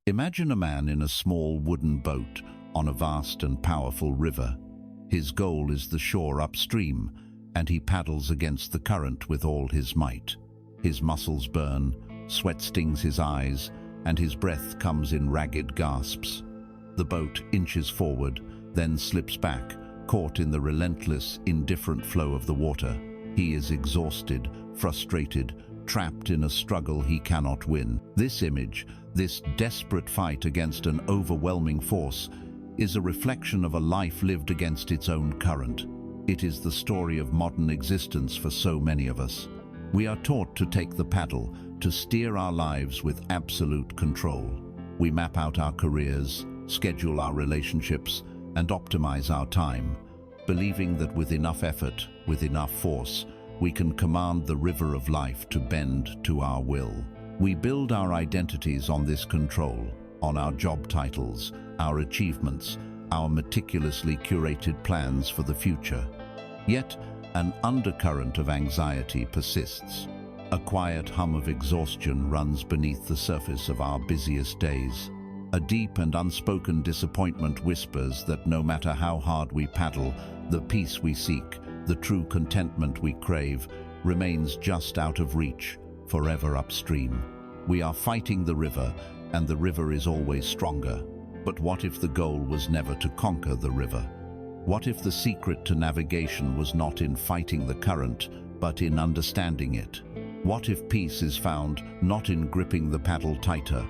Imagine a man in a small wooden boat on a vast and powerful river. His goal is the shore upstream, and he paddles against the current with all his might. His muscles burn, sweat stings his eyes, and his breath comes in ragged gasps. The boat inches forward, then slips back, caught in the relentless, indifferent flow of the water. He is exhausted, frustrated, trapped in a struggle he cannot win. This image, this desperate fight against an overwhelming force, is a reflection of a life lived against its own current. It is the story of modern existence for so many of us. We are taught to take the paddle, to steer our lives with absolute control. We map out our careers, schedule our relationships, and optimize our time, believing that with enough effort, with enough force, we can command the river of life to bend to our will. We build our identities on this control, on our job titles, our achievements, our meticulously curated plans for the future. Yet, an undercurrent of anxiety persists. A quiet hum of exhaustion runs beneath the surface of our busiest days. A deep and unspoken disappointment whispers that no matter how hard we paddle, the peace we seek, the true contentment we crave, remains just out of reach, forever upstream. We are fighting the river, and the river is always stronger. But what if the goal was never to conquer the river? What if the secret to navigation was not in fighting the current, but in understanding it? What if peace is found not in gripping the paddle tighter,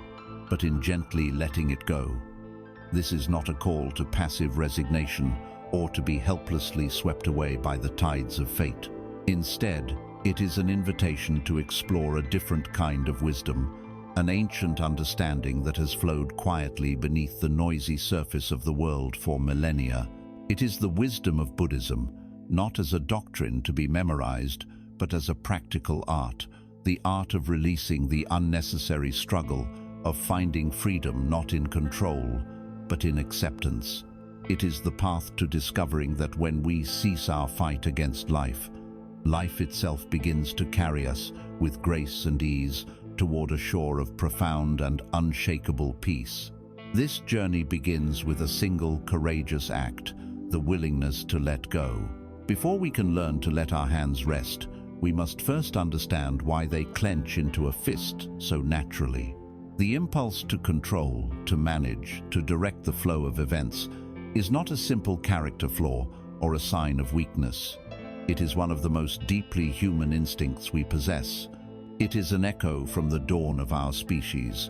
but in gently letting it go? This is not a call to passive resignation or to be helplessly swept away by the tides of fate. Instead, it is an invitation to explore a different kind of wisdom, an ancient understanding that has flowed quietly beneath the noisy surface of the world for millennia. It is the wisdom of Buddhism, not as a doctrine to be memorized, but as a practical art, the art of releasing the unnecessary struggle, of finding freedom not in control, but in acceptance. It is the path to discovering that when we cease our fight against life, life itself begins to carry us with grace and ease toward a shore of profound and unshakable peace. This journey begins with a single courageous act, the willingness to let go. Before we can learn to let our hands rest, we must first understand why they clench into a fist so naturally. The impulse to control, to manage, to direct the flow of events is not a simple character flaw or a sign of weakness. It is one of the most deeply human instincts we possess. It is an echo from the dawn of our species,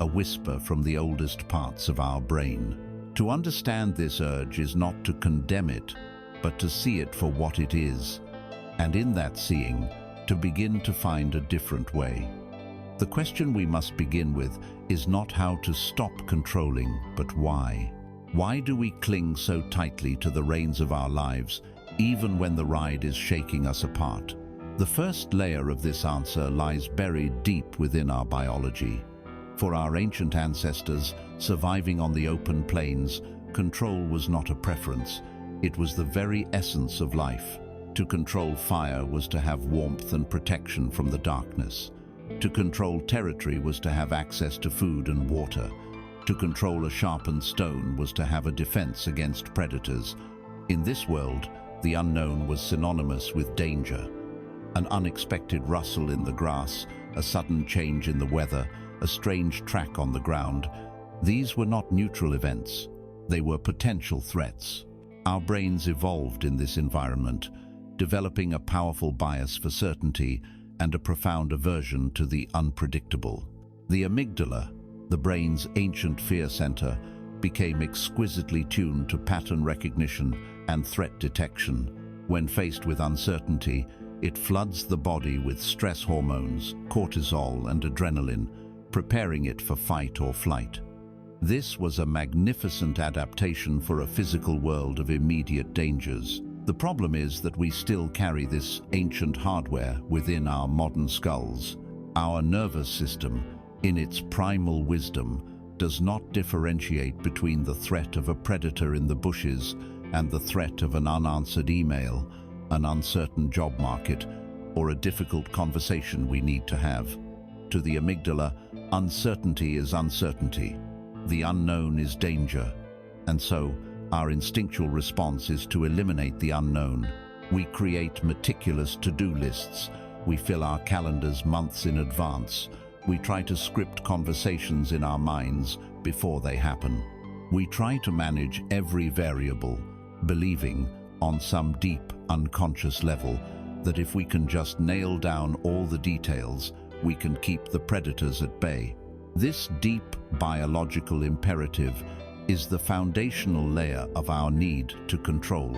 a whisper from the oldest parts of our brain. To understand this urge is not to condemn it, but to see it for what it is, and in that seeing, to begin to find a different way. The question we must begin with is not how to stop controlling, but why. Why do we cling so tightly to the reins of our lives, even when the ride is shaking us apart? The first layer of this answer lies buried deep within our biology. For our ancient ancestors, surviving on the open plains, control was not a preference. It was the very essence of life. To control fire was to have warmth and protection from the darkness. To control territory was to have access to food and water. To control a sharpened stone was to have a defense against predators. In this world, the unknown was synonymous with danger. An unexpected rustle in the grass, a sudden change in the weather, a strange track on the ground. These were not neutral events. They were potential threats. Our brains evolved in this environment, developing a powerful bias for certainty and a profound aversion to the unpredictable. The amygdala, the brain's ancient fear center, became exquisitely tuned to pattern recognition and threat detection. When faced with uncertainty, it floods the body with stress hormones, cortisol and adrenaline, preparing it for fight or flight. This was a magnificent adaptation for a physical world of immediate dangers. The problem is that we still carry this ancient hardware within our modern skulls. Our nervous system, in its primal wisdom, does not differentiate between the threat of a predator in the bushes and the threat of an unanswered email, an uncertain job market, or a difficult conversation we need to have. To the amygdala, uncertainty is uncertainty. The unknown is danger, and so our instinctual response is to eliminate the unknown. We create meticulous to-do lists. We fill our calendars months in advance. We try to script conversations in our minds before they happen. We try to manage every variable, believing, on some deep, unconscious level, that if we can just nail down all the details, we can keep the predators at bay. This deep biological imperative is the foundational layer of our need to control.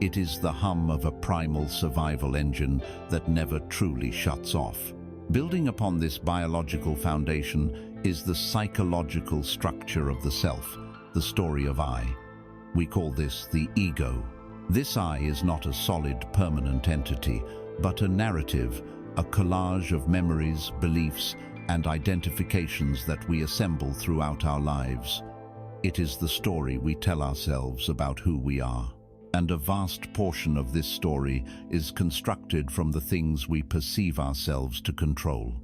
It is the hum of a primal survival engine that never truly shuts off. Building upon this biological foundation is the psychological structure of the self, the story of I. We call this the ego. This I is not a solid, permanent entity, but a narrative, a collage of memories, beliefs, and identifications that we assemble throughout our lives. It is the story we tell ourselves about who we are. And a vast portion of this story is constructed from the things we perceive ourselves to control.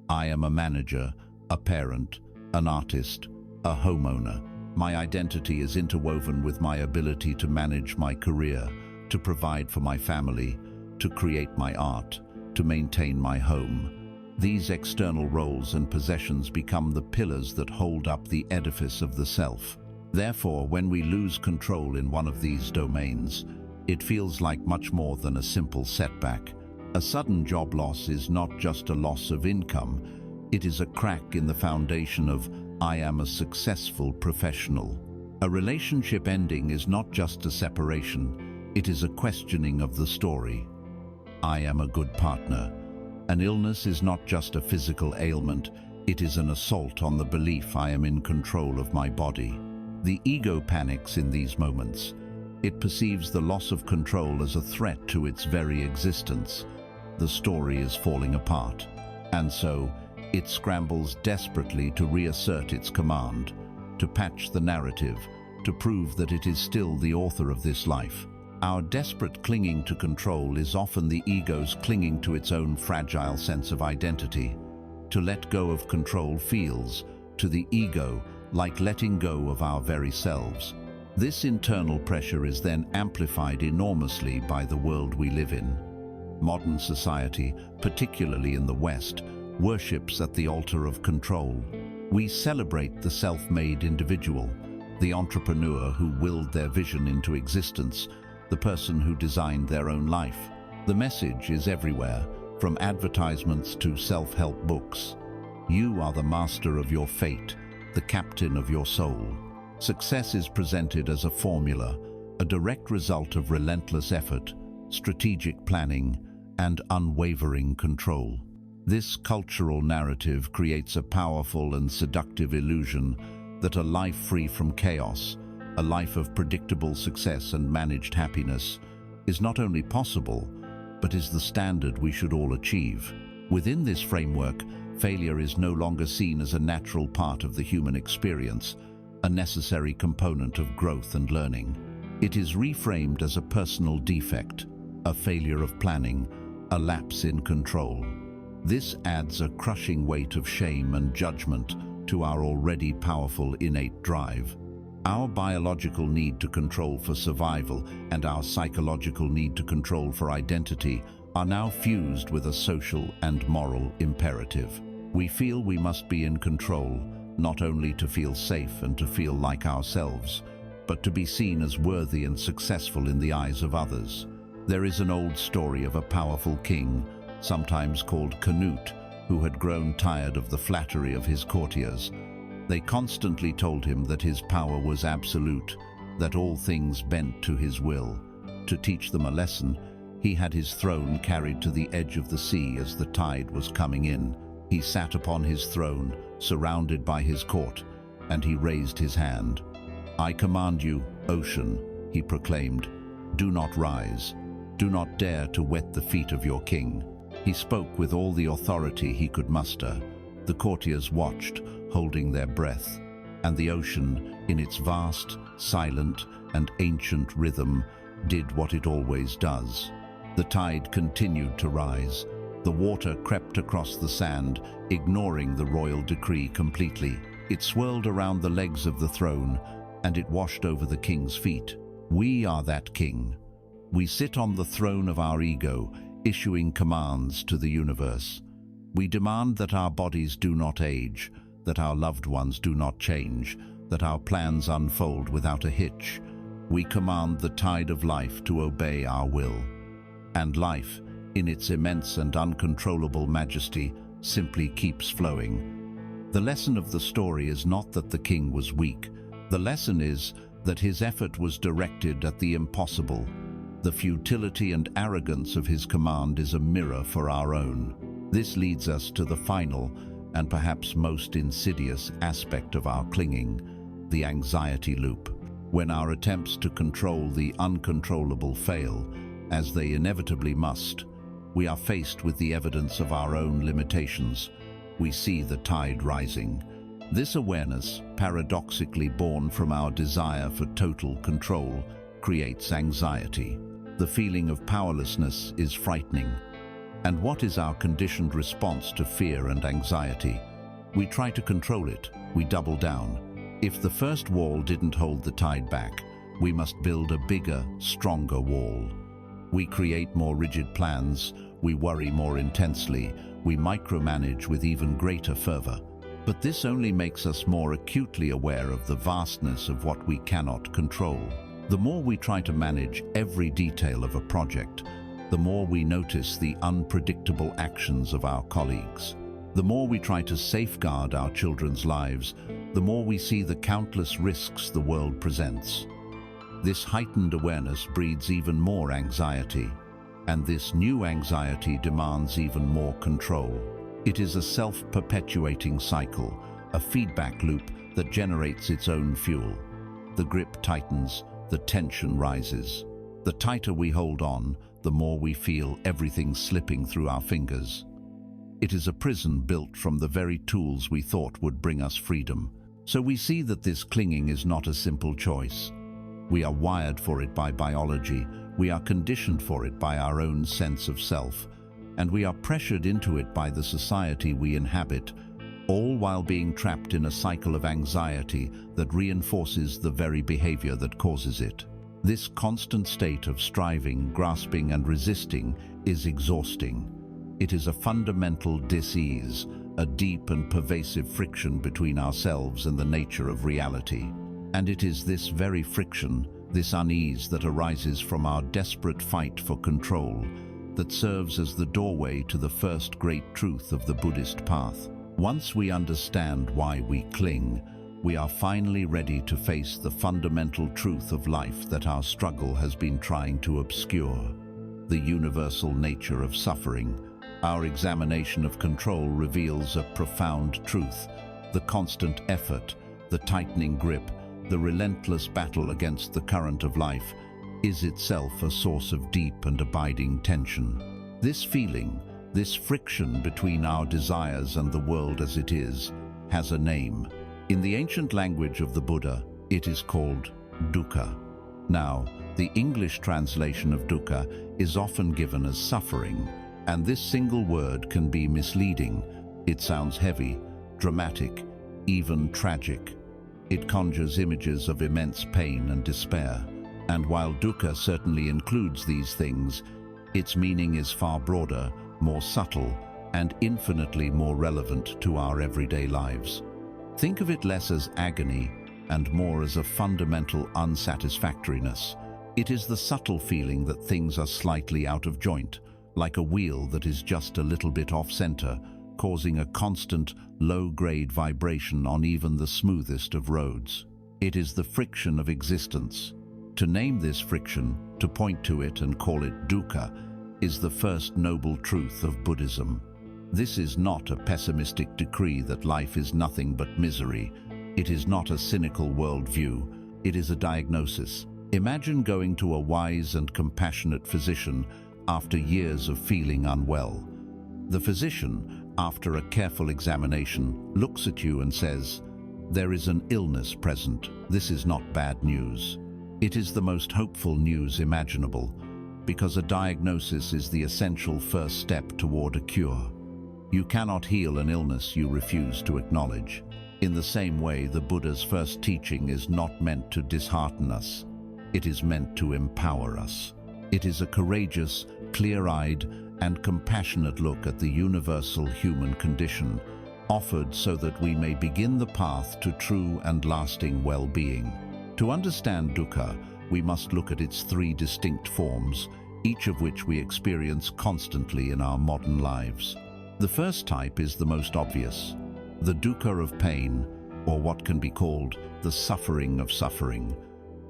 I am a manager, a parent, an artist, a homeowner. My identity is interwoven with my ability to manage my career, to provide for my family, to create my art, to maintain my home. These external roles and possessions become the pillars that hold up the edifice of the self. Therefore, when we lose control in one of these domains, it feels like much more than a simple setback. A sudden job loss is not just a loss of income, it is a crack in the foundation of I am a successful professional. A relationship ending is not just a separation, it is a questioning of the story. I am a good partner. An illness is not just a physical ailment, it is an assault on the belief I am in control of my body. The ego panics in these moments. It perceives the loss of control as a threat to its very existence. The story is falling apart, and so it scrambles desperately to reassert its command, to patch the narrative, to prove that it is still the author of this life. Our desperate clinging to control is often the ego's clinging to its own fragile sense of identity. To let go of control feels, to the ego, like letting go of our very selves. This internal pressure is then amplified enormously by the world we live in. Modern society, particularly in the West, worships at the altar of control. We celebrate the self-made individual, the entrepreneur who willed their vision into existence, the person who designed their own life. The message is everywhere, from advertisements to self-help books. You are the master of your fate, the captain of your soul. Success is presented as a formula, a direct result of relentless effort, strategic planning, and unwavering control. This cultural narrative creates a powerful and seductive illusion that a life free from chaos, a life of predictable success and managed happiness, is not only possible, but is the standard we should all achieve. Within this framework, failure is no longer seen as a natural part of the human experience, a necessary component of growth and learning. It is reframed as a personal defect, a failure of planning, a lapse in control. This adds a crushing weight of shame and judgment to our already powerful innate drive. Our biological need to control for survival and our psychological need to control for identity are now fused with a social and moral imperative. We feel we must be in control, not only to feel safe and to feel like ourselves, but to be seen as worthy and successful in the eyes of others. There is an old story of a powerful king, sometimes called Canute, who had grown tired of the flattery of his courtiers. They constantly told him that his power was absolute, that all things bent to his will. To teach them a lesson, he had his throne carried to the edge of the sea as the tide was coming in. He sat upon his throne, surrounded by his court, and he raised his hand. "I command you, ocean," he proclaimed, "do not rise. Do not dare to wet the feet of your king." He spoke with all the authority he could muster. The courtiers watched, holding their breath, and the ocean, in its vast, silent, and ancient rhythm, did what it always does. The tide continued to rise. The water crept across the sand, ignoring the royal decree completely. It swirled around the legs of the throne, and it washed over the king's feet. We are that king. We sit on the throne of our ego, issuing commands to the universe. We demand that our bodies do not age, that our loved ones do not change, that our plans unfold without a hitch. We command the tide of life to obey our will. And life, in its immense and uncontrollable majesty, simply keeps flowing. The lesson of the story is not that the king was weak. The lesson is that his effort was directed at the impossible. The futility and arrogance of his command is a mirror for our own. This leads us to the final and perhaps most insidious aspect of our clinging, the anxiety loop. When our attempts to control the uncontrollable fail, as they inevitably must, we are faced with the evidence of our own limitations. We see the tide rising. This awareness, paradoxically born from our desire for total control, creates anxiety. The feeling of powerlessness is frightening. And what is our conditioned response to fear and anxiety? We try to control it. We double down. If the first wall didn't hold the tide back, we must build a bigger, stronger wall. We create more rigid plans. We worry more intensely. We micromanage with even greater fervor. But this only makes us more acutely aware of the vastness of what we cannot control. The more we try to manage every detail of a project, the more we notice the unpredictable actions of our colleagues. The more we try to safeguard our children's lives, the more we see the countless risks the world presents. This heightened awareness breeds even more anxiety, and this new anxiety demands even more control. It is a self-perpetuating cycle, a feedback loop that generates its own fuel. The grip tightens, the tension rises. The tighter we hold on, the more we feel everything slipping through our fingers. It is a prison built from the very tools we thought would bring us freedom. So we see that this clinging is not a simple choice. We are wired for it by biology, we are conditioned for it by our own sense of self, and we are pressured into it by the society we inhabit, all while being trapped in a cycle of anxiety that reinforces the very behavior that causes it. This constant state of striving, grasping, and resisting is exhausting. It is a fundamental dis-ease, a deep and pervasive friction between ourselves and the nature of reality. And it is this very friction, this unease that arises from our desperate fight for control, that serves as the doorway to the first great truth of the Buddhist path. Once we understand why we cling, we are finally ready to face the fundamental truth of life that our struggle has been trying to obscure: the universal nature of suffering. Our examination of control reveals a profound truth: the constant effort, the tightening grip, the relentless battle against the current of life is itself a source of deep and abiding tension. This feeling, this friction between our desires and the world as it is, has a name. In the ancient language of the Buddha, it is called dukkha. Now, the English translation of dukkha is often given as suffering, and this single word can be misleading. It sounds heavy, dramatic, even tragic. It conjures images of immense pain and despair. And while dukkha certainly includes these things, its meaning is far broader, more subtle, and infinitely more relevant to our everyday lives. Think of it less as agony and more as a fundamental unsatisfactoriness. It is the subtle feeling that things are slightly out of joint, like a wheel that is just a little bit off-center, causing a constant, low-grade vibration on even the smoothest of roads. It is the friction of existence. To name this friction, to point to it and call it dukkha, is the first noble truth of Buddhism. This is not a pessimistic decree that life is nothing but misery. It is not a cynical worldview. It is a diagnosis. Imagine going to a wise and compassionate physician after years of feeling unwell. The physician, after a careful examination, looks at you and says, "There is an illness present. This is not bad news." It is the most hopeful news imaginable, because a diagnosis is the essential first step toward a cure. You cannot heal an illness you refuse to acknowledge. In the same way, the Buddha's first teaching is not meant to dishearten us. It is meant to empower us. It is a courageous, clear-eyed, and compassionate look at the universal human condition, offered so that we may begin the path to true and lasting well-being. To understand dukkha, we must look at its three distinct forms, each of which we experience constantly in our modern lives. The first type is the most obvious, the dukkha of pain, or what can be called the suffering of suffering.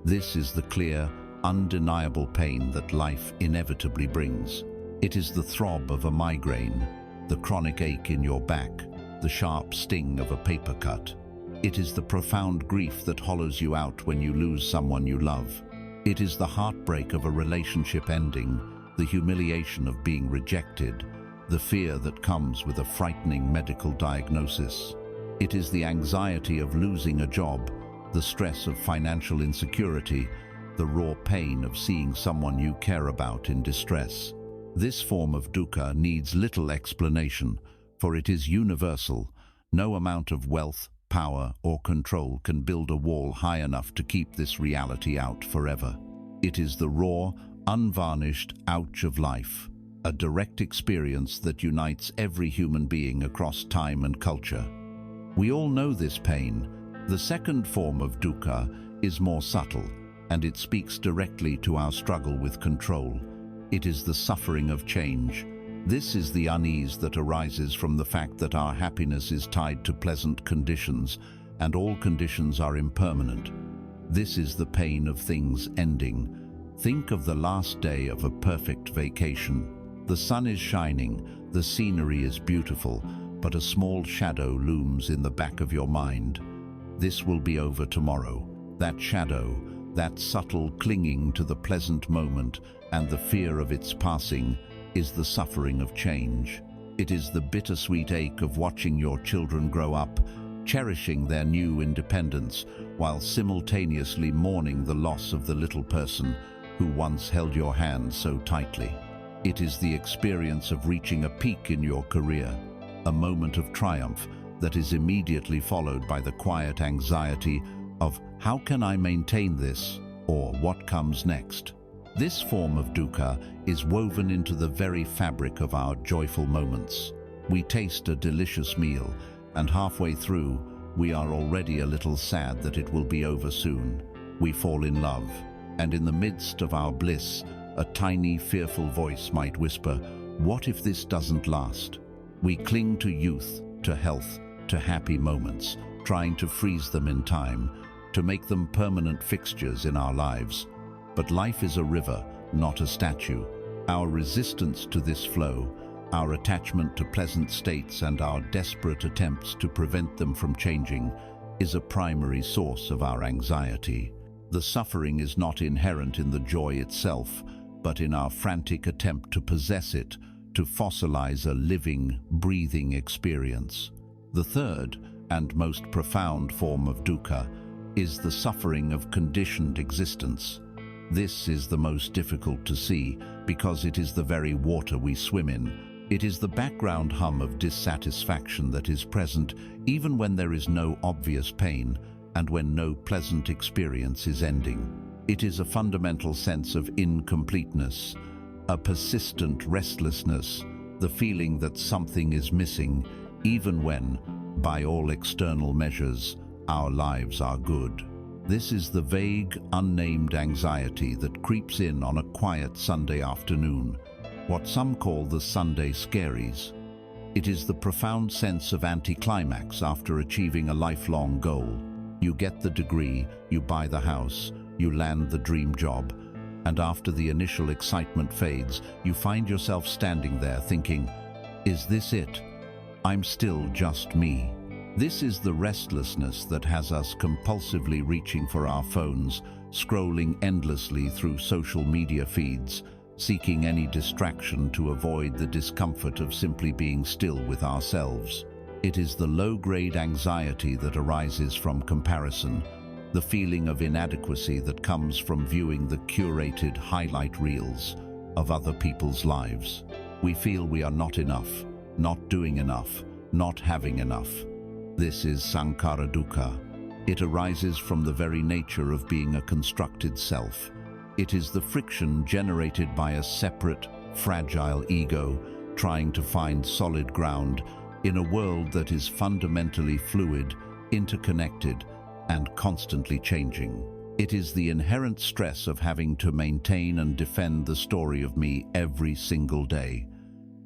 This is the clear, undeniable pain that life inevitably brings. It is the throb of a migraine, the chronic ache in your back, the sharp sting of a paper cut. It is the profound grief that hollows you out when you lose someone you love. It is the heartbreak of a relationship ending, the humiliation of being rejected, the fear that comes with a frightening medical diagnosis. It is the anxiety of losing a job, the stress of financial insecurity, the raw pain of seeing someone you care about in distress. This form of dukkha needs little explanation, for it is universal. No amount of wealth, power, or control can build a wall high enough to keep this reality out forever. It is the raw, unvarnished ouch of life, a direct experience that unites every human being across time and culture. We all know this pain. The second form of dukkha is more subtle, and it speaks directly to our struggle with control. It is the suffering of change. This is the unease that arises from the fact that our happiness is tied to pleasant conditions, and all conditions are impermanent. This is the pain of things ending. Think of the last day of a perfect vacation. The sun is shining, the scenery is beautiful, but a small shadow looms in the back of your mind. This will be over tomorrow. That shadow, that subtle clinging to the pleasant moment and the fear of its passing, is the suffering of change. It is the bittersweet ache of watching your children grow up, cherishing their new independence, while simultaneously mourning the loss of the little person who once held your hand so tightly. It is the experience of reaching a peak in your career, a moment of triumph that is immediately followed by the quiet anxiety of how can I maintain this, or what comes next. This form of dukkha is woven into the very fabric of our joyful moments. We taste a delicious meal, and halfway through, we are already a little sad that it will be over soon. We fall in love, and in the midst of our bliss, a tiny, fearful voice might whisper, "What if this doesn't last?" We cling to youth, to health, to happy moments, trying to freeze them in time, to make them permanent fixtures in our lives. But life is a river, not a statue. Our resistance to this flow, our attachment to pleasant states, and our desperate attempts to prevent them from changing is a primary source of our anxiety. The suffering is not inherent in the joy itself, but in our frantic attempt to possess it, to fossilize a living, breathing experience. The third and most profound form of dukkha is the suffering of conditioned existence. This is the most difficult to see because it is the very water we swim in. It is the background hum of dissatisfaction that is present even when there is no obvious pain and when no pleasant experience is ending. It is a fundamental sense of incompleteness, a persistent restlessness, the feeling that something is missing, even when, by all external measures, our lives are good. This is the vague, unnamed anxiety that creeps in on a quiet Sunday afternoon, what some call the Sunday scaries. It is the profound sense of anticlimax after achieving a lifelong goal. You get the degree, you buy the house, you land the dream job, and after the initial excitement fades, you find yourself standing there thinking, "Is this it? I'm still just me." This is the restlessness that has us compulsively reaching for our phones, scrolling endlessly through social media feeds, seeking any distraction to avoid the discomfort of simply being still with ourselves. It is the low-grade anxiety that arises from comparison, the feeling of inadequacy that comes from viewing the curated highlight reels of other people's lives. We feel we are not enough, not doing enough, not having enough. This is Sankhara Dukkha. It arises from the very nature of being a constructed self. It is the friction generated by a separate, fragile ego trying to find solid ground in a world that is fundamentally fluid, interconnected, and constantly changing. It is the inherent stress of having to maintain and defend the story of me every single day.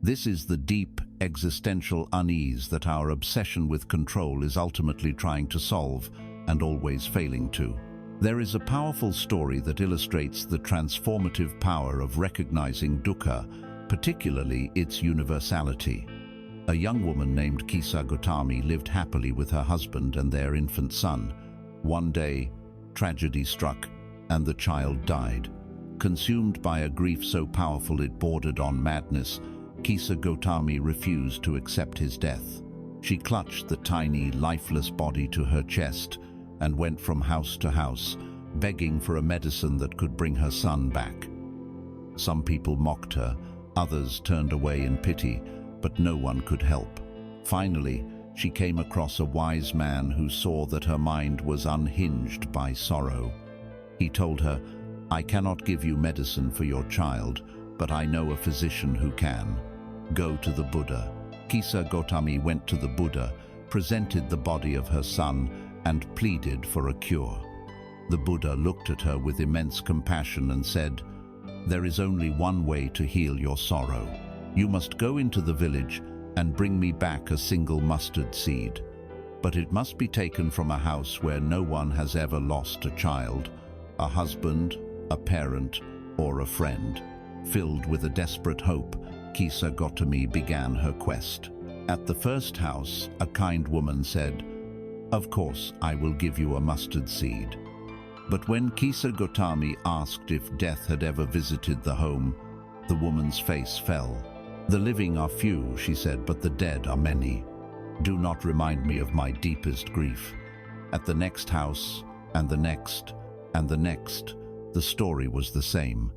This is the deep, existential unease that our obsession with control is ultimately trying to solve and always failing to. There is a powerful story that illustrates the transformative power of recognizing dukkha, particularly its universality. A young woman named Kisa Gotami lived happily with her husband and their infant son. One day, tragedy struck, and the child died. Consumed by a grief so powerful it bordered on madness, Kisa Gotami refused to accept his death. She clutched the tiny, lifeless body to her chest and went from house to house, begging for a medicine that could bring her son back. Some people mocked her, others turned away in pity, but no one could help. Finally, she came across a wise man who saw that her mind was unhinged by sorrow. He told her, "I cannot give you medicine for your child, but I know a physician who can. Go to the Buddha." Kisa Gotami went to the Buddha, presented the body of her son, and pleaded for a cure. The Buddha looked at her with immense compassion and said, "There is only one way to heal your sorrow. You must go into the village and bring me back a single mustard seed. But it must be taken from a house where no one has ever lost a child, a husband, a parent, or a friend." Filled with a desperate hope, Kisa Gotami began her quest. At the first house, a kind woman said, "Of course, I will give you a mustard seed." But when Kisa Gotami asked if death had ever visited the home, the woman's face fell. "The living are few," she said, "but the dead are many. Do not remind me of my deepest grief." At the next house, and the next, and the next, the story was the same.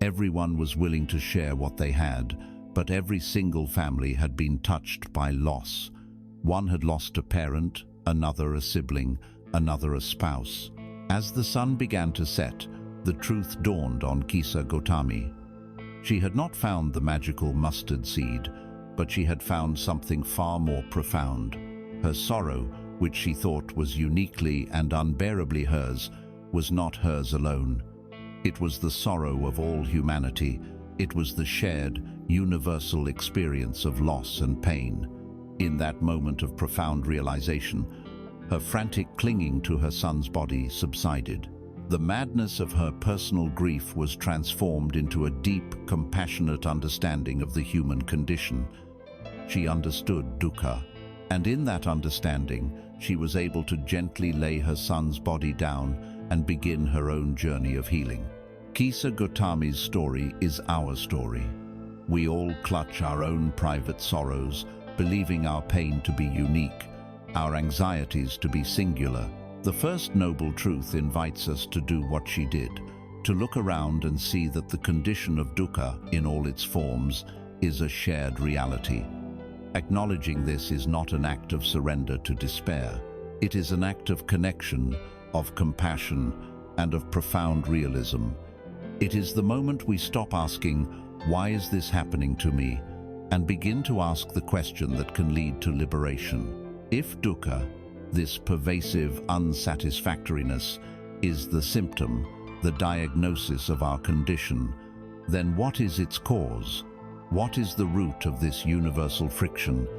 Everyone was willing to share what they had, but every single family had been touched by loss. One had lost a parent, another a sibling, another a spouse. As the sun began to set, the truth dawned on Kisa Gotami. She had not found the magical mustard seed, but she had found something far more profound. Her sorrow, which she thought was uniquely and unbearably hers, was not hers alone. It was the sorrow of all humanity. It was the shared, universal experience of loss and pain. In that moment of profound realization, her frantic clinging to her son's body subsided. The madness of her personal grief was transformed into a deep, compassionate understanding of the human condition. She understood dukkha, and in that understanding, she was able to gently lay her son's body down and begin her own journey of healing. Kisa Gotami's story is our story. We all clutch our own private sorrows, believing our pain to be unique, our anxieties to be singular. The first noble truth invites us to do what she did, to look around and see that the condition of dukkha, in all its forms, is a shared reality. Acknowledging this is not an act of surrender to despair. It is an act of connection, of compassion, and of profound realism. It is the moment we stop asking, "Why is this happening to me?" and begin to ask the question that can lead to liberation. If dukkha, this pervasive unsatisfactoriness, is the symptom, the diagnosis of our condition, then what is its cause? What is the root of this universal friction?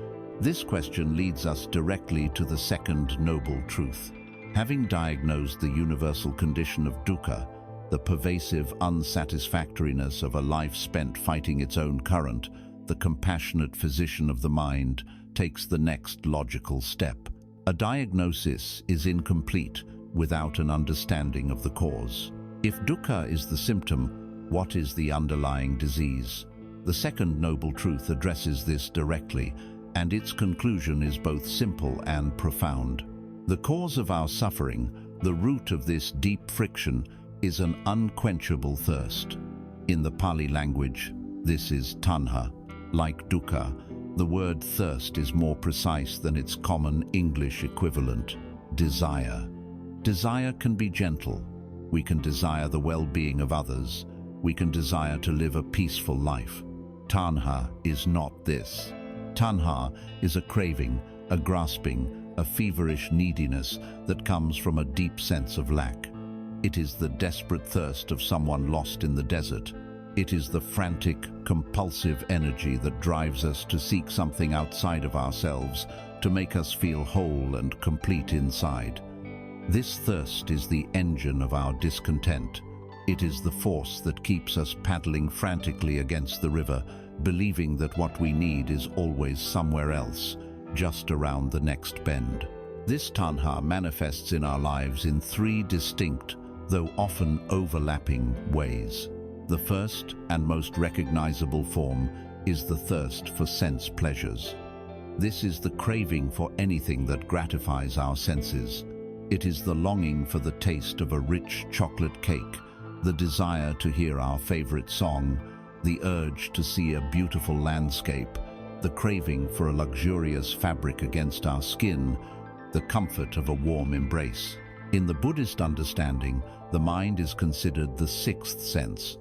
This question leads us directly to the second noble truth. Having diagnosed the universal condition of dukkha, the pervasive unsatisfactoriness of a life spent fighting its own current, the compassionate physician of the mind takes the next logical step. A diagnosis is incomplete without an understanding of the cause. If dukkha is the symptom, what is the underlying disease? The second noble truth addresses this directly, and its conclusion is both simple and profound. The cause of our suffering, the root of this deep friction, is an unquenchable thirst. In the Pali language, this is tanha. Like dukkha, The word thirst is more precise than its common English equivalent, desire. Desire can be gentle. We can desire the well-being of others. We can desire to live a peaceful life. Tanha is not this. Tanha is a craving, a grasping, a feverish neediness that comes from a deep sense of lack. It is the desperate thirst of someone lost in the desert. It is the frantic, compulsive energy that drives us to seek something outside of ourselves, to make us feel whole and complete inside. This thirst is the engine of our discontent. It is the force that keeps us paddling frantically against the river, believing that what we need is always somewhere else, just around the next bend. This tanha manifests in our lives in three distinct, though often overlapping, ways. The first and most recognizable form is the thirst for sense pleasures. This is the craving for anything that gratifies our senses. It is the longing for the taste of a rich chocolate cake, the desire to hear our favorite song, the urge to see a beautiful landscape, the craving for a luxurious fabric against our skin, the comfort of a warm embrace. In the Buddhist understanding, the mind is considered the sixth sense.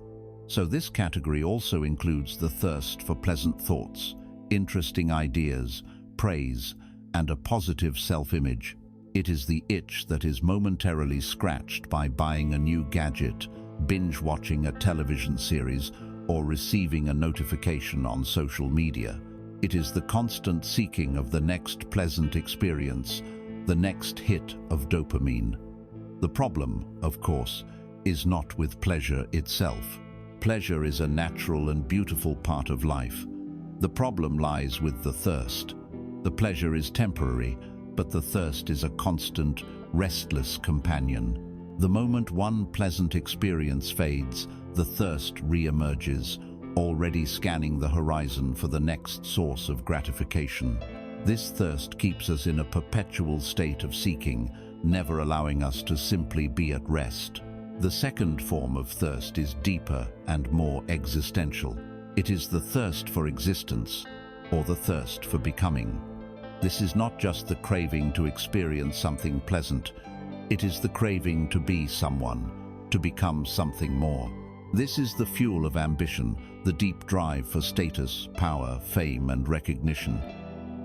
So this category also includes the thirst for pleasant thoughts, interesting ideas, praise, and a positive self-image. It is the itch that is momentarily scratched by buying a new gadget, binge-watching a television series, or receiving a notification on social media. It is the constant seeking of the next pleasant experience, the next hit of dopamine. The problem, of course, is not with pleasure itself. Pleasure is a natural and beautiful part of life. The problem lies with the thirst. The pleasure is temporary, but the thirst is a constant, restless companion. The moment one pleasant experience fades, the thirst re-emerges, already scanning the horizon for the next source of gratification. This thirst keeps us in a perpetual state of seeking, never allowing us to simply be at rest. The second form of thirst is deeper and more existential. It is the thirst for existence, or the thirst for becoming. This is not just the craving to experience something pleasant. It is the craving to be someone, to become something more. This is the fuel of ambition, the deep drive for status, power, fame, and recognition.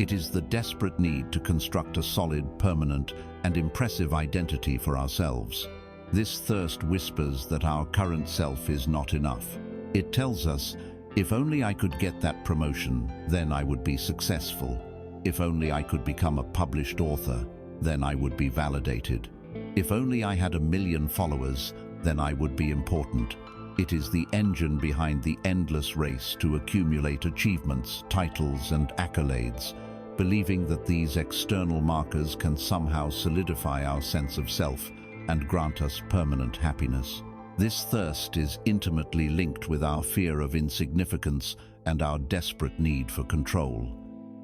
It is the desperate need to construct a solid, permanent, and impressive identity for ourselves. This thirst whispers that our current self is not enough. It tells us, if only I could get that promotion, then I would be successful. If only I could become a published author, then I would be validated. If only I had 1 million followers, then I would be important. It is the engine behind the endless race to accumulate achievements, titles, and accolades, believing that these external markers can somehow solidify our sense of self and grant us permanent happiness. This thirst is intimately linked with our fear of insignificance and our desperate need for control.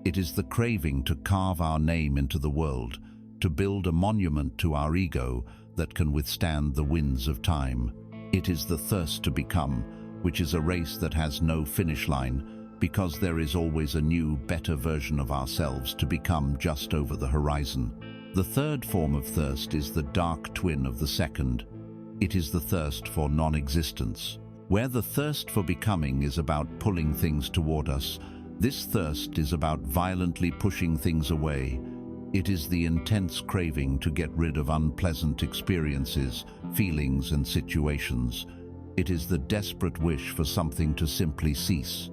It is the craving to carve our name into the world, to build a monument to our ego that can withstand the winds of time. It is the thirst to become, which is a race that has no finish line, because there is always a new, better version of ourselves to become just over the horizon. The third form of thirst is the dark twin of the second. It is the thirst for non-existence. Where the thirst for becoming is about pulling things toward us, this thirst is about violently pushing things away. It is the intense craving to get rid of unpleasant experiences, feelings, and situations. It is the desperate wish for something to simply cease.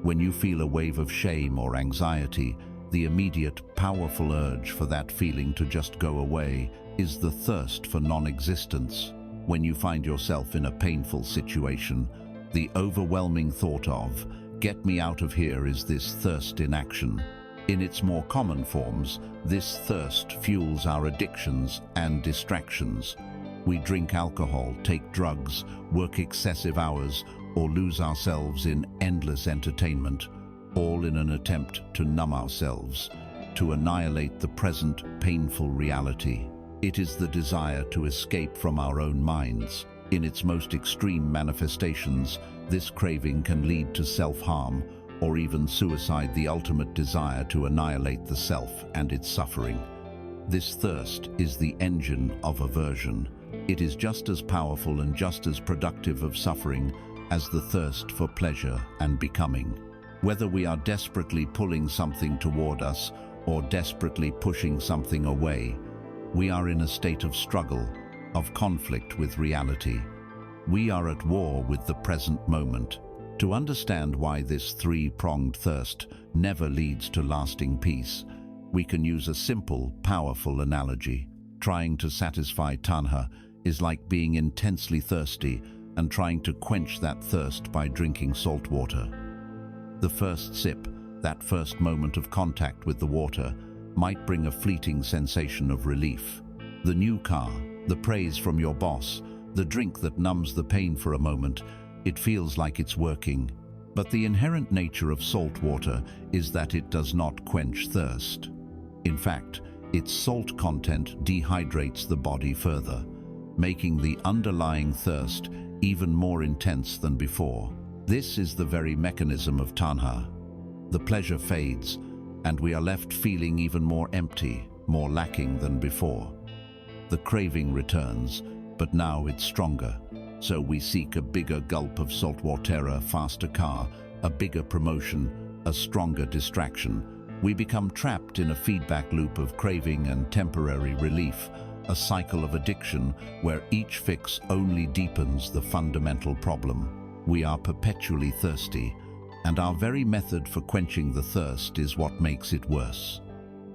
When you feel a wave of shame or anxiety, the immediate, powerful urge for that feeling to just go away is the thirst for non-existence. When you find yourself in a painful situation, the overwhelming thought of, "Get me out of here," is this thirst in action. In its more common forms, this thirst fuels our addictions and distractions. We drink alcohol, take drugs, work excessive hours, or lose ourselves in endless entertainment, all in an attempt to numb ourselves, to annihilate the present painful reality. It is the desire to escape from our own minds. In its most extreme manifestations, this craving can lead to self-harm or even suicide, the ultimate desire to annihilate the self and its suffering. This thirst is the engine of aversion. It is just as powerful and just as productive of suffering as the thirst for pleasure and becoming. Whether we are desperately pulling something toward us or desperately pushing something away, we are in a state of struggle, of conflict with reality. We are at war with the present moment. To understand why this three-pronged thirst never leads to lasting peace, we can use a simple, powerful analogy. Trying to satisfy tanha is like being intensely thirsty and trying to quench that thirst by drinking salt water. The first sip, that first moment of contact with the water, might bring a fleeting sensation of relief. The new car, the praise from your boss, the drink that numbs the pain for a moment, it feels like it's working. But the inherent nature of salt water is that it does not quench thirst. In fact, its salt content dehydrates the body further, making the underlying thirst even more intense than before. This is the very mechanism of tanha. The pleasure fades, and we are left feeling even more empty, more lacking than before. The craving returns, but now it's stronger. So we seek a bigger gulp of salt water, a faster car, a bigger promotion, a stronger distraction. We become trapped in a feedback loop of craving and temporary relief, a cycle of addiction where each fix only deepens the fundamental problem. We are perpetually thirsty, and our very method for quenching the thirst is what makes it worse.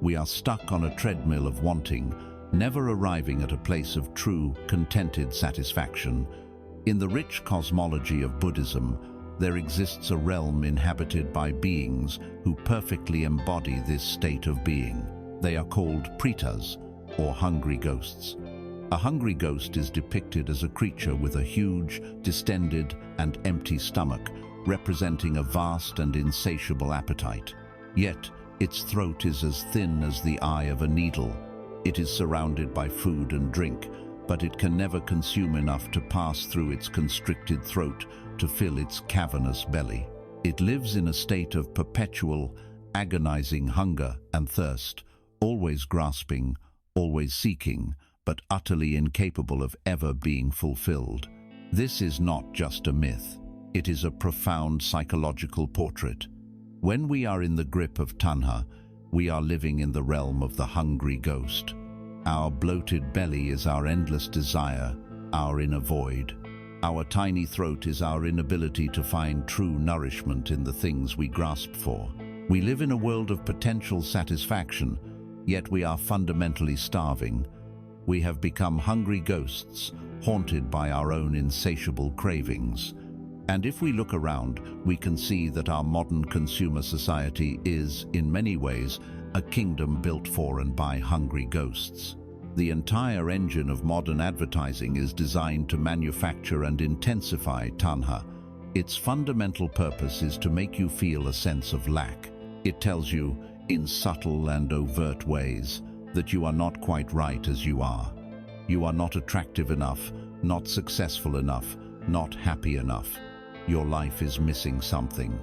We are stuck on a treadmill of wanting, never arriving at a place of true, contented satisfaction. In the rich cosmology of Buddhism, there exists a realm inhabited by beings who perfectly embody this state of being. They are called pretas, or hungry ghosts. A hungry ghost is depicted as a creature with a huge, distended, and empty stomach, representing a vast and insatiable appetite. Yet, its throat is as thin as the eye of a needle. It is surrounded by food and drink, but it can never consume enough to pass through its constricted throat to fill its cavernous belly. It lives in a state of perpetual, agonizing hunger and thirst, always grasping, always seeking, but utterly incapable of ever being fulfilled. This is not just a myth. It is a profound psychological portrait. When we are in the grip of tanha, we are living in the realm of the hungry ghost. Our bloated belly is our endless desire, our inner void. Our tiny throat is our inability to find true nourishment in the things we grasp for. We live in a world of potential satisfaction, yet we are fundamentally starving. We have become hungry ghosts, haunted by our own insatiable cravings. And if we look around, we can see that our modern consumer society is, in many ways, a kingdom built for and by hungry ghosts. The entire engine of modern advertising is designed to manufacture and intensify tanha. Its fundamental purpose is to make you feel a sense of lack. It tells you, in subtle and overt ways, that you are not quite right as you are. You are not attractive enough, not successful enough, not happy enough. Your life is missing something.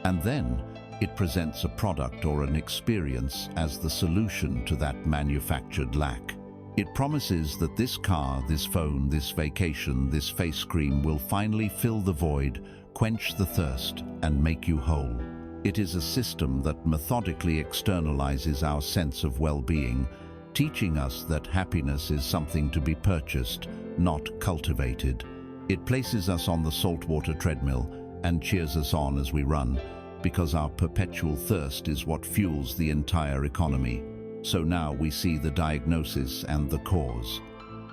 And then, it presents a product or an experience as the solution to that manufactured lack. It promises that this car, this phone, this vacation, this face cream will finally fill the void, quench the thirst, and make you whole. It is a system that methodically externalizes our sense of well-being, teaching us that happiness is something to be purchased, not cultivated. It places us on the saltwater treadmill and cheers us on as we run, because our perpetual thirst is what fuels the entire economy. So now we see the diagnosis and the cause.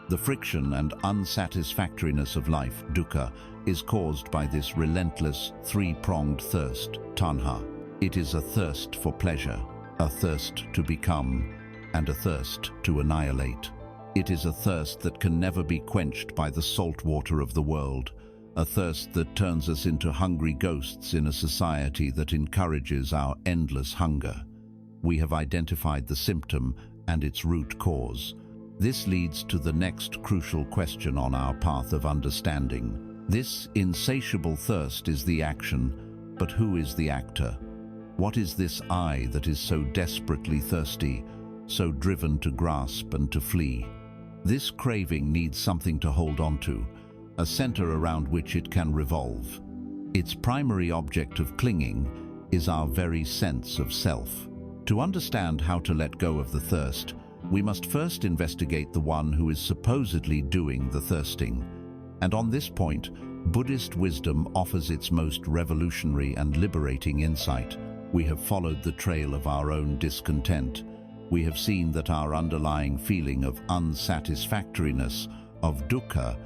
The friction and unsatisfactoriness of life, dukkha, is caused by this relentless, three-pronged thirst, tanha. It is a thirst for pleasure, a thirst to become, and a thirst to annihilate. It is a thirst that can never be quenched by the salt water of the world, a thirst that turns us into hungry ghosts in a society that encourages our endless hunger. We have identified the symptom and its root cause. This leads to the next crucial question on our path of understanding. This insatiable thirst is the action, But who is the actor? What is this I that is so desperately thirsty, so driven to grasp and to flee? This craving needs something to hold on to, a center around which it can revolve. Its primary object of clinging is our very sense of self. To understand how to let go of the thirst, we must first investigate the one who is supposedly doing the thirsting. And on this point, Buddhist wisdom offers its most revolutionary and liberating insight. We have followed the trail of our own discontent. We have seen that our underlying feeling of unsatisfactoriness, of dukkha,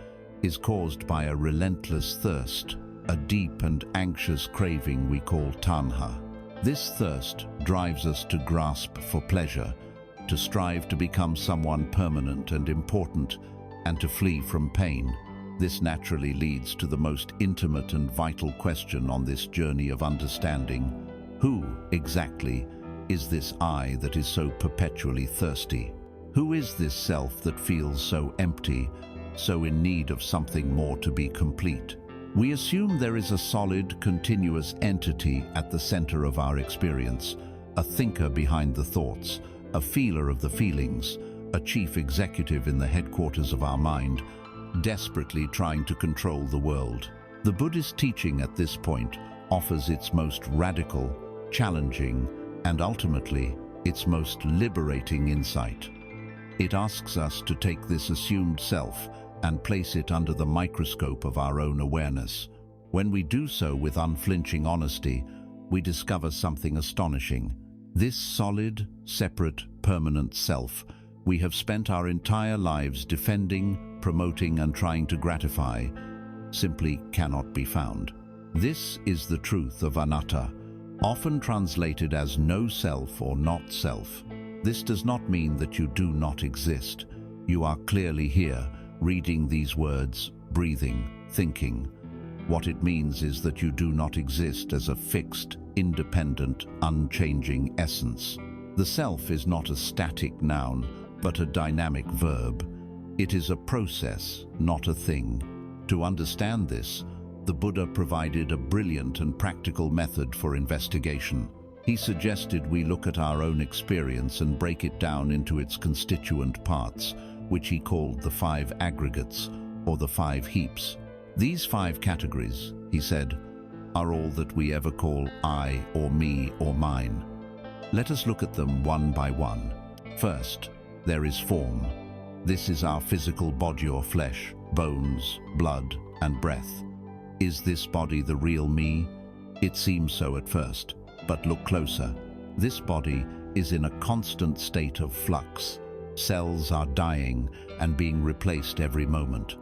is caused by a relentless thirst, a deep and anxious craving we call tanha. This thirst drives us to grasp for pleasure, to strive to become someone permanent and important, and to flee from pain. This naturally leads to the most intimate and vital question on this journey of understanding. Who, exactly, is this I that is so perpetually thirsty? Who is this self that feels so empty, so in need of something more to be complete? We assume there is a solid, continuous entity at the center of our experience, a thinker behind the thoughts, a feeler of the feelings, a chief executive in the headquarters of our mind, desperately trying to control the world. The Buddhist teaching at this point offers its most radical, challenging, and ultimately its most liberating insight. It asks us to take this assumed self and place it under the microscope of our own awareness. When we do so with unflinching honesty, we discover something astonishing. This solid, separate, permanent self we have spent our entire lives defending, promoting, and trying to gratify simply cannot be found. This is the truth of anatta, often translated as no self or not self. This does not mean that you do not exist. You are clearly here, reading these words, breathing, thinking. What it means is that you do not exist as a fixed, independent, unchanging essence. The self is not a static noun, but a dynamic verb. It is a process, not a thing. To understand this, the Buddha provided a brilliant and practical method for investigation. He suggested we look at our own experience and break it down into its constituent parts, which he called the 5 aggregates, or the 5 heaps. These 5 categories, he said, are all that we ever call I or me or mine. Let us look at them one by one. First, there is form. This is our physical body or flesh, bones, blood, and breath. Is this body the real me? It seems so at first, but look closer. This body is in a constant state of flux. Cells are dying and being replaced every moment.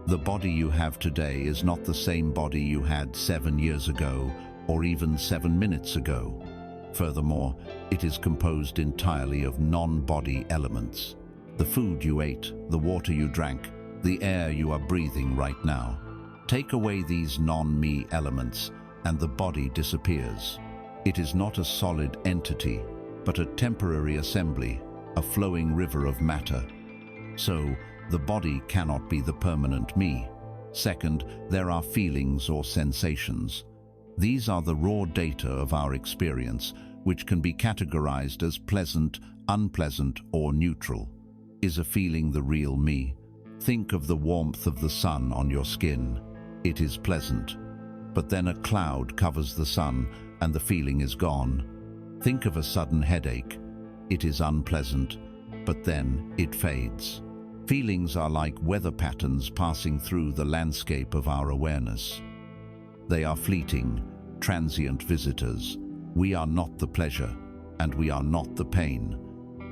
The body you have today is not the same body you had 7 years ago or even 7 minutes ago. Furthermore, it is composed entirely of non-body elements. The food you ate, the water you drank, the air you are breathing right now. Take away these non-me elements and the body disappears. It is not a solid entity, but a temporary assembly, a flowing river of matter. So, the body cannot be the permanent me. Second, there are feelings or sensations. These are the raw data of our experience, which can be categorized as pleasant, unpleasant, or neutral. Is a feeling the real me? Think of the warmth of the sun on your skin. It is pleasant. But then a cloud covers the sun and the feeling is gone. Think of a sudden headache. It is unpleasant, but then it fades. Feelings are like weather patterns passing through the landscape of our awareness. They are fleeting, transient visitors. We are not the pleasure, and we are not the pain.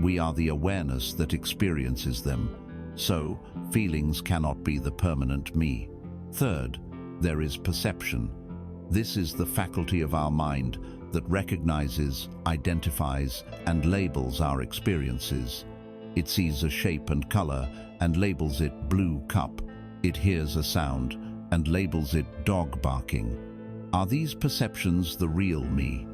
We are the awareness that experiences them. So, feelings cannot be the permanent me. Third, there is perception. This is the faculty of our mind that recognizes, identifies, and labels our experiences. It sees a shape and color and labels it blue cup. It hears a sound and labels it dog barking. Are these perceptions the real me?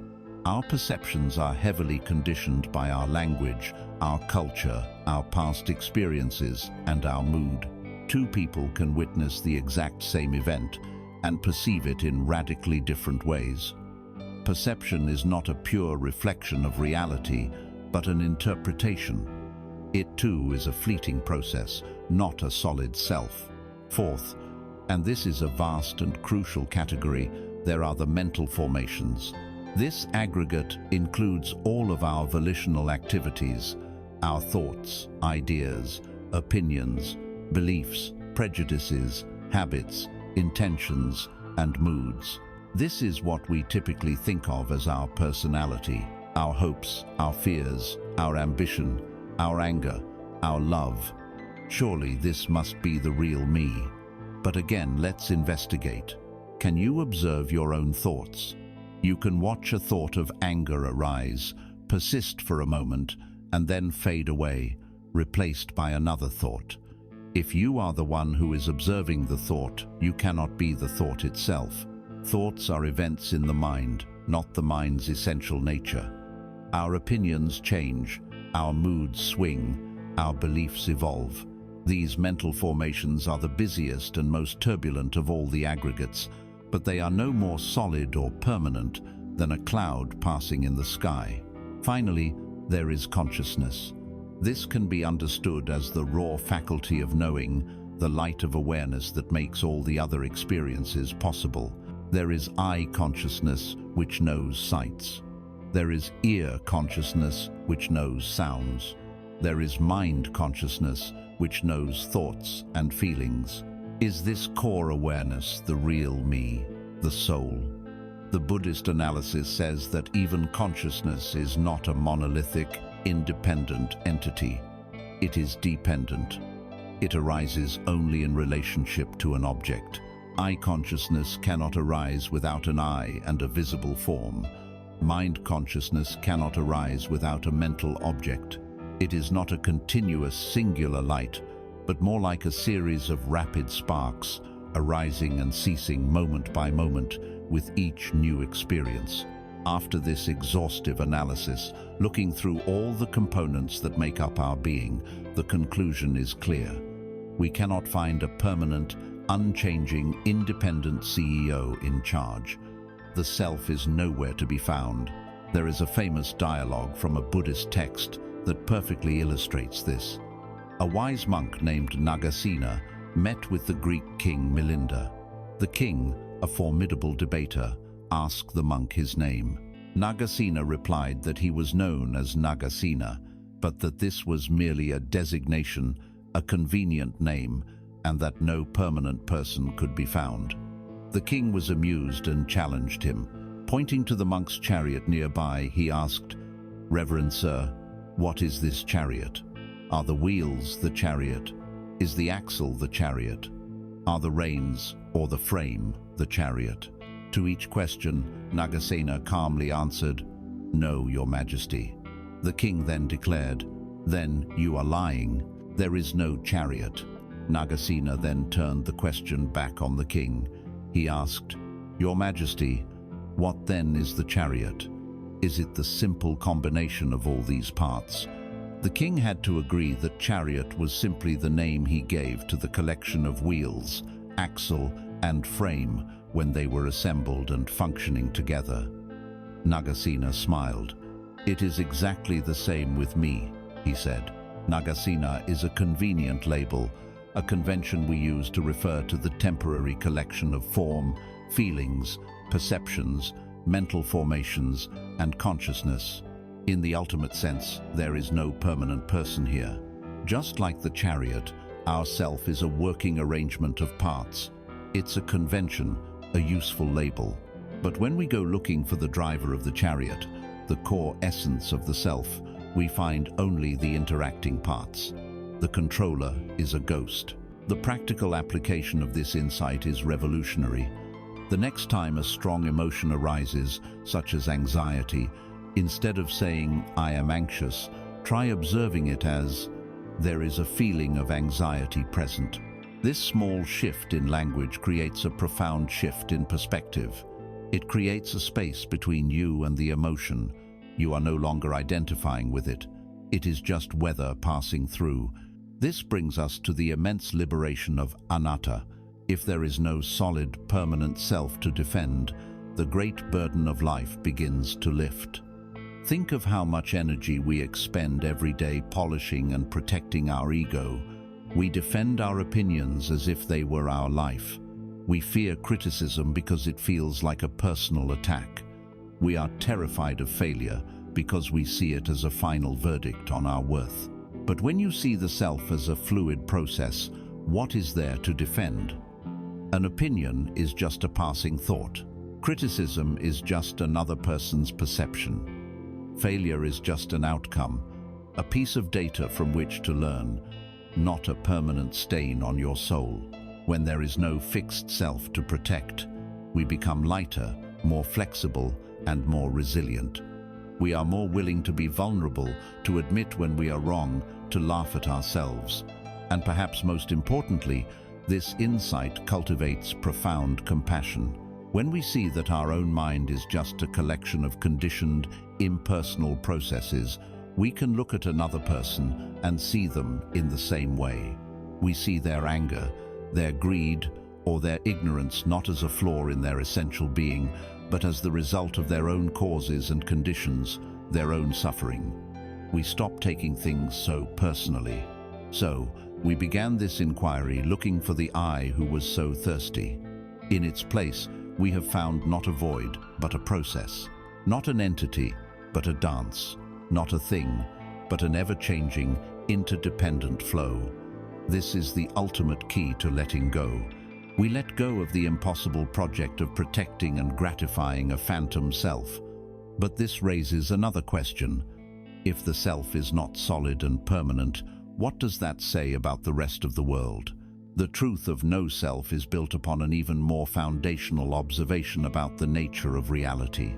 Our perceptions are heavily conditioned by our language, our culture, our past experiences, and our mood. Two people can witness the exact same event and perceive it in radically different ways. Perception is not a pure reflection of reality, but an interpretation. It too is a fleeting process, not a solid self. Fourth, and this is a vast and crucial category, there are the mental formations. This aggregate includes all of our volitional activities, our thoughts, ideas, opinions, beliefs, prejudices, habits, intentions, and moods. This is what we typically think of as our personality, our hopes, our fears, our ambition, our anger, our love. Surely this must be the real me. But again, let's investigate. Can you observe your own thoughts? You can watch a thought of anger arise, persist for a moment, and then fade away, replaced by another thought. If you are the one who is observing the thought, you cannot be the thought itself. Thoughts are events in the mind, not the mind's essential nature. Our opinions change, our moods swing, our beliefs evolve. These mental formations are the busiest and most turbulent of all the aggregates, but they are no more solid or permanent than a cloud passing in the sky. Finally, there is consciousness. This can be understood as the raw faculty of knowing, the light of awareness that makes all the other experiences possible. There is eye consciousness, which knows sights. There is ear consciousness, which knows sounds. There is mind consciousness, which knows thoughts and feelings. Is this core awareness the real me, the soul? The Buddhist analysis says that even consciousness is not a monolithic, independent entity. It is dependent. It arises only in relationship to an object. Eye consciousness cannot arise without an eye and a visible form. Mind consciousness cannot arise without a mental object. It is not a continuous singular light, but more like a series of rapid sparks, arising and ceasing moment by moment with each new experience. After this exhaustive analysis, looking through all the components that make up our being, the conclusion is clear. We cannot find a permanent, unchanging, independent CEO in charge. The self is nowhere to be found. There is a famous dialogue from a Buddhist text that perfectly illustrates this. A wise monk named Nagasena met with the Greek king Melinda. The king, a formidable debater, asked the monk his name. Nagasena replied that he was known as Nagasena, but that this was merely a designation, a convenient name, and that no permanent person could be found. The king was amused and challenged him. Pointing to the monk's chariot nearby, he asked, "Reverend sir, what is this chariot? Are the wheels the chariot? Is the axle the chariot? Are the reins or the frame the chariot?" To each question, Nagasena calmly answered, "No, your majesty." The king then declared, "Then you are lying. There is no chariot." Nagasena then turned the question back on the king. He asked, "Your majesty, what then is the chariot? Is it the simple combination of all these parts?" The king had to agree that chariot was simply the name he gave to the collection of wheels, axle, and frame when they were assembled and functioning together. Nagasena smiled. "It is exactly the same with me," he said. Nagasena is a convenient label, a convention we use to refer to the temporary collection of form, feelings, perceptions, mental formations, and consciousness. In the ultimate sense, there is no permanent person here. Just like the chariot, our self is a working arrangement of parts. It's a convention, a useful label. But when we go looking for the driver of the chariot, the core essence of the self, we find only the interacting parts. The controller is a ghost. The practical application of this insight is revolutionary. The next time a strong emotion arises, such as anxiety, instead of saying, "I am anxious," try observing it as, "There is a feeling of anxiety present." This small shift in language creates a profound shift in perspective. It creates a space between you and the emotion. You are no longer identifying with it. It is just weather passing through. This brings us to the immense liberation of anatta. If there is no solid, permanent self to defend, the great burden of life begins to lift. Think of how much energy we expend every day polishing and protecting our ego. We defend our opinions as if they were our life. We fear criticism because it feels like a personal attack. We are terrified of failure because we see it as a final verdict on our worth. But when you see the self as a fluid process, what is there to defend? An opinion is just a passing thought. Criticism is just another person's perception. Failure is just an outcome, a piece of data from which to learn, not a permanent stain on your soul. When there is no fixed self to protect, we become lighter, more flexible, and more resilient. We are more willing to be vulnerable, to admit when we are wrong, to laugh at ourselves. And perhaps most importantly, this insight cultivates profound compassion. When we see that our own mind is just a collection of conditioned, impersonal processes, we can look at another person and see them in the same way. We see their anger, their greed, or their ignorance not as a flaw in their essential being, but as the result of their own causes and conditions, their own suffering. We stop taking things so personally. So, we began this inquiry looking for the I who was so thirsty. In its place, we have found not a void, but a process. Not an entity, but a dance. Not a thing, but an ever-changing, interdependent flow. This is the ultimate key to letting go. We let go of the impossible project of protecting and gratifying a phantom self. But this raises another question. If the self is not solid and permanent, what does that say about the rest of the world? The truth of no self is built upon an even more foundational observation about the nature of reality.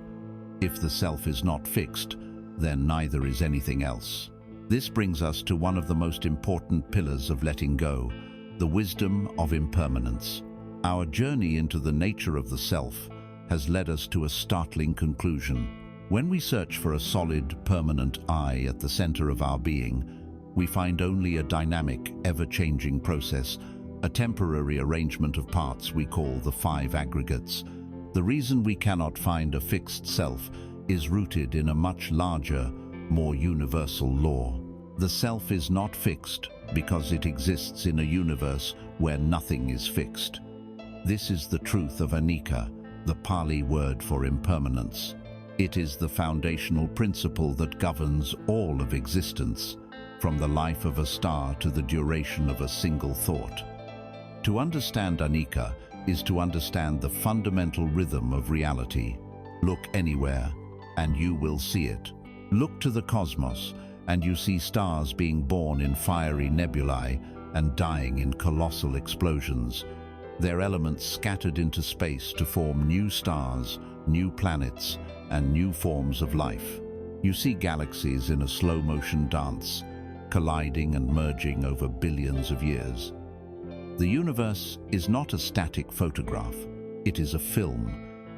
If the self is not fixed, then neither is anything else. This brings us to one of the most important pillars of letting go, the wisdom of impermanence. Our journey into the nature of the self has led us to a startling conclusion. When we search for a solid, permanent I at the center of our being, we find only a dynamic, ever-changing process, a temporary arrangement of parts we call the five aggregates. The reason we cannot find a fixed self is rooted in a much larger, more universal law. The self is not fixed because it exists in a universe where nothing is fixed. This is the truth of anicca, the Pali word for impermanence. It is the foundational principle that governs all of existence, from the life of a star to the duration of a single thought. To understand anicca is to understand the fundamental rhythm of reality. Look anywhere, and you will see it. Look to the cosmos, and you see stars being born in fiery nebulae and dying in colossal explosions. Their elements scattered into space to form new stars, new planets, and new forms of life. You see galaxies in a slow-motion dance, colliding and merging over billions of years. The universe is not a static photograph. It is a film,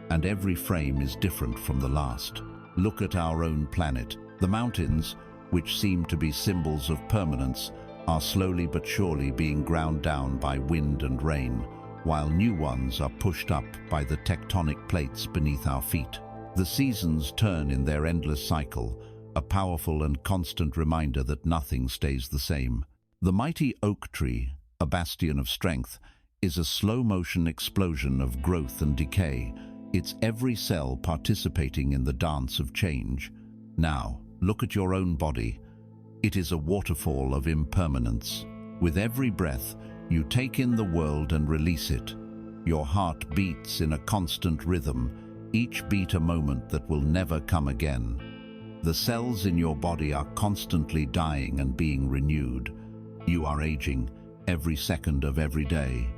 and every frame is different from the last. Look at our own planet. The mountains, which seem to be symbols of permanence, are slowly but surely being ground down by wind and rain, while new ones are pushed up by the tectonic plates beneath our feet. The seasons turn in their endless cycle, a powerful and constant reminder that nothing stays the same. The mighty oak tree, a bastion of strength, is a slow-motion explosion of growth and decay, its every cell participating in the dance of change. Now, look at your own body. It is a waterfall of impermanence. With every breath, you take in the world and release it. Your heart beats in a constant rhythm, each beat a moment that will never come again. The cells in your body are constantly dying and being renewed. You are aging every second of every day.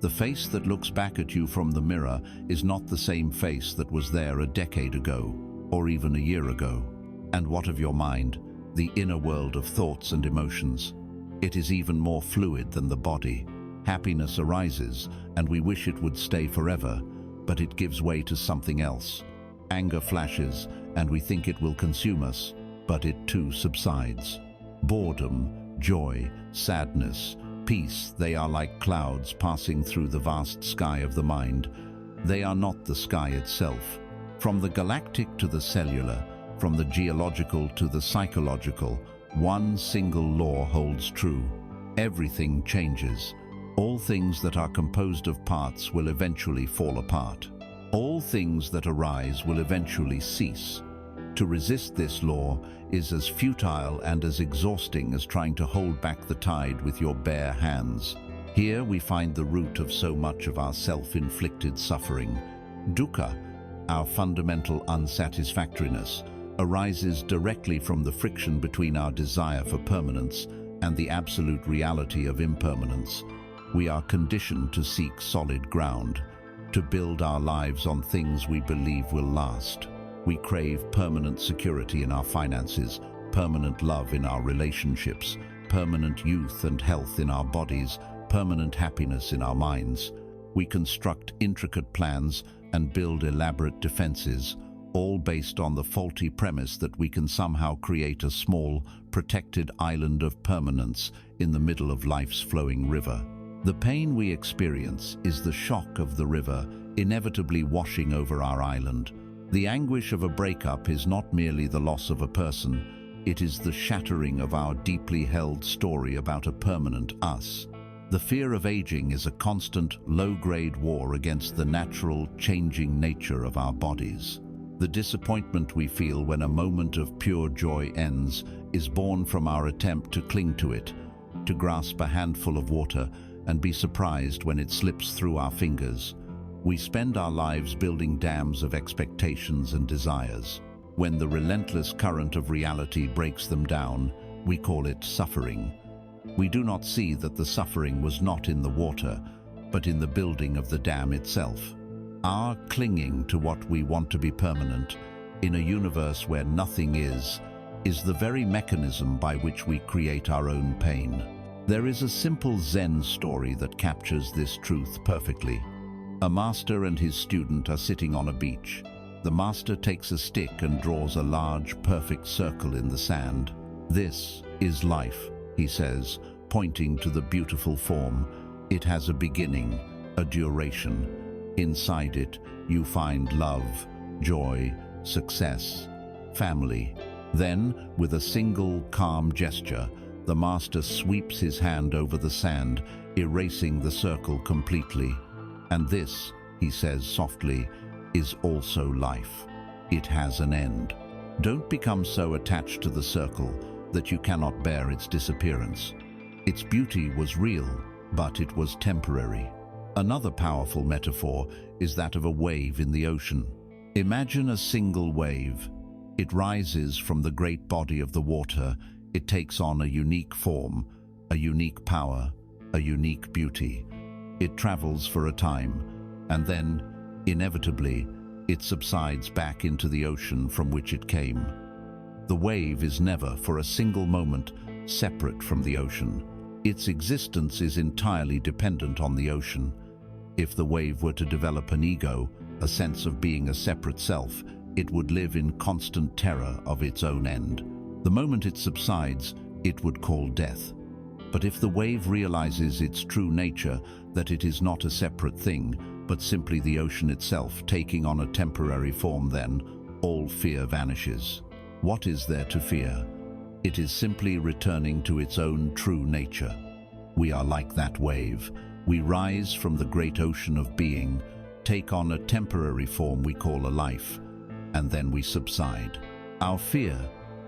The face that looks back at you from the mirror is not the same face that was there a decade ago, or even a year ago. And what of your mind, the inner world of thoughts and emotions? It is even more fluid than the body. Happiness arises, and we wish it would stay forever, but it gives way to something else. Anger flashes, and we think it will consume us, but it too subsides. Boredom, joy, sadness, peace, they are like clouds passing through the vast sky of the mind. They are not the sky itself. From the galactic to the cellular, from the geological to the psychological, one single law holds true. Everything changes. All things that are composed of parts will eventually fall apart. All things that arise will eventually cease. To resist this law is as futile and as exhausting as trying to hold back the tide with your bare hands. Here we find the root of so much of our self-inflicted suffering. Dukkha, our fundamental unsatisfactoriness, arises directly from the friction between our desire for permanence and the absolute reality of impermanence. We are conditioned to seek solid ground, to build our lives on things we believe will last. We crave permanent security in our finances, permanent love in our relationships, permanent youth and health in our bodies, permanent happiness in our minds. We construct intricate plans and build elaborate defenses, all based on the faulty premise that we can somehow create a small, protected island of permanence in the middle of life's flowing river. The pain we experience is the shock of the river inevitably washing over our island. The anguish of a breakup is not merely the loss of a person, it is the shattering of our deeply held story about a permanent us. The fear of aging is a constant, low-grade war against the natural, changing nature of our bodies. The disappointment we feel when a moment of pure joy ends is born from our attempt to cling to it, to grasp a handful of water and be surprised when it slips through our fingers. We spend our lives building dams of expectations and desires. When the relentless current of reality breaks them down, we call it suffering. We do not see that the suffering was not in the water, but in the building of the dam itself. Our clinging to what we want to be permanent, in a universe where nothing is the very mechanism by which we create our own pain. There is a simple Zen story that captures this truth perfectly. A master and his student are sitting on a beach. The master takes a stick and draws a large, perfect circle in the sand. "This is life," he says, pointing to the beautiful form. "It has a beginning, a duration. Inside it, you find love, joy, success, family." Then, with a single, calm gesture, the master sweeps his hand over the sand, erasing the circle completely. "And this," he says softly, "is also life. It has an end. Don't become so attached to the circle that you cannot bear its disappearance. Its beauty was real, but it was temporary." Another powerful metaphor is that of a wave in the ocean. Imagine a single wave. It rises from the great body of the water. It takes on a unique form, a unique power, a unique beauty. It travels for a time, and then, inevitably, it subsides back into the ocean from which it came. The wave is never, for a single moment, separate from the ocean. Its existence is entirely dependent on the ocean. If the wave were to develop an ego, a sense of being a separate self, it would live in constant terror of its own end. The moment it subsides, it would call death. But if the wave realizes its true nature, that it is not a separate thing, but simply the ocean itself taking on a temporary form, then all fear vanishes. What is there to fear? It is simply returning to its own true nature. We are like that wave. We rise from the great ocean of being, take on a temporary form we call a life, and then we subside. Our fear,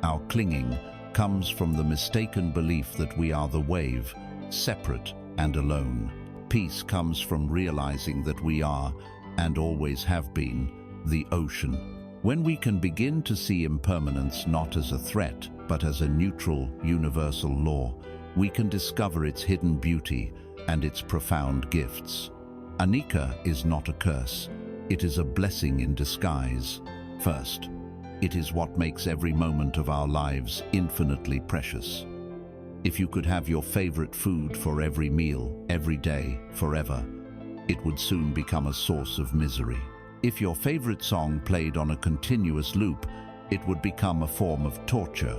our clinging, comes from the mistaken belief that we are the wave, separate and alone. Peace comes from realizing that we are, and always have been, the ocean. When we can begin to see impermanence not as a threat, but as a neutral, universal law, we can discover its hidden beauty and its profound gifts. Anicca is not a curse. It is a blessing in disguise. First, it is what makes every moment of our lives infinitely precious. If you could have your favorite food for every meal, every day, forever, it would soon become a source of misery. If your favorite song played on a continuous loop, it would become a form of torture.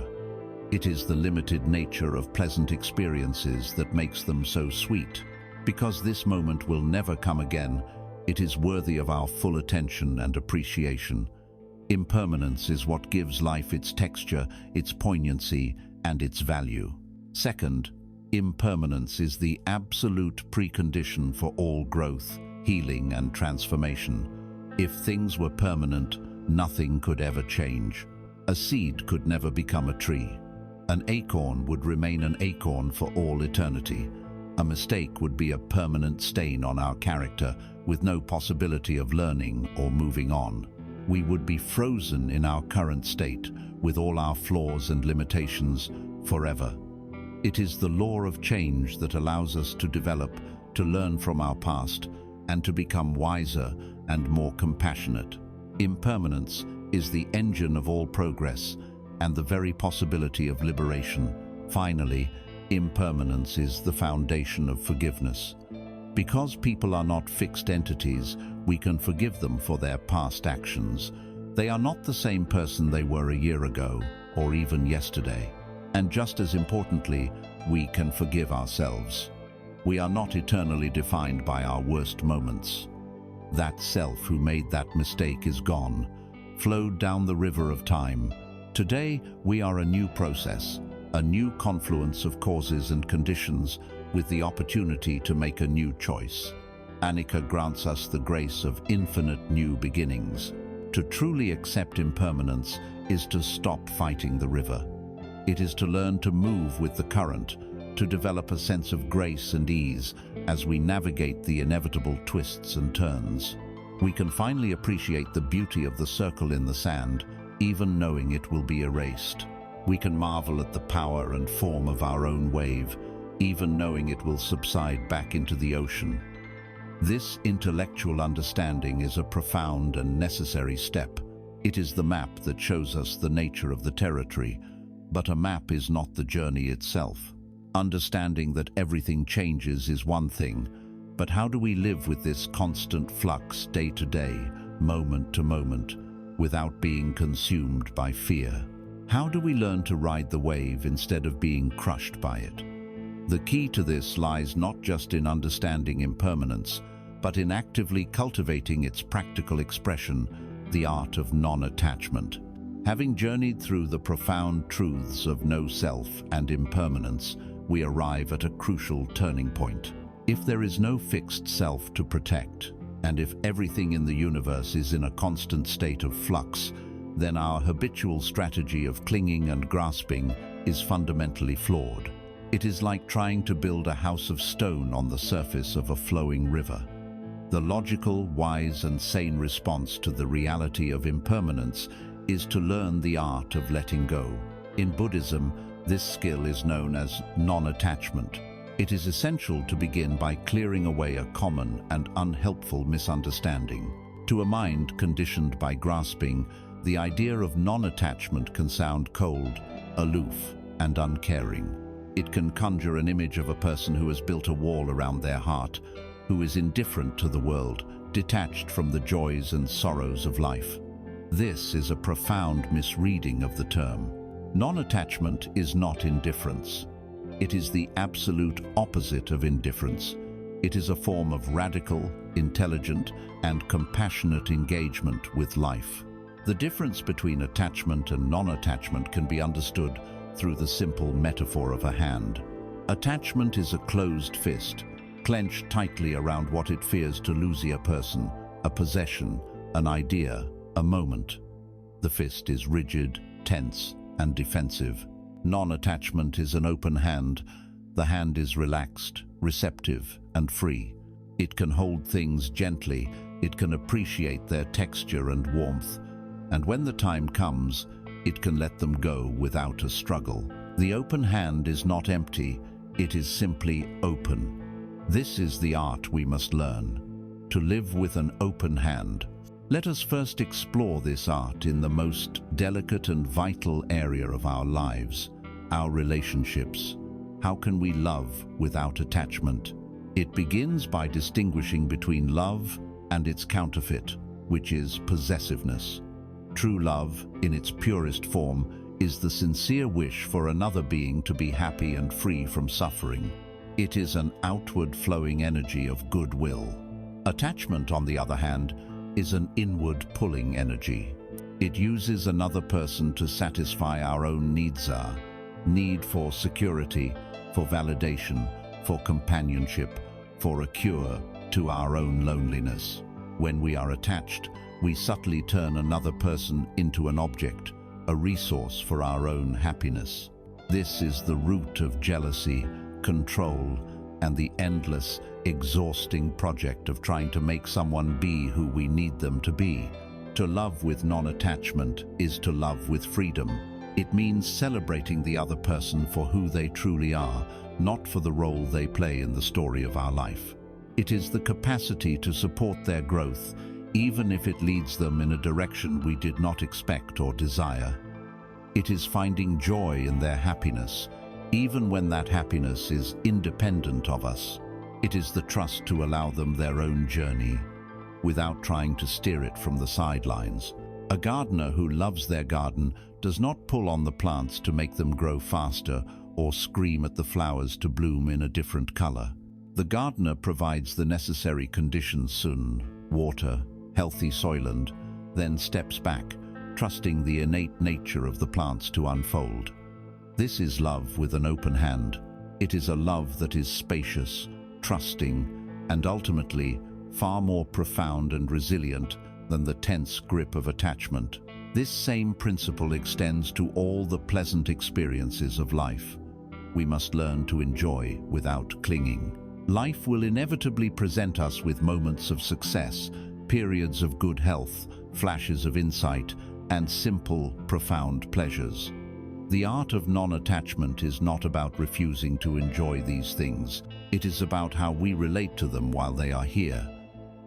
It is the limited nature of pleasant experiences that makes them so sweet. Because this moment will never come again, It is worthy of our full attention and appreciation. Impermanence is what gives life its texture, its poignancy, and its value. Second, impermanence is the absolute precondition for all growth, healing, and transformation. If things were permanent, nothing could ever change. A seed could never become a tree. An acorn would remain an acorn for all eternity. A mistake would be a permanent stain on our character, with no possibility of learning or moving on. We would be frozen in our current state, with all our flaws and limitations, forever. It is the law of change that allows us to develop, to learn from our past, and to become wiser and more compassionate. Impermanence is the engine of all progress and the very possibility of liberation. Finally, impermanence is the foundation of forgiveness. Because people are not fixed entities, we can forgive them for their past actions. They are not the same person they were a year ago, or even yesterday. And just as importantly, we can forgive ourselves. We are not eternally defined by our worst moments. That self who made that mistake is gone, flowed down the river of time. Today, we are a new process, a new confluence of causes and conditions, with the opportunity to make a new choice. Anicca grants us the grace of infinite new beginnings. To truly accept impermanence is to stop fighting the river. It is to learn to move with the current, to develop a sense of grace and ease as we navigate the inevitable twists and turns. We can finally appreciate the beauty of the circle in the sand, even knowing it will be erased. We can marvel at the power and form of our own wave, even knowing it will subside back into the ocean. This intellectual understanding is a profound and necessary step. It is the map that shows us the nature of the territory, but a map is not the journey itself. Understanding that everything changes is one thing, but how do we live with this constant flux day to day, moment to moment, without being consumed by fear? How do we learn to ride the wave instead of being crushed by it? The key to this lies not just in understanding impermanence, but in actively cultivating its practical expression, the art of non-attachment. Having journeyed through the profound truths of no self and impermanence, we arrive at a crucial turning point. If there is no fixed self to protect, and if everything in the universe is in a constant state of flux, then our habitual strategy of clinging and grasping is fundamentally flawed. It is like trying to build a house of stone on the surface of a flowing river. The logical, wise, and sane response to the reality of impermanence is to learn the art of letting go. In Buddhism, this skill is known as non-attachment. It is essential to begin by clearing away a common and unhelpful misunderstanding. To a mind conditioned by grasping, the idea of non-attachment can sound cold, aloof, and uncaring. It can conjure an image of a person who has built a wall around their heart, who is indifferent to the world, detached from the joys and sorrows of life. This is a profound misreading of the term. Non-attachment is not indifference. It is the absolute opposite of indifference. It is a form of radical, intelligent, and compassionate engagement with life. The difference between attachment and non-attachment can be understood through the simple metaphor of a hand. Attachment is a closed fist, clenched tightly around what it fears to lose: a person, a possession, an idea, a moment. The fist is rigid, tense, and defensive. Non-attachment is an open hand. The hand is relaxed, receptive, and free. It can hold things gently. It can appreciate their texture and warmth. And when the time comes, it can let them go without a struggle. The open hand is not empty. It is simply open. This is the art we must learn, to live with an open hand. Let us first explore this art in the most delicate and vital area of our lives, our relationships. How can we love without attachment? It begins by distinguishing between love and its counterfeit, which is possessiveness. True love, in its purest form, is the sincere wish for another being to be happy and free from suffering. It is an outward flowing energy of goodwill. Attachment, on the other hand, is an inward pulling energy. It uses another person to satisfy our own needs, our need for security, for validation, for companionship, for a cure to our own loneliness. When we are attached, we subtly turn another person into an object, a resource for our own happiness. This is the root of jealousy, control, and the endless, exhausting project of trying to make someone be who we need them to be. To love with non-attachment is to love with freedom. It means celebrating the other person for who they truly are, not for the role they play in the story of our life. It is the capacity to support their growth, even if it leads them in a direction we did not expect or desire. It is finding joy in their happiness, even when that happiness is independent of us. It is the trust to allow them their own journey, without trying to steer it from the sidelines. A gardener who loves their garden does not pull on the plants to make them grow faster or scream at the flowers to bloom in a different color. The gardener provides the necessary conditions: sun, water, healthy soil, and then steps back, trusting the innate nature of the plants to unfold. This is love with an open hand. It is a love that is spacious, trusting, and ultimately far more profound and resilient than the tense grip of attachment. This same principle extends to all the pleasant experiences of life. We must learn to enjoy without clinging. Life will inevitably present us with moments of success, periods of good health, flashes of insight, and simple, profound pleasures. The art of non-attachment is not about refusing to enjoy these things. It is about how we relate to them while they are here.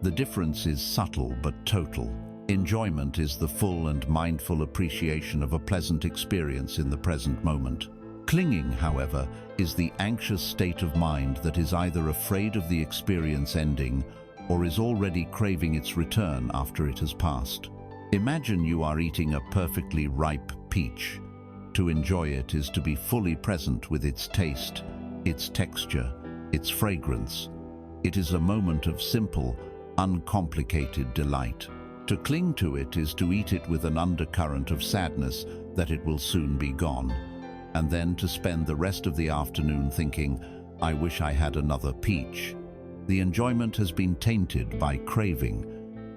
The difference is subtle but total. Enjoyment is the full and mindful appreciation of a pleasant experience in the present moment. Clinging, however, is the anxious state of mind that is either afraid of the experience ending or is already craving its return after it has passed. Imagine you are eating a perfectly ripe peach. To enjoy it is to be fully present with its taste, its texture, its fragrance. It is a moment of simple, uncomplicated delight. To cling to it is to eat it with an undercurrent of sadness that it will soon be gone, and then to spend the rest of the afternoon thinking, "I wish I had another peach." The enjoyment has been tainted by craving.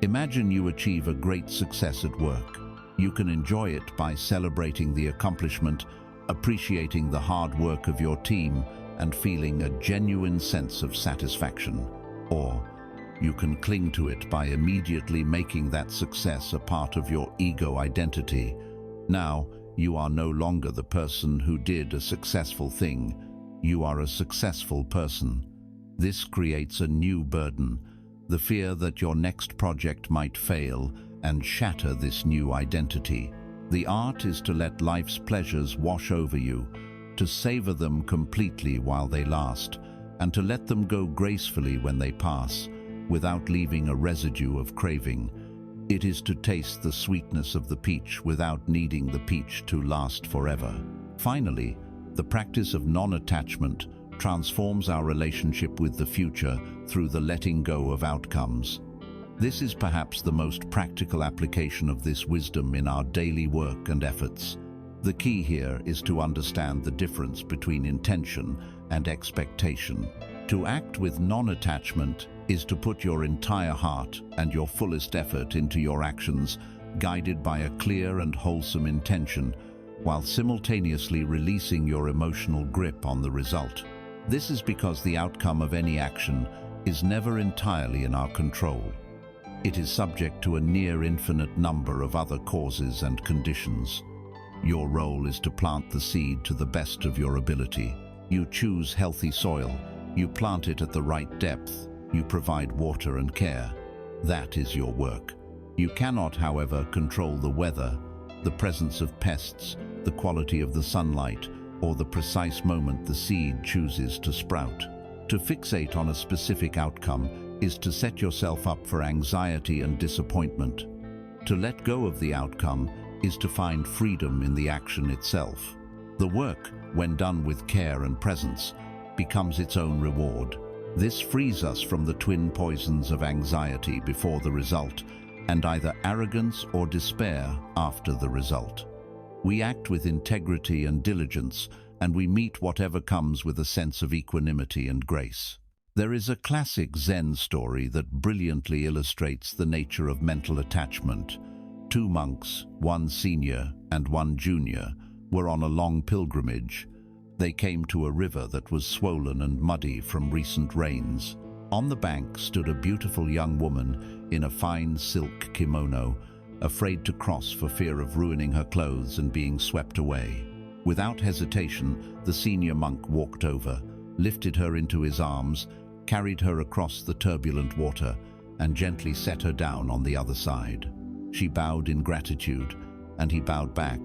Imagine you achieve a great success at work. You can enjoy it by celebrating the accomplishment, appreciating the hard work of your team, and feeling a genuine sense of satisfaction. Or you can cling to it by immediately making that success a part of your ego identity. Now, you are no longer the person who did a successful thing. You are a successful person. This creates a new burden, the fear that your next project might fail and shatter this new identity. The art is to let life's pleasures wash over you, to savor them completely while they last, and to let them go gracefully when they pass, without leaving a residue of craving. It is to taste the sweetness of the peach without needing the peach to last forever. Finally, the practice of non-attachment transforms our relationship with the future through the letting go of outcomes. This is perhaps the most practical application of this wisdom in our daily work and efforts. The key here is to understand the difference between intention and expectation. To act with non-attachment is to put your entire heart and your fullest effort into your actions, guided by a clear and wholesome intention, while simultaneously releasing your emotional grip on the result. This is because the outcome of any action is never entirely in our control. It is subject to a near infinite number of other causes and conditions. Your role is to plant the seed to the best of your ability. You choose healthy soil, you plant it at the right depth, you provide water and care. That is your work. You cannot, however, control the weather, the presence of pests, the quality of the sunlight, or the precise moment the seed chooses to sprout. To fixate on a specific outcome is to set yourself up for anxiety and disappointment. To let go of the outcome is to find freedom in the action itself. The work, when done with care and presence, becomes its own reward. This frees us from the twin poisons of anxiety before the result, and either arrogance or despair after the result. We act with integrity and diligence, and we meet whatever comes with a sense of equanimity and grace. There is a classic Zen story that brilliantly illustrates the nature of mental attachment. Two monks, one senior and one junior, were on a long pilgrimage. They came to a river that was swollen and muddy from recent rains. On the bank stood a beautiful young woman in a fine silk kimono, afraid to cross for fear of ruining her clothes and being swept away. Without hesitation, the senior monk walked over, lifted her into his arms, carried her across the turbulent water, and gently set her down on the other side. She bowed in gratitude, and he bowed back,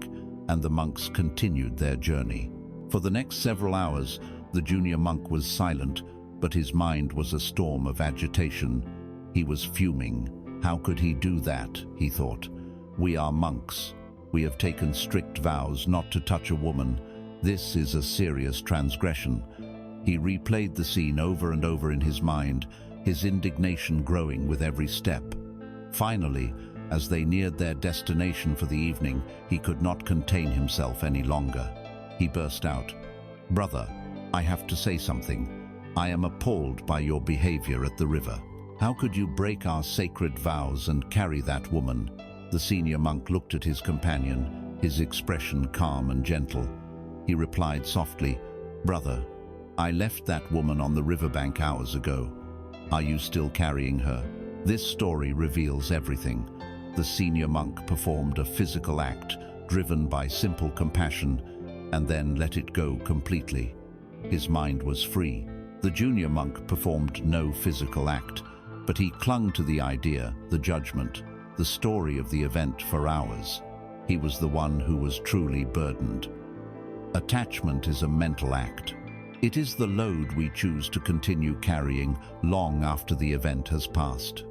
and the monks continued their journey. For the next several hours, the junior monk was silent, but his mind was a storm of agitation. He was fuming. How could he do that, he thought. We are monks. We have taken strict vows not to touch a woman. This is a serious transgression. He replayed the scene over and over in his mind, his indignation growing with every step. Finally, as they neared their destination for the evening, he could not contain himself any longer. He burst out, "Brother, I have to say something. I am appalled by your behavior at the river. How could you break our sacred vows and carry that woman?" The senior monk looked at his companion, his expression calm and gentle. He replied softly, "Brother, I left that woman on the riverbank hours ago. Are you still carrying her?" This story reveals everything. The senior monk performed a physical act driven by simple compassion and then let it go completely. His mind was free. The junior monk performed no physical act, but he clung to the idea, the judgment, the story of the event for hours. He was the one who was truly burdened. Attachment is a mental act. It is the load we choose to continue carrying long after the event has passed.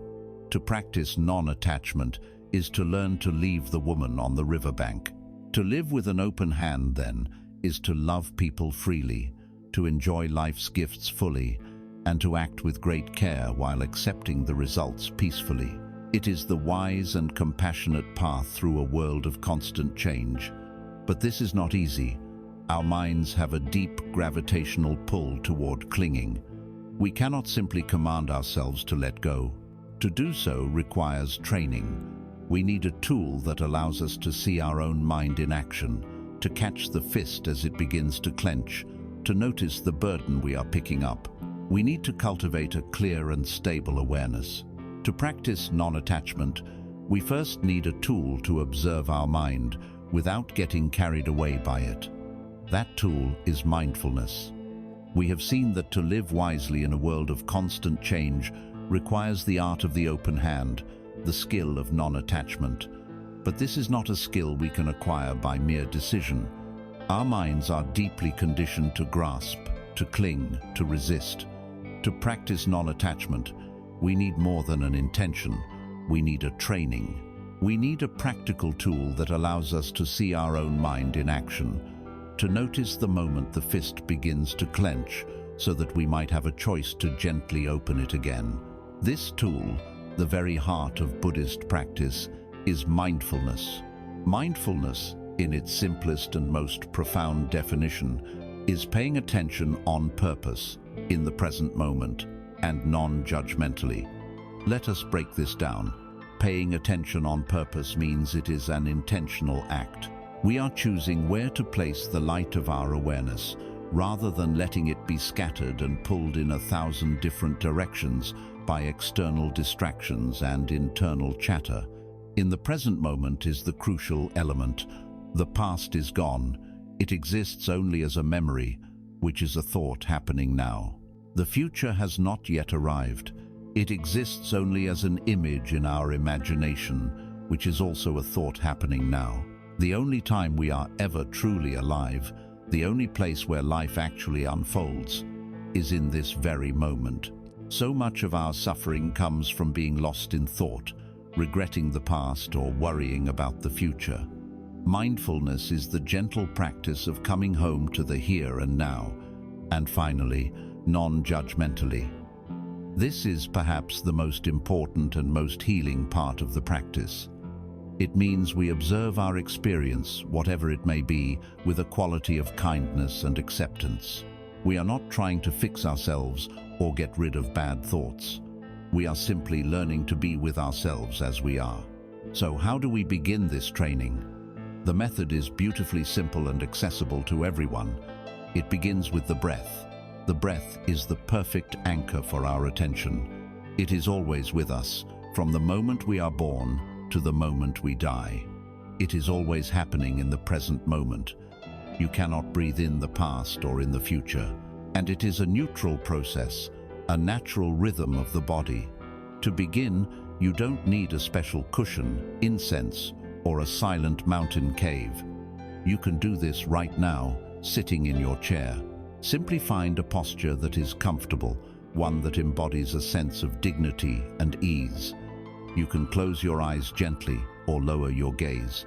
To practice non-attachment is to learn to leave the woman on the riverbank. To live with an open hand, then, is to love people freely, to enjoy life's gifts fully, and to act with great care while accepting the results peacefully. It is the wise and compassionate path through a world of constant change. But this is not easy. Our minds have a deep gravitational pull toward clinging. We cannot simply command ourselves to let go. To do so requires training. We need a tool that allows us to see our own mind in action, to catch the fist as it begins to clench, to notice the burden we are picking up. We need to cultivate a clear and stable awareness. To practice non-attachment, we first need a tool to observe our mind without getting carried away by it. That tool is mindfulness. We have seen that to live wisely in a world of constant change requires the art of the open hand, the skill of non-attachment. But this is not a skill we can acquire by mere decision. Our minds are deeply conditioned to grasp, to cling, to resist. To practice non-attachment, we need more than an intention. We need a training. We need a practical tool that allows us to see our own mind in action, to notice the moment the fist begins to clench so that we might have a choice to gently open it again. This tool, the very heart of Buddhist practice, is mindfulness. Mindfulness, in its simplest and most profound definition, is paying attention on purpose, in the present moment, and non-judgmentally. Let us break this down. Paying attention on purpose means it is an intentional act. We are choosing where to place the light of our awareness, rather than letting it be scattered and pulled in 1,000 different directions by external distractions and internal chatter. In the present moment is the crucial element. The past is gone. It exists only as a memory, which is a thought happening now. The future has not yet arrived. It exists only as an image in our imagination, which is also a thought happening now. The only time we are ever truly alive, the only place where life actually unfolds, is in this very moment. So much of our suffering comes from being lost in thought, regretting the past or worrying about the future. Mindfulness is the gentle practice of coming home to the here and now, and finally, non-judgmentally. This is perhaps the most important and most healing part of the practice. It means we observe our experience, whatever it may be, with a quality of kindness and acceptance. We are not trying to fix ourselves or get rid of bad thoughts. We are simply learning to be with ourselves as we are. So how do we begin this training? The method is beautifully simple and accessible to everyone. It begins with the breath. The breath is the perfect anchor for our attention. It is always with us, from the moment we are born to the moment we die. It is always happening in the present moment. You cannot breathe in the past or in the future. And it is a neutral process, a natural rhythm of the body. To begin, you don't need a special cushion, incense, or a silent mountain cave. You can do this right now, sitting in your chair. Simply find a posture that is comfortable, one that embodies a sense of dignity and ease. You can close your eyes gently or lower your gaze,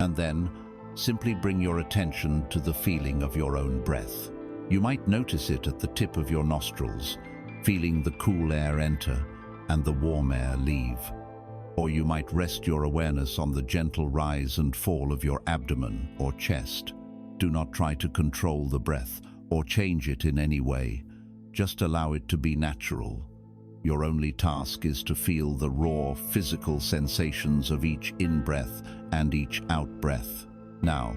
and then simply bring your attention to the feeling of your own breath. You might notice it at the tip of your nostrils, feeling the cool air enter and the warm air leave. Or you might rest your awareness on the gentle rise and fall of your abdomen or chest. Do not try to control the breath or change it in any way. Just allow it to be natural. Your only task is to feel the raw physical sensations of each in-breath and each out-breath. Now,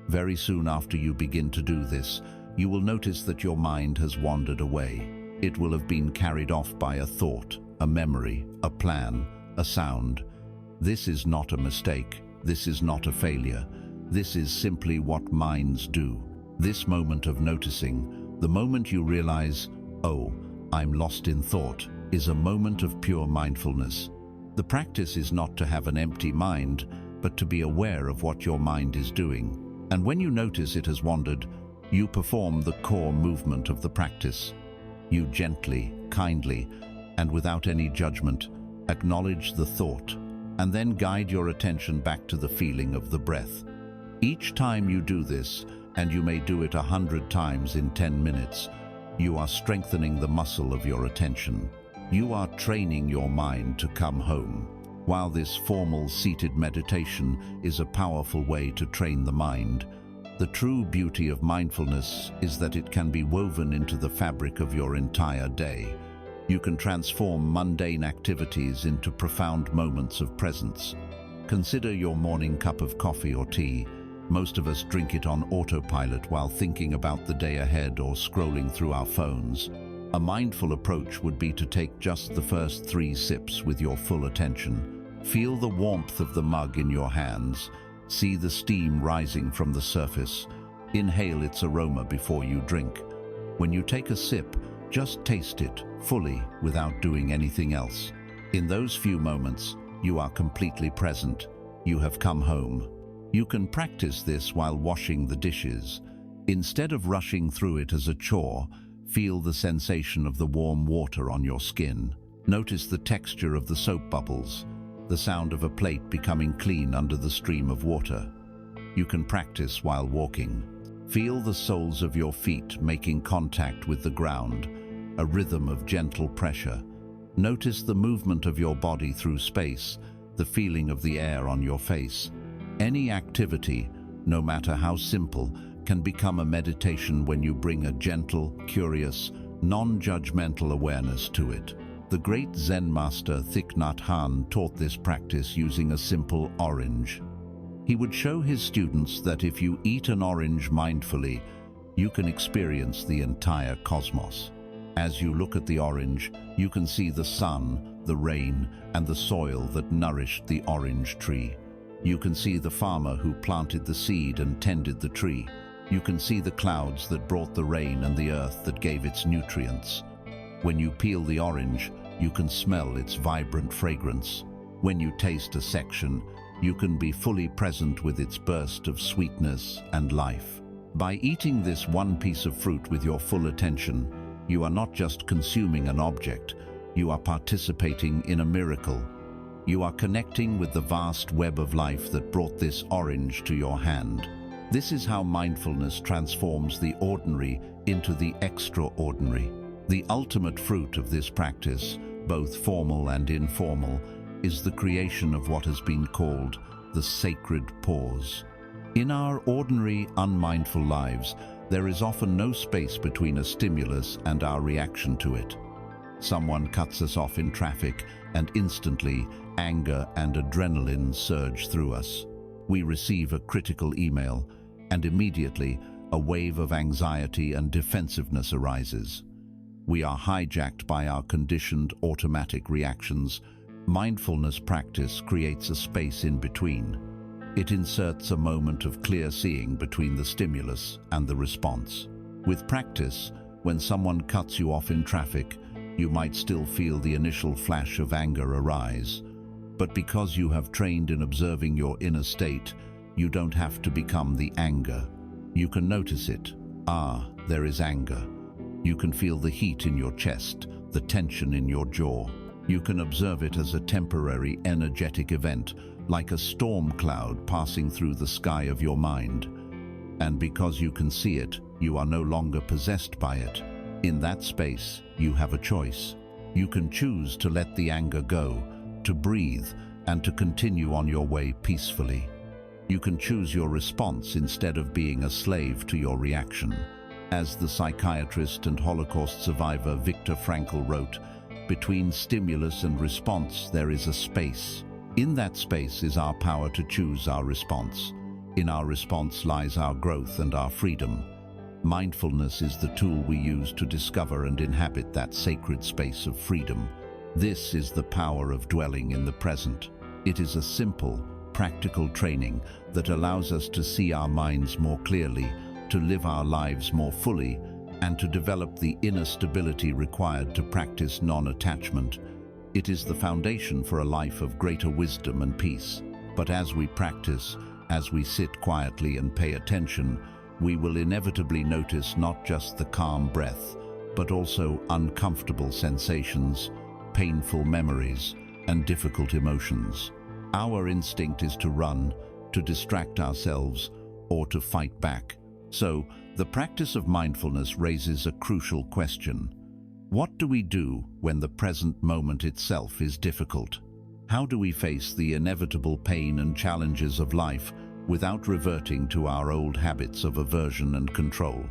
very soon after you begin to do this, you will notice that your mind has wandered away. It will have been carried off by a thought, a memory, a plan, a sound. This is not a mistake. This is not a failure. This is simply what minds do. This moment of noticing, the moment you realize, oh, I'm lost in thought, is a moment of pure mindfulness. The practice is not to have an empty mind, but to be aware of what your mind is doing. And when you notice it has wandered, you perform the core movement of the practice. You gently, kindly, and without any judgment, acknowledge the thought, and then guide your attention back to the feeling of the breath. Each time you do this, and you may do it 100 times in 10 minutes, you are strengthening the muscle of your attention. You are training your mind to come home. While this formal seated meditation is a powerful way to train the mind, the true beauty of mindfulness is that it can be woven into the fabric of your entire day. You can transform mundane activities into profound moments of presence. Consider your morning cup of coffee or tea. Most of us drink it on autopilot while thinking about the day ahead or scrolling through our phones. A mindful approach would be to take just the first 3 sips with your full attention. Feel the warmth of the mug in your hands. See the steam rising from the surface. Inhale its aroma before you drink. When you take a sip, just taste it fully without doing anything else. In those few moments, you are completely present. You have come home. You can practice this while washing the dishes. Instead of rushing through it as a chore, feel the sensation of the warm water on your skin. Notice the texture of the soap bubbles, the sound of a plate becoming clean under the stream of water. You can practice while walking. Feel the soles of your feet making contact with the ground, a rhythm of gentle pressure. Notice the movement of your body through space, the feeling of the air on your face. Any activity, no matter how simple, can become a meditation when you bring a gentle, curious, non-judgmental awareness to it. The great Zen master Thich Nhat Hanh taught this practice using a simple orange. He would show his students that if you eat an orange mindfully, you can experience the entire cosmos. As you look at the orange, you can see the sun, the rain, and the soil that nourished the orange tree. You can see the farmer who planted the seed and tended the tree. You can see the clouds that brought the rain and the earth that gave its nutrients. When you peel the orange, you can smell its vibrant fragrance. When you taste a section, you can be fully present with its burst of sweetness and life. By eating this one piece of fruit with your full attention, you are not just consuming an object, you are participating in a miracle. You are connecting with the vast web of life that brought this orange to your hand. This is how mindfulness transforms the ordinary into the extraordinary. The ultimate fruit of this practice, both formal and informal, is the creation of what has been called the sacred pause. In our ordinary, unmindful lives, there is often no space between a stimulus and our reaction to it. Someone cuts us off in traffic, and instantly, anger and adrenaline surge through us. We receive a critical email, and immediately, a wave of anxiety and defensiveness arises. We are hijacked by our conditioned automatic reactions. Mindfulness practice creates a space in between. It inserts a moment of clear seeing between the stimulus and the response. With practice, when someone cuts you off in traffic, you might still feel the initial flash of anger arise. But because you have trained in observing your inner state, you don't have to become the anger. You can notice it. Ah, there is anger. You can feel the heat in your chest, the tension in your jaw. You can observe it as a temporary energetic event, like a storm cloud passing through the sky of your mind. And because you can see it, you are no longer possessed by it. In that space, you have a choice. You can choose to let the anger go, to breathe, and to continue on your way peacefully. You can choose your response instead of being a slave to your reaction. As the psychiatrist and Holocaust survivor Viktor Frankl wrote, "Between stimulus and response, there is a space. In that space is our power to choose our response. In our response lies our growth and our freedom." Mindfulness is the tool we use to discover and inhabit that sacred space of freedom. This is the power of dwelling in the present. It is a simple, practical training that allows us to see our minds more clearly, to live our lives more fully, and to develop the inner stability required to practice non-attachment. It is the foundation for a life of greater wisdom and peace. But as we practice, as we sit quietly and pay attention, we will inevitably notice not just the calm breath, but also uncomfortable sensations, painful memories, and difficult emotions. Our instinct is to run, to distract ourselves, or to fight back. So, the practice of mindfulness raises a crucial question. What do we do when the present moment itself is difficult? How do we face the inevitable pain and challenges of life without reverting to our old habits of aversion and control?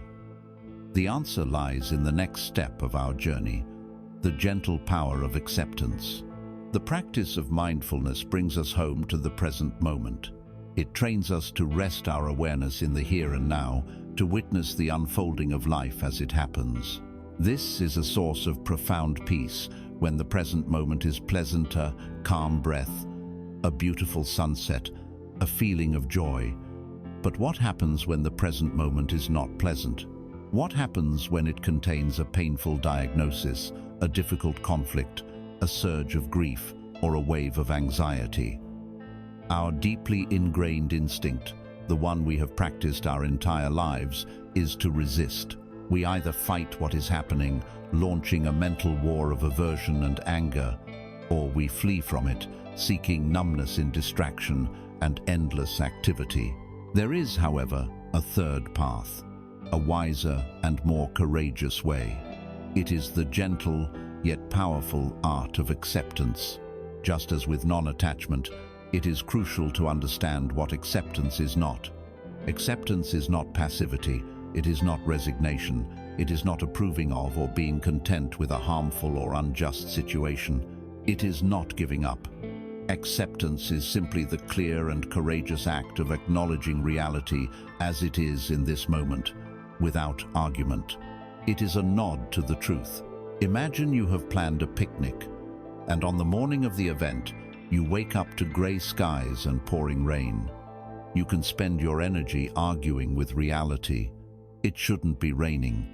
The answer lies in the next step of our journey, the gentle power of acceptance. The practice of mindfulness brings us home to the present moment. It trains us to rest our awareness in the here and now, to witness the unfolding of life as it happens. This is a source of profound peace when the present moment is pleasanter, calm breath, a beautiful sunset, a feeling of joy. But what happens when the present moment is not pleasant? What happens when it contains a painful diagnosis, a difficult conflict, a surge of grief, or a wave of anxiety? Our deeply ingrained instinct, the one we have practiced our entire lives, is to resist. We either fight what is happening, launching a mental war of aversion and anger, or we flee from it, seeking numbness in distraction and endless activity. There is, however, a third path, a wiser and more courageous way. It is the gentle yet powerful art of acceptance. Just as with non-attachment, it is crucial to understand what acceptance is not. Acceptance is not passivity. It is not resignation. It is not approving of or being content with a harmful or unjust situation. It is not giving up. Acceptance is simply the clear and courageous act of acknowledging reality as it is in this moment, without argument. It is a nod to the truth. Imagine you have planned a picnic, and on the morning of the event, you wake up to gray skies and pouring rain. You can spend your energy arguing with reality. It shouldn't be raining.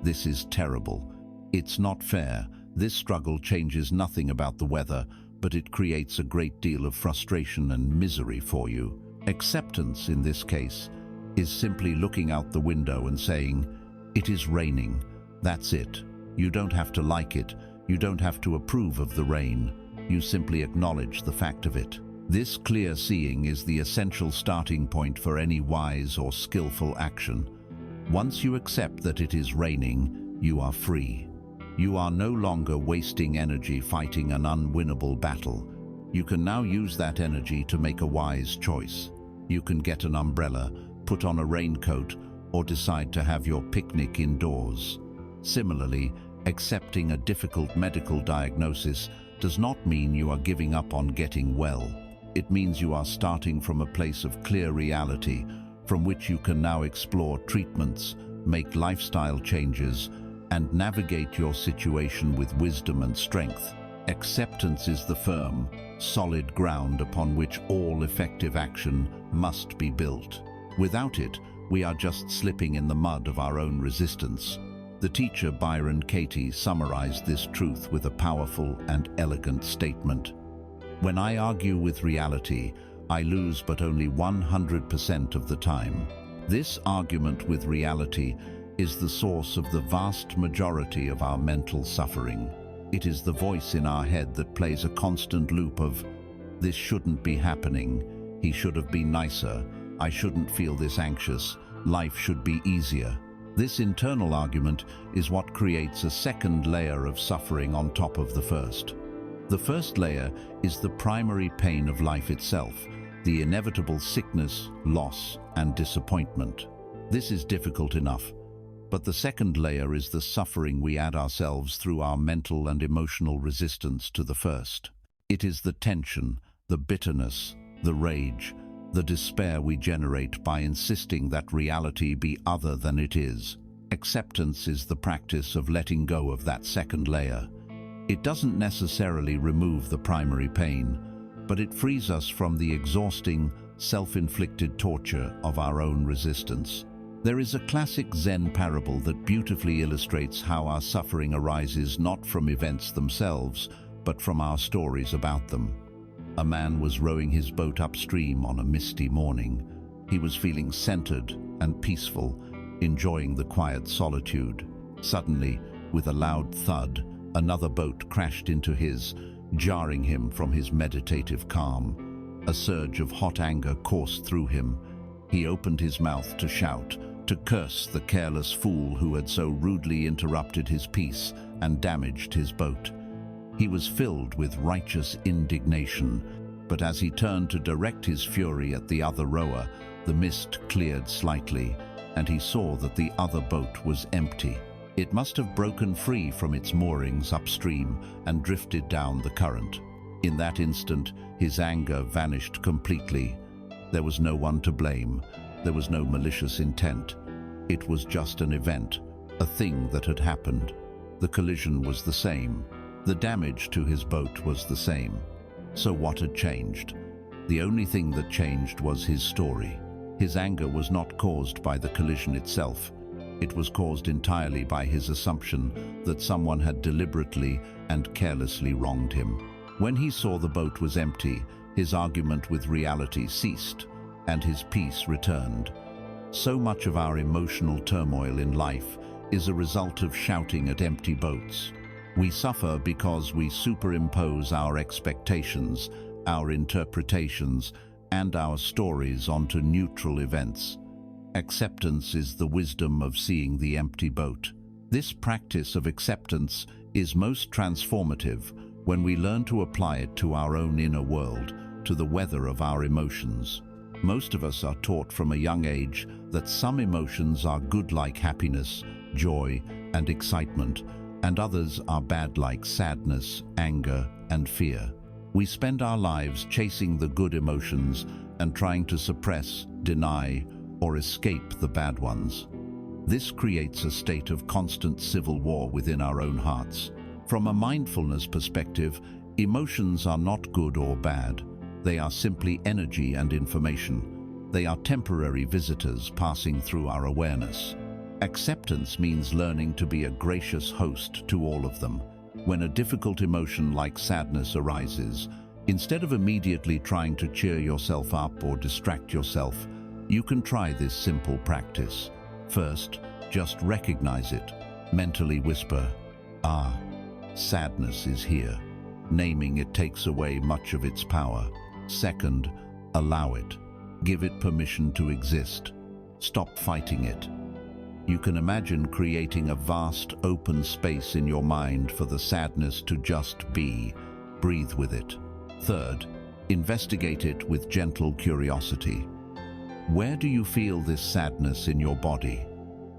This is terrible. It's not fair. This struggle changes nothing about the weather, but it creates a great deal of frustration and misery for you. Acceptance, in this case, is simply looking out the window and saying, "It is raining. That's it. You don't have to like it. You don't have to approve of the rain. You simply acknowledge the fact of it." This clear seeing is the essential starting point for any wise or skillful action. Once you accept that it is raining, you are free. You are no longer wasting energy fighting an unwinnable battle. You can now use that energy to make a wise choice. You can get an umbrella, put on a raincoat, or decide to have your picnic indoors. Similarly, accepting a difficult medical diagnosis does not mean you are giving up on getting well. It means you are starting from a place of clear reality, from which you can now explore treatments, make lifestyle changes, and navigate your situation with wisdom and strength. Acceptance is the firm, solid ground upon which all effective action must be built. Without it, we are just slipping in the mud of our own resistance. The teacher Byron Katie summarized this truth with a powerful and elegant statement. When I argue with reality, I lose but only 100% of the time. This argument with reality is the source of the vast majority of our mental suffering. It is the voice in our head that plays a constant loop of, "This shouldn't be happening, he should have been nicer, I shouldn't feel this anxious, life should be easier." This internal argument is what creates a second layer of suffering on top of the first. The first layer is the primary pain of life itself, the inevitable sickness, loss, and disappointment. This is difficult enough, but the second layer is the suffering we add ourselves through our mental and emotional resistance to the first. It is the tension, the bitterness, the rage, the despair we generate by insisting that reality be other than it is. Acceptance is the practice of letting go of that second layer. It doesn't necessarily remove the primary pain, but it frees us from the exhausting, self-inflicted torture of our own resistance. There is a classic Zen parable that beautifully illustrates how our suffering arises not from events themselves, but from our stories about them. A man was rowing his boat upstream on a misty morning. He was feeling centered and peaceful, enjoying the quiet solitude. Suddenly, with a loud thud, another boat crashed into his, jarring him from his meditative calm. A surge of hot anger coursed through him. He opened his mouth to shout, to curse the careless fool who had so rudely interrupted his peace and damaged his boat. He was filled with righteous indignation, but as he turned to direct his fury at the other rower, the mist cleared slightly, and he saw that the other boat was empty. It must have broken free from its moorings upstream and drifted down the current. In that instant, his anger vanished completely. There was no one to blame. There was no malicious intent. It was just an event, a thing that had happened. The collision was the same. The damage to his boat was the same. So what had changed? The only thing that changed was his story. His anger was not caused by the collision itself. It was caused entirely by his assumption that someone had deliberately and carelessly wronged him. When he saw the boat was empty, his argument with reality ceased, and his peace returned. So much of our emotional turmoil in life is a result of shouting at empty boats. We suffer because we superimpose our expectations, our interpretations, and our stories onto neutral events. Acceptance is the wisdom of seeing the empty boat. This practice of acceptance is most transformative when we learn to apply it to our own inner world, to the weather of our emotions. Most of us are taught from a young age that some emotions are good like happiness, joy, and excitement, and others are bad like sadness, anger, and fear. We spend our lives chasing the good emotions and trying to suppress, deny, or escape the bad ones. This creates a state of constant civil war within our own hearts. From a mindfulness perspective, emotions are not good or bad. They are simply energy and information. They are temporary visitors passing through our awareness. Acceptance means learning to be a gracious host to all of them. When a difficult emotion like sadness arises, instead of immediately trying to cheer yourself up or distract yourself, you can try this simple practice. First, just recognize it. Mentally whisper, "Ah, sadness is here." Naming it takes away much of its power. Second, allow it. Give it permission to exist. Stop fighting it. You can imagine creating a vast open space in your mind for the sadness to just be. Breathe with it. Third, investigate it with gentle curiosity. Where do you feel this sadness in your body?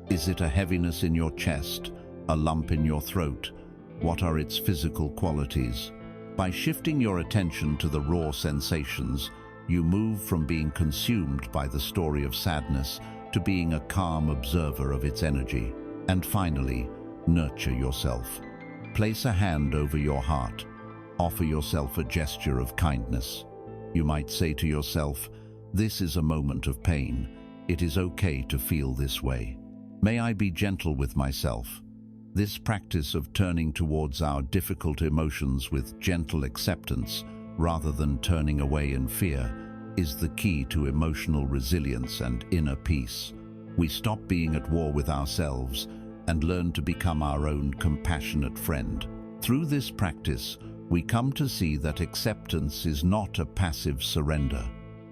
Is it a heaviness in your chest, a lump in your throat? What are its physical qualities? By shifting your attention to the raw sensations, you move from being consumed by the story of sadness to being a calm observer of its energy. And finally, nurture yourself. Place a hand over your heart. Offer yourself a gesture of kindness. You might say to yourself, "This is a moment of pain. It is okay to feel this way. May I be gentle with myself." This practice of turning towards our difficult emotions with gentle acceptance, rather than turning away in fear, is the key to emotional resilience and inner peace. We stop being at war with ourselves and learn to become our own compassionate friend. Through this practice, we come to see that acceptance is not a passive surrender.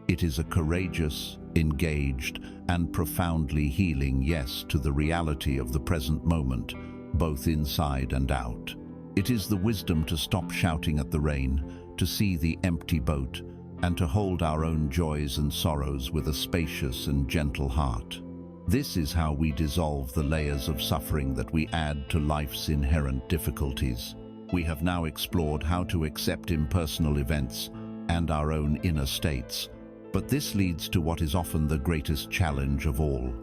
It is a courageous, engaged, and profoundly healing yes to the reality of the present moment, both inside and out. It is the wisdom to stop shouting at the rain, to see the empty boat, and to hold our own joys and sorrows with a spacious and gentle heart. This is how we dissolve the layers of suffering that we add to life's inherent difficulties. We have now explored how to accept impersonal events and our own inner states, but this leads to what is often the greatest challenge of all.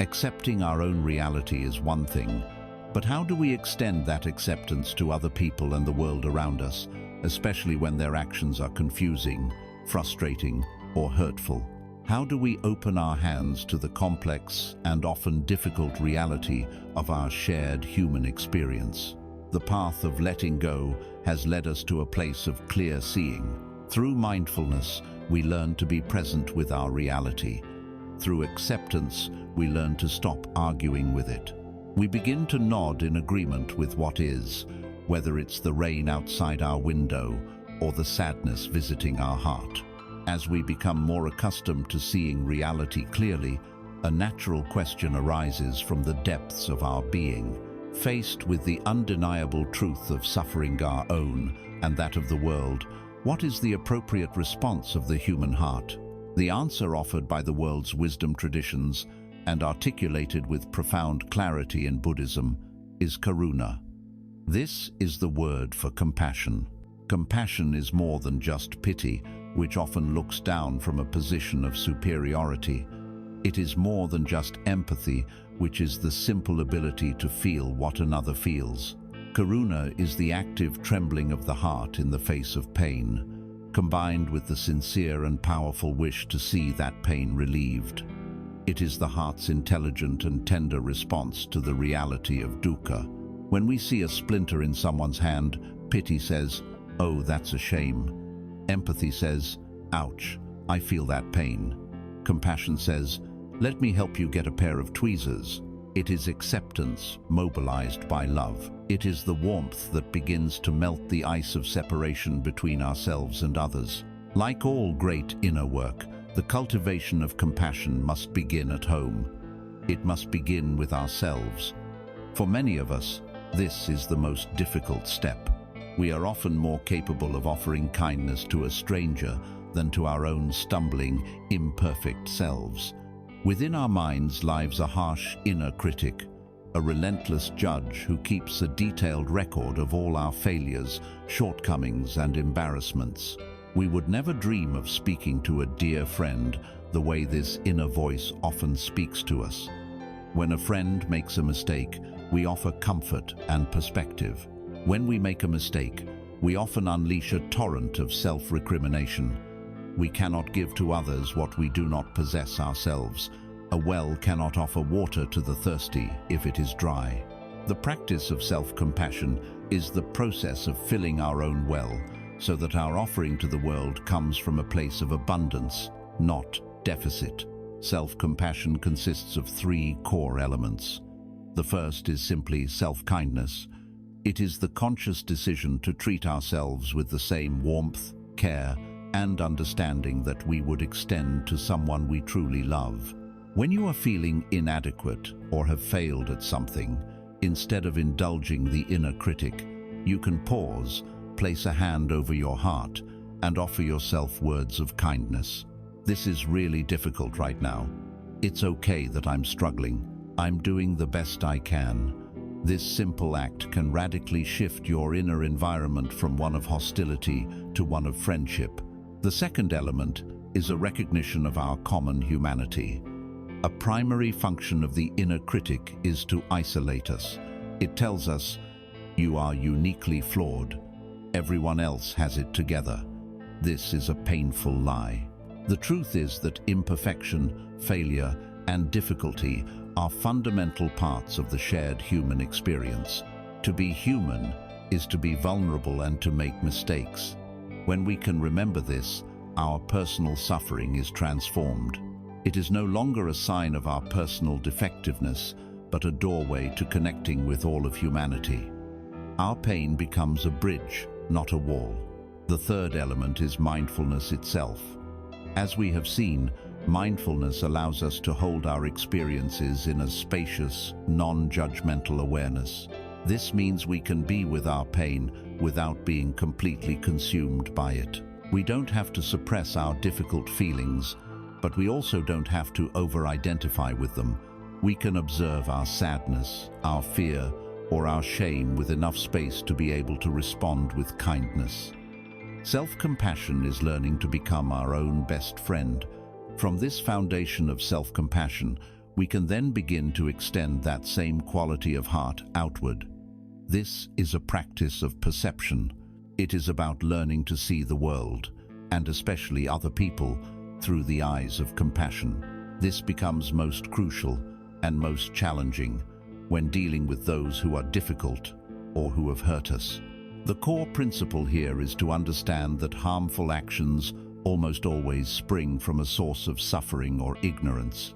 Accepting our own reality is one thing, but how do we extend that acceptance to other people and the world around us, especially when their actions are confusing, frustrating, or hurtful? How do we open our hands to the complex and often difficult reality of our shared human experience? The path of letting go has led us to a place of clear seeing. Through mindfulness, we learn to be present with our reality. Through acceptance, we learn to stop arguing with it. We begin to nod in agreement with what is, whether it's the rain outside our window or the sadness visiting our heart. As we become more accustomed to seeing reality clearly, a natural question arises from the depths of our being. Faced with the undeniable truth of suffering our own and that of the world, what is the appropriate response of the human heart? The answer offered by the world's wisdom traditions and articulated with profound clarity in Buddhism is karuna. This is the word for compassion. Compassion is more than just pity, which often looks down from a position of superiority. It is more than just empathy, which is the simple ability to feel what another feels. Karuna is the active trembling of the heart in the face of pain, combined with the sincere and powerful wish to see that pain relieved. It is the heart's intelligent and tender response to the reality of dukkha. When we see a splinter in someone's hand, pity says, "Oh, that's a shame." Empathy says, "Ouch, I feel that pain." Compassion says, "Let me help you get a pair of tweezers." It is acceptance mobilized by love. It is the warmth that begins to melt the ice of separation between ourselves and others. Like all great inner work, the cultivation of compassion must begin at home. It must begin with ourselves. For many of us, this is the most difficult step. We are often more capable of offering kindness to a stranger than to our own stumbling, imperfect selves. Within our minds lives a harsh inner critic, a relentless judge who keeps a detailed record of all our failures, shortcomings, and embarrassments. We would never dream of speaking to a dear friend the way this inner voice often speaks to us. When a friend makes a mistake, we offer comfort and perspective. When we make a mistake, we often unleash a torrent of self-recrimination. We cannot give to others what we do not possess ourselves. A well cannot offer water to the thirsty if it is dry. The practice of self-compassion is the process of filling our own well, so that our offering to the world comes from a place of abundance, not deficit. Self-compassion consists of three core elements. The first is simply self-kindness. It is the conscious decision to treat ourselves with the same warmth, care, and understanding that we would extend to someone we truly love. When you are feeling inadequate or have failed at something, instead of indulging the inner critic, you can pause, place a hand over your heart, and offer yourself words of kindness. This is really difficult right now. It's okay that I'm struggling. I'm doing the best I can. This simple act can radically shift your inner environment from one of hostility to one of friendship. The second element is a recognition of our common humanity. A primary function of the inner critic is to isolate us. It tells us, you are uniquely flawed. Everyone else has it together. This is a painful lie. The truth is that imperfection, failure, and difficulty are fundamental parts of the shared human experience. To be human is to be vulnerable and to make mistakes. When we can remember this, our personal suffering is transformed. It is no longer a sign of our personal defectiveness, but a doorway to connecting with all of humanity. Our pain becomes a bridge, not a wall. The third element is mindfulness itself. As we have seen, mindfulness allows us to hold our experiences in a spacious, non-judgmental awareness. This means we can be with our pain without being completely consumed by it. We don't have to suppress our difficult feelings, but we also don't have to over-identify with them. We can observe our sadness, our fear, or our shame with enough space to be able to respond with kindness. Self-compassion is learning to become our own best friend. From this foundation of self-compassion, we can then begin to extend that same quality of heart outward. This is a practice of perception. It is about learning to see the world, and especially other people, through the eyes of compassion. This becomes most crucial and most challenging when dealing with those who are difficult or who have hurt us. The core principle here is to understand that harmful actions almost always spring from a source of suffering or ignorance.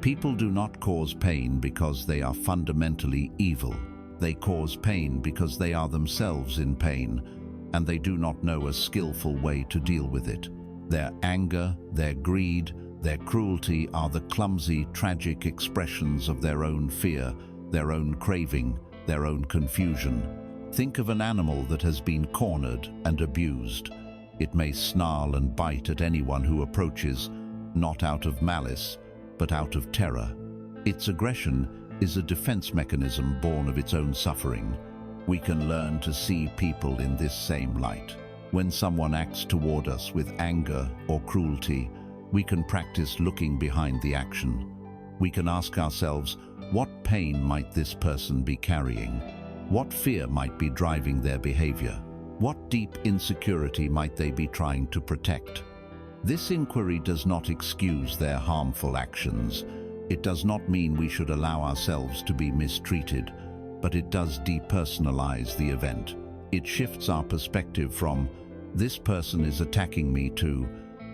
People do not cause pain because they are fundamentally evil. They cause pain because they are themselves in pain, and they do not know a skillful way to deal with it. Their anger, their greed, their cruelty are the clumsy, tragic expressions of their own fear, their own craving, their own confusion. Think of an animal that has been cornered and abused. It may snarl and bite at anyone who approaches, not out of malice, but out of terror. Its aggression is a defense mechanism born of its own suffering. We can learn to see people in this same light. When someone acts toward us with anger or cruelty, we can practice looking behind the action. We can ask ourselves, what pain might this person be carrying? What fear might be driving their behavior? What deep insecurity might they be trying to protect? This inquiry does not excuse their harmful actions. It does not mean we should allow ourselves to be mistreated, but it does depersonalize the event. It shifts our perspective from, this person is attacking me, to,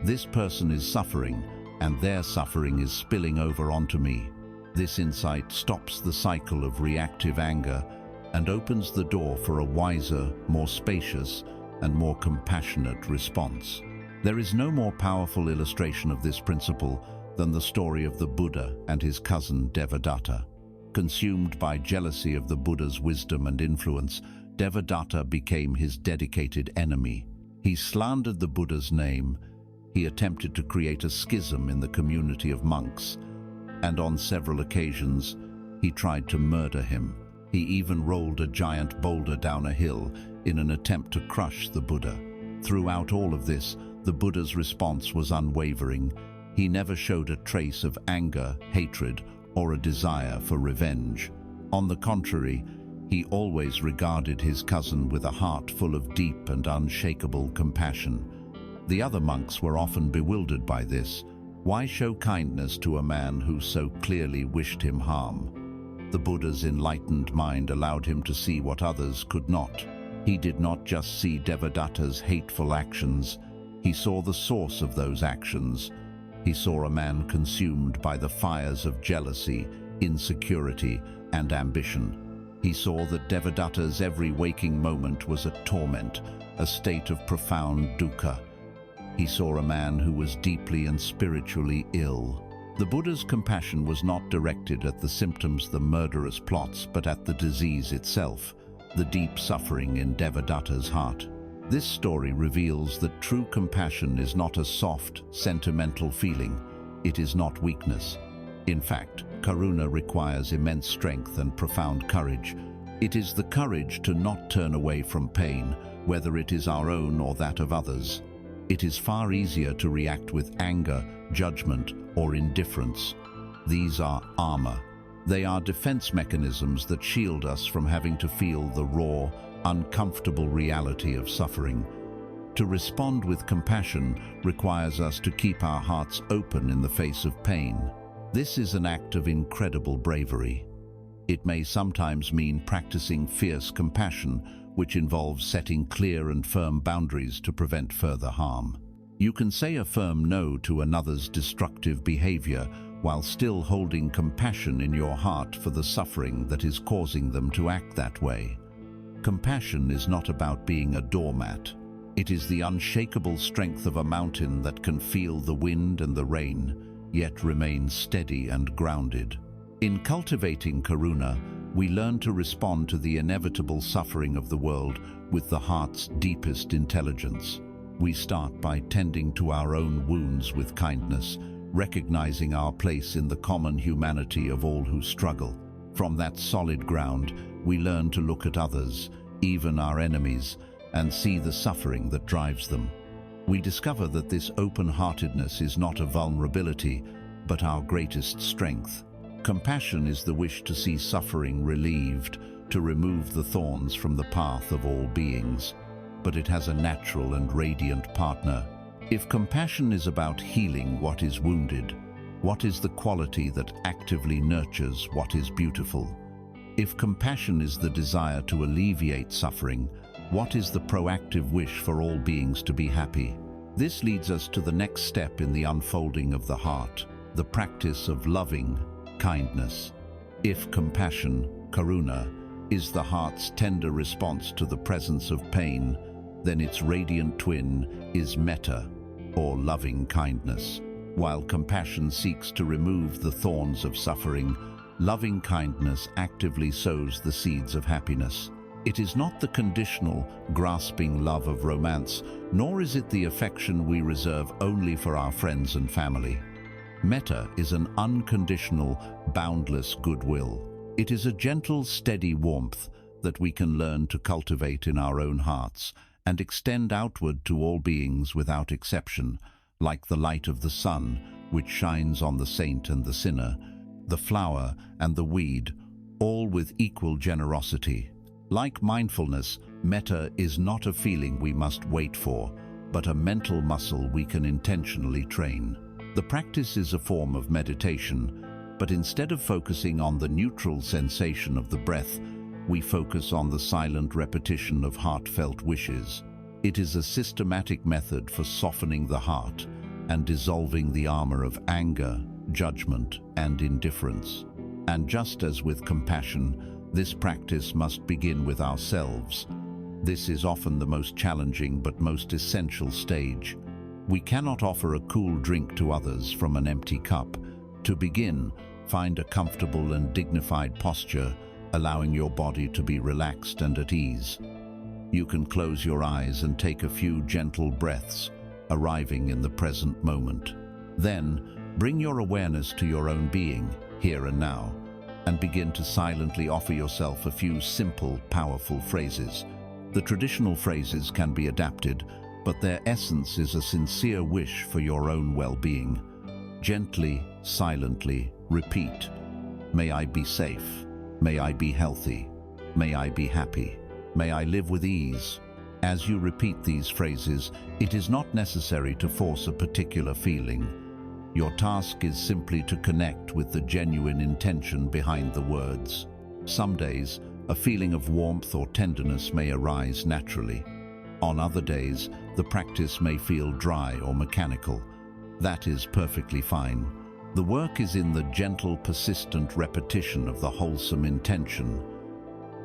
this person is suffering, and their suffering is spilling over onto me. This insight stops the cycle of reactive anger and opens the door for a wiser, more spacious, and more compassionate response. There is no more powerful illustration of this principle than the story of the Buddha and his cousin Devadatta. Consumed by jealousy of the Buddha's wisdom and influence, Devadatta became his dedicated enemy. He slandered the Buddha's name. He attempted to create a schism in the community of monks, and on several occasions, he tried to murder him. He even rolled a giant boulder down a hill in an attempt to crush the Buddha. Throughout all of this, the Buddha's response was unwavering. He never showed a trace of anger, hatred, or a desire for revenge. On the contrary, he always regarded his cousin with a heart full of deep and unshakable compassion. The other monks were often bewildered by this. Why show kindness to a man who so clearly wished him harm? The Buddha's enlightened mind allowed him to see what others could not. He did not just see Devadatta's hateful actions, he saw the source of those actions. He saw a man consumed by the fires of jealousy, insecurity, and ambition. He saw that Devadatta's every waking moment was a torment, a state of profound dukkha. He saw a man who was deeply and spiritually ill. The Buddha's compassion was not directed at the symptoms, the murderous plots, but at the disease itself, the deep suffering in Devadatta's heart. This story reveals that true compassion is not a soft, sentimental feeling. It is not weakness. In fact, karuna requires immense strength and profound courage. It is the courage to not turn away from pain, whether it is our own or that of others. It is far easier to react with anger, judgment, or indifference. These are armor. They are defense mechanisms that shield us from having to feel the raw, uncomfortable reality of suffering. To respond with compassion requires us to keep our hearts open in the face of pain. This is an act of incredible bravery. It may sometimes mean practicing fierce compassion, which involves setting clear and firm boundaries to prevent further harm. You can say a firm no to another's destructive behavior while still holding compassion in your heart for the suffering that is causing them to act that way. Compassion is not about being a doormat. It is the unshakable strength of a mountain that can feel the wind and the rain, yet remain steady and grounded. In cultivating karuna, we learn to respond to the inevitable suffering of the world with the heart's deepest intelligence. We start by tending to our own wounds with kindness, recognizing our place in the common humanity of all who struggle. From that solid ground, we learn to look at others, even our enemies, and see the suffering that drives them. We discover that this open-heartedness is not a vulnerability, but our greatest strength. Compassion is the wish to see suffering relieved, to remove the thorns from the path of all beings. But it has a natural and radiant partner. If compassion is about healing what is wounded, what is the quality that actively nurtures what is beautiful? If compassion is the desire to alleviate suffering, what is the proactive wish for all beings to be happy? This leads us to the next step in the unfolding of the heart, the practice of loving kindness. If compassion, karuna, is the heart's tender response to the presence of pain, then its radiant twin is metta, or loving kindness. While compassion seeks to remove the thorns of suffering, loving kindness actively sows the seeds of happiness. It is not the conditional, grasping love of romance, nor is it the affection we reserve only for our friends and family. Metta is an unconditional, boundless goodwill. It is a gentle, steady warmth that we can learn to cultivate in our own hearts and extend outward to all beings without exception, like the light of the sun, which shines on the saint and the sinner, the flower and the weed, all with equal generosity. Like mindfulness, metta is not a feeling we must wait for, but a mental muscle we can intentionally train. The practice is a form of meditation, but instead of focusing on the neutral sensation of the breath, we focus on the silent repetition of heartfelt wishes. It is a systematic method for softening the heart and dissolving the armor of anger, judgment, and indifference. And just as with compassion, this practice must begin with ourselves. This is often the most challenging but most essential stage. We cannot offer a cool drink to others from an empty cup. To begin, find a comfortable and dignified posture, allowing your body to be relaxed and at ease. You can close your eyes and take a few gentle breaths, arriving in the present moment. Then, bring your awareness to your own being, here and now, and begin to silently offer yourself a few simple, powerful phrases. The traditional phrases can be adapted, but their essence is a sincere wish for your own well-being. Gently, silently, repeat, "May I be safe. May I be healthy. May I be happy. May I live with ease." As you repeat these phrases, it is not necessary to force a particular feeling. Your task is simply to connect with the genuine intention behind the words. Some days, a feeling of warmth or tenderness may arise naturally. On other days, the practice may feel dry or mechanical. That is perfectly fine. The work is in the gentle, persistent repetition of the wholesome intention.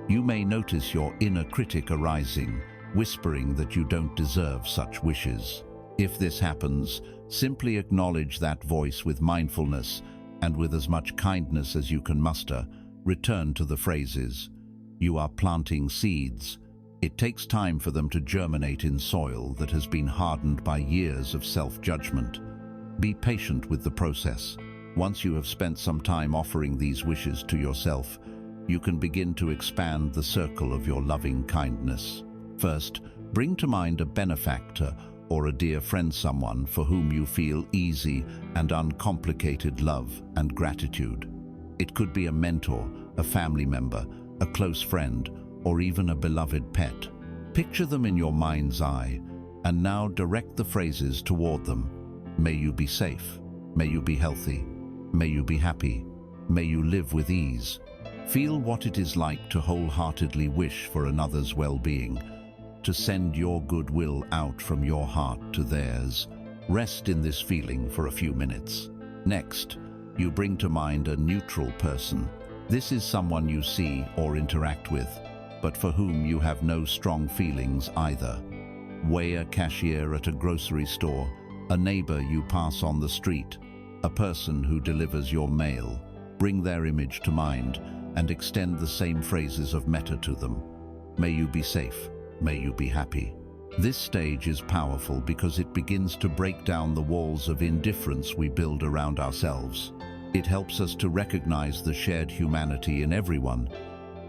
You may notice your inner critic arising, whispering that you don't deserve such wishes. If this happens, simply acknowledge that voice with mindfulness and with as much kindness as you can muster. Return to the phrases. You are planting seeds. It takes time for them to germinate in soil that has been hardened by years of self-judgment. Be patient with the process. Once you have spent some time offering these wishes to yourself, you can begin to expand the circle of your loving kindness. First, bring to mind a benefactor or a dear friend, someone for whom you feel easy and uncomplicated love and gratitude. It could be a mentor, a family member, a close friend, or even a beloved pet. Picture them in your mind's eye, and now direct the phrases toward them. May you be safe. May you be healthy. May you be happy. May you live with ease. Feel what it is like to wholeheartedly wish for another's well-being, to send your goodwill out from your heart to theirs. Rest in this feeling for a few minutes. Next, you bring to mind a neutral person. This is someone you see or interact with, but for whom you have no strong feelings either. Weigh a cashier at a grocery store, a neighbor you pass on the street, a person who delivers your mail. Bring their image to mind and extend the same phrases of metta to them. May you be safe. May you be happy. This stage is powerful because it begins to break down the walls of indifference we build around ourselves. It helps us to recognize the shared humanity in everyone,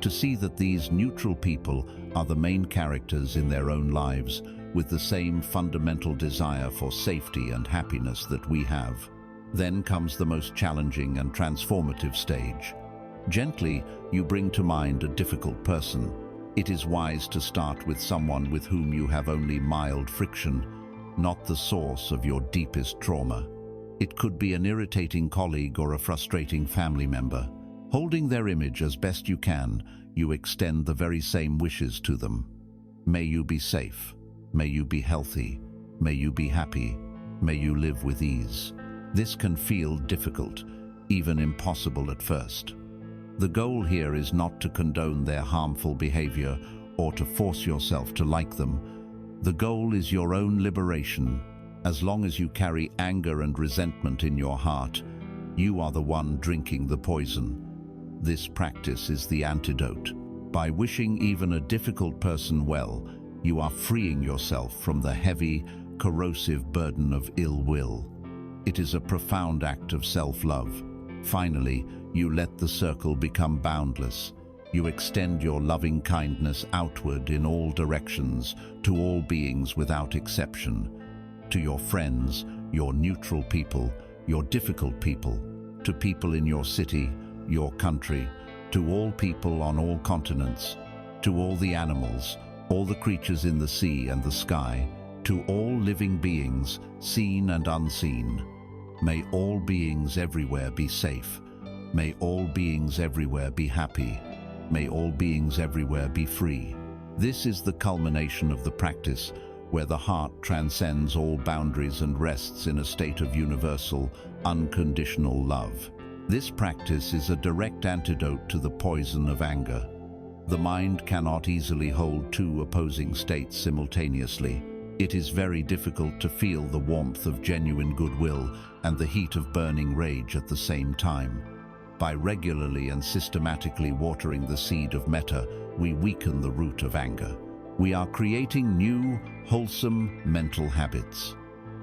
to see that these neutral people are the main characters in their own lives with the same fundamental desire for safety and happiness that we have. Then comes the most challenging and transformative stage. Gently, you bring to mind a difficult person. It is wise to start with someone with whom you have only mild friction, not the source of your deepest trauma. It could be an irritating colleague or a frustrating family member. Holding their image as best you can, you extend the very same wishes to them. May you be safe. May you be healthy. May you be happy. May you live with ease. This can feel difficult, even impossible at first. The goal here is not to condone their harmful behavior or to force yourself to like them. The goal is your own liberation. As long as you carry anger and resentment in your heart, you are the one drinking the poison. This practice is the antidote. By wishing even a difficult person well, you are freeing yourself from the heavy, corrosive burden of ill will. It is a profound act of self-love. Finally, you let the circle become boundless. You extend your loving kindness outward in all directions, to all beings without exception. To your friends, your neutral people, your difficult people, to people in your city, your country, to all people on all continents, to all the animals, all the creatures in the sea and the sky, to all living beings, seen and unseen. May all beings everywhere be safe. May all beings everywhere be happy. May all beings everywhere be free. This is the culmination of the practice, where the heart transcends all boundaries and rests in a state of universal, unconditional love. This practice is a direct antidote to the poison of anger. The mind cannot easily hold two opposing states simultaneously. It is very difficult to feel the warmth of genuine goodwill and the heat of burning rage at the same time. By regularly and systematically watering the seed of metta, we weaken the root of anger. We are creating new, wholesome mental habits.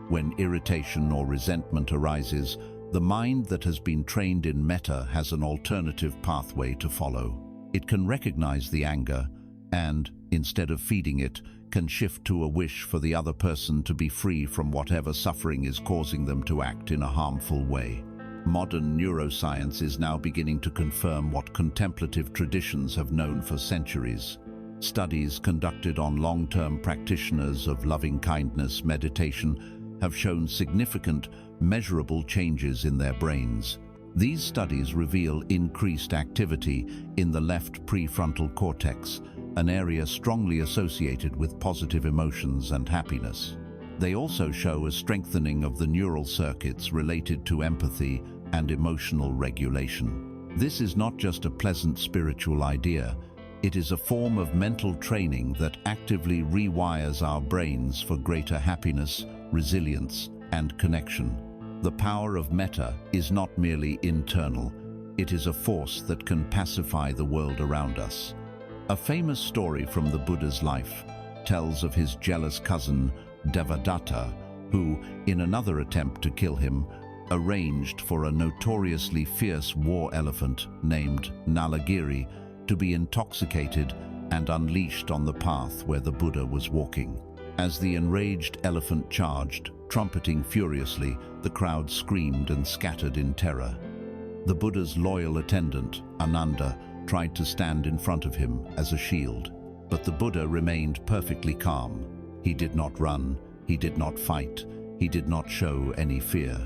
When irritation or resentment arises, the mind that has been trained in metta has an alternative pathway to follow. It can recognize the anger and, instead of feeding it, can shift to a wish for the other person to be free from whatever suffering is causing them to act in a harmful way. Modern neuroscience is now beginning to confirm what contemplative traditions have known for centuries. Studies conducted on long-term practitioners of loving-kindness meditation have shown significant, measurable changes in their brains. These studies reveal increased activity in the left prefrontal cortex, an area strongly associated with positive emotions and happiness. They also show a strengthening of the neural circuits related to empathy and emotional regulation. This is not just a pleasant spiritual idea, It is a form of mental training that actively rewires our brains for greater happiness, resilience, and connection. The power of metta is not merely internal, it is a force that can pacify the world around us. A famous story from the Buddha's life tells of his jealous cousin, Devadatta, who, in another attempt to kill him, arranged for a notoriously fierce war elephant named Nalagiri to be intoxicated and unleashed on the path where the Buddha was walking. As the enraged elephant charged, trumpeting furiously, the crowd screamed and scattered in terror. The Buddha's loyal attendant, Ananda, tried to stand in front of him as a shield, but the Buddha remained perfectly calm. He did not run, he did not fight, he did not show any fear.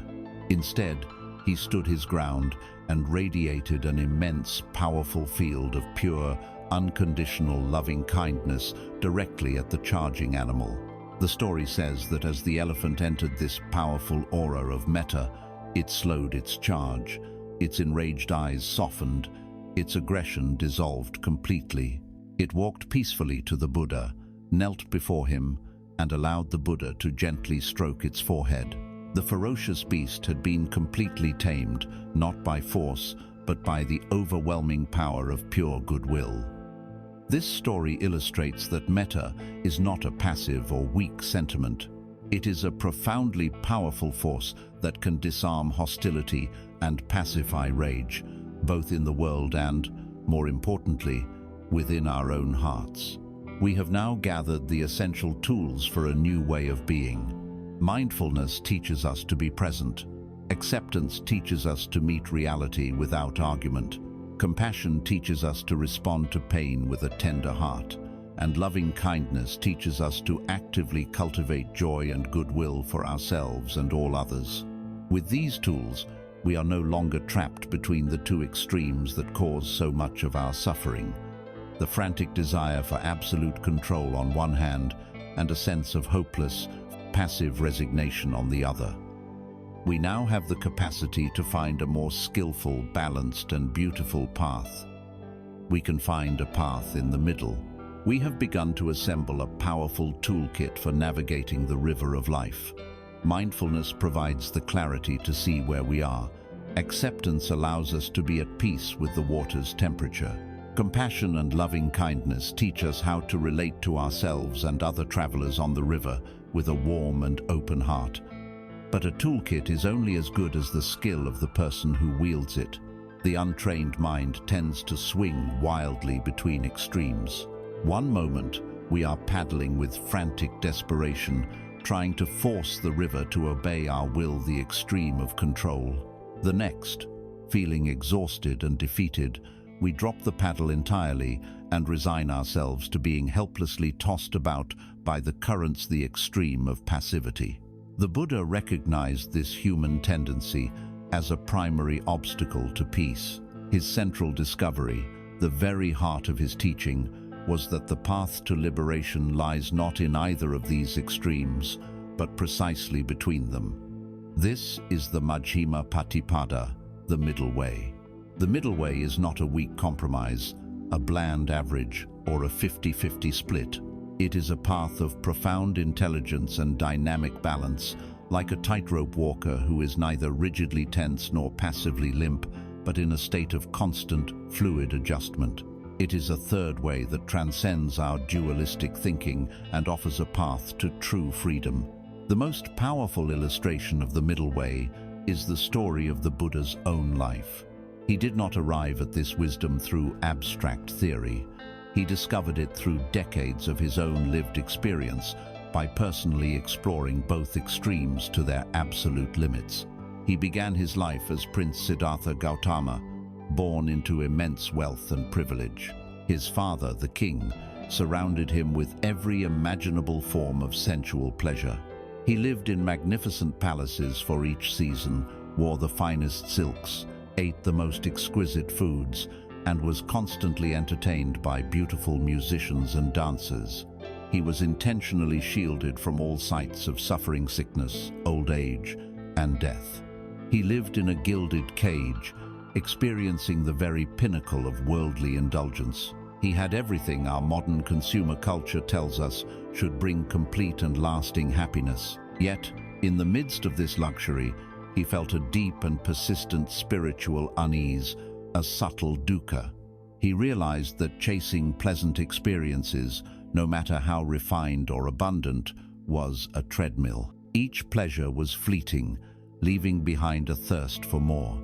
Instead, he stood his ground and radiated an immense, powerful field of pure, unconditional loving kindness directly at the charging animal. The story says that as the elephant entered this powerful aura of metta, it slowed its charge, its enraged eyes softened, its aggression dissolved completely. It walked peacefully to the Buddha, knelt before him, and allowed the Buddha to gently stroke its forehead. The ferocious beast had been completely tamed, not by force, but by the overwhelming power of pure goodwill. This story illustrates that metta is not a passive or weak sentiment. It is a profoundly powerful force that can disarm hostility and pacify rage, both in the world and, more importantly, within our own hearts. We have now gathered the essential tools for a new way of being. Mindfulness teaches us to be present. Acceptance teaches us to meet reality without argument. Compassion teaches us to respond to pain with a tender heart. And loving kindness teaches us to actively cultivate joy and goodwill for ourselves and all others. With these tools, we are no longer trapped between the two extremes that cause so much of our suffering. The frantic desire for absolute control on one hand, and a sense of hopeless, passive resignation on the other. We now have the capacity to find a more skillful, balanced, and beautiful path. We can find a path in the middle. We have begun to assemble a powerful toolkit for navigating the river of life. Mindfulness provides the clarity to see where we are. Acceptance allows us to be at peace with the water's temperature. Compassion and loving kindness teach us how to relate to ourselves and other travelers on the river with a warm and open heart. But a toolkit is only as good as the skill of the person who wields it. The untrained mind tends to swing wildly between extremes. One moment, we are paddling with frantic desperation, trying to force the river to obey our will, the extreme of control. The next, feeling exhausted and defeated, we drop the paddle entirely and resign ourselves to being helplessly tossed about by the currents, the extreme of passivity. The Buddha recognized this human tendency as a primary obstacle to peace. His central discovery, the very heart of his teaching, was that the path to liberation lies not in either of these extremes, but precisely between them. This is the Majjhima Patipada, the middle way. The middle way is not a weak compromise, a bland average, or a 50-50 split. It is a path of profound intelligence and dynamic balance, like a tightrope walker who is neither rigidly tense nor passively limp, but in a state of constant, fluid adjustment. It is a third way that transcends our dualistic thinking and offers a path to true freedom. The most powerful illustration of the middle way is the story of the Buddha's own life. He did not arrive at this wisdom through abstract theory. He discovered it through decades of his own lived experience by personally exploring both extremes to their absolute limits. He began his life as Prince Siddhartha Gautama, born into immense wealth and privilege. His father, the king, surrounded him with every imaginable form of sensual pleasure. He lived in magnificent palaces for each season, wore the finest silks, ate the most exquisite foods, and was constantly entertained by beautiful musicians and dancers. He was intentionally shielded from all sights of suffering, sickness, old age, and death. He lived in a gilded cage, experiencing the very pinnacle of worldly indulgence. He had everything our modern consumer culture tells us should bring complete and lasting happiness. Yet, in the midst of this luxury, he felt a deep and persistent spiritual unease, a subtle dukkha. He realized that chasing pleasant experiences, no matter how refined or abundant, was a treadmill. Each pleasure was fleeting, leaving behind a thirst for more.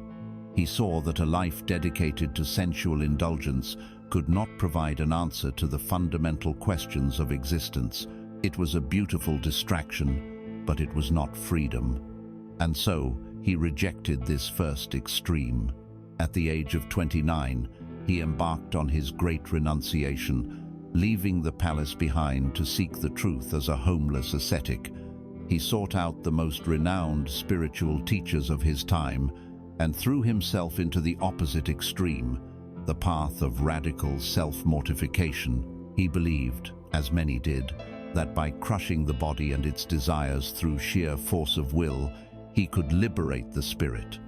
He saw that a life dedicated to sensual indulgence could not provide an answer to the fundamental questions of existence. It was a beautiful distraction, but it was not freedom. And so, he rejected this first extreme. At the age of 29, he embarked on his great renunciation, leaving the palace behind to seek the truth as a homeless ascetic. He sought out the most renowned spiritual teachers of his time and threw himself into the opposite extreme, the path of radical self-mortification. He believed, as many did, that by crushing the body and its desires through sheer force of will, he could liberate the spirit.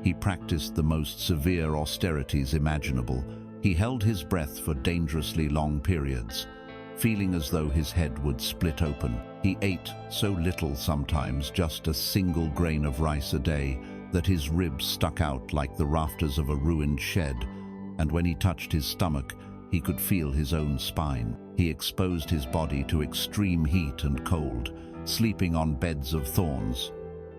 He practiced the most severe austerities imaginable. He held his breath for dangerously long periods, feeling as though his head would split open. He ate so little sometimes, just a single grain of rice a day, that his ribs stuck out like the rafters of a ruined shed, and when he touched his stomach, he could feel his own spine. He exposed his body to extreme heat and cold, sleeping on beds of thorns.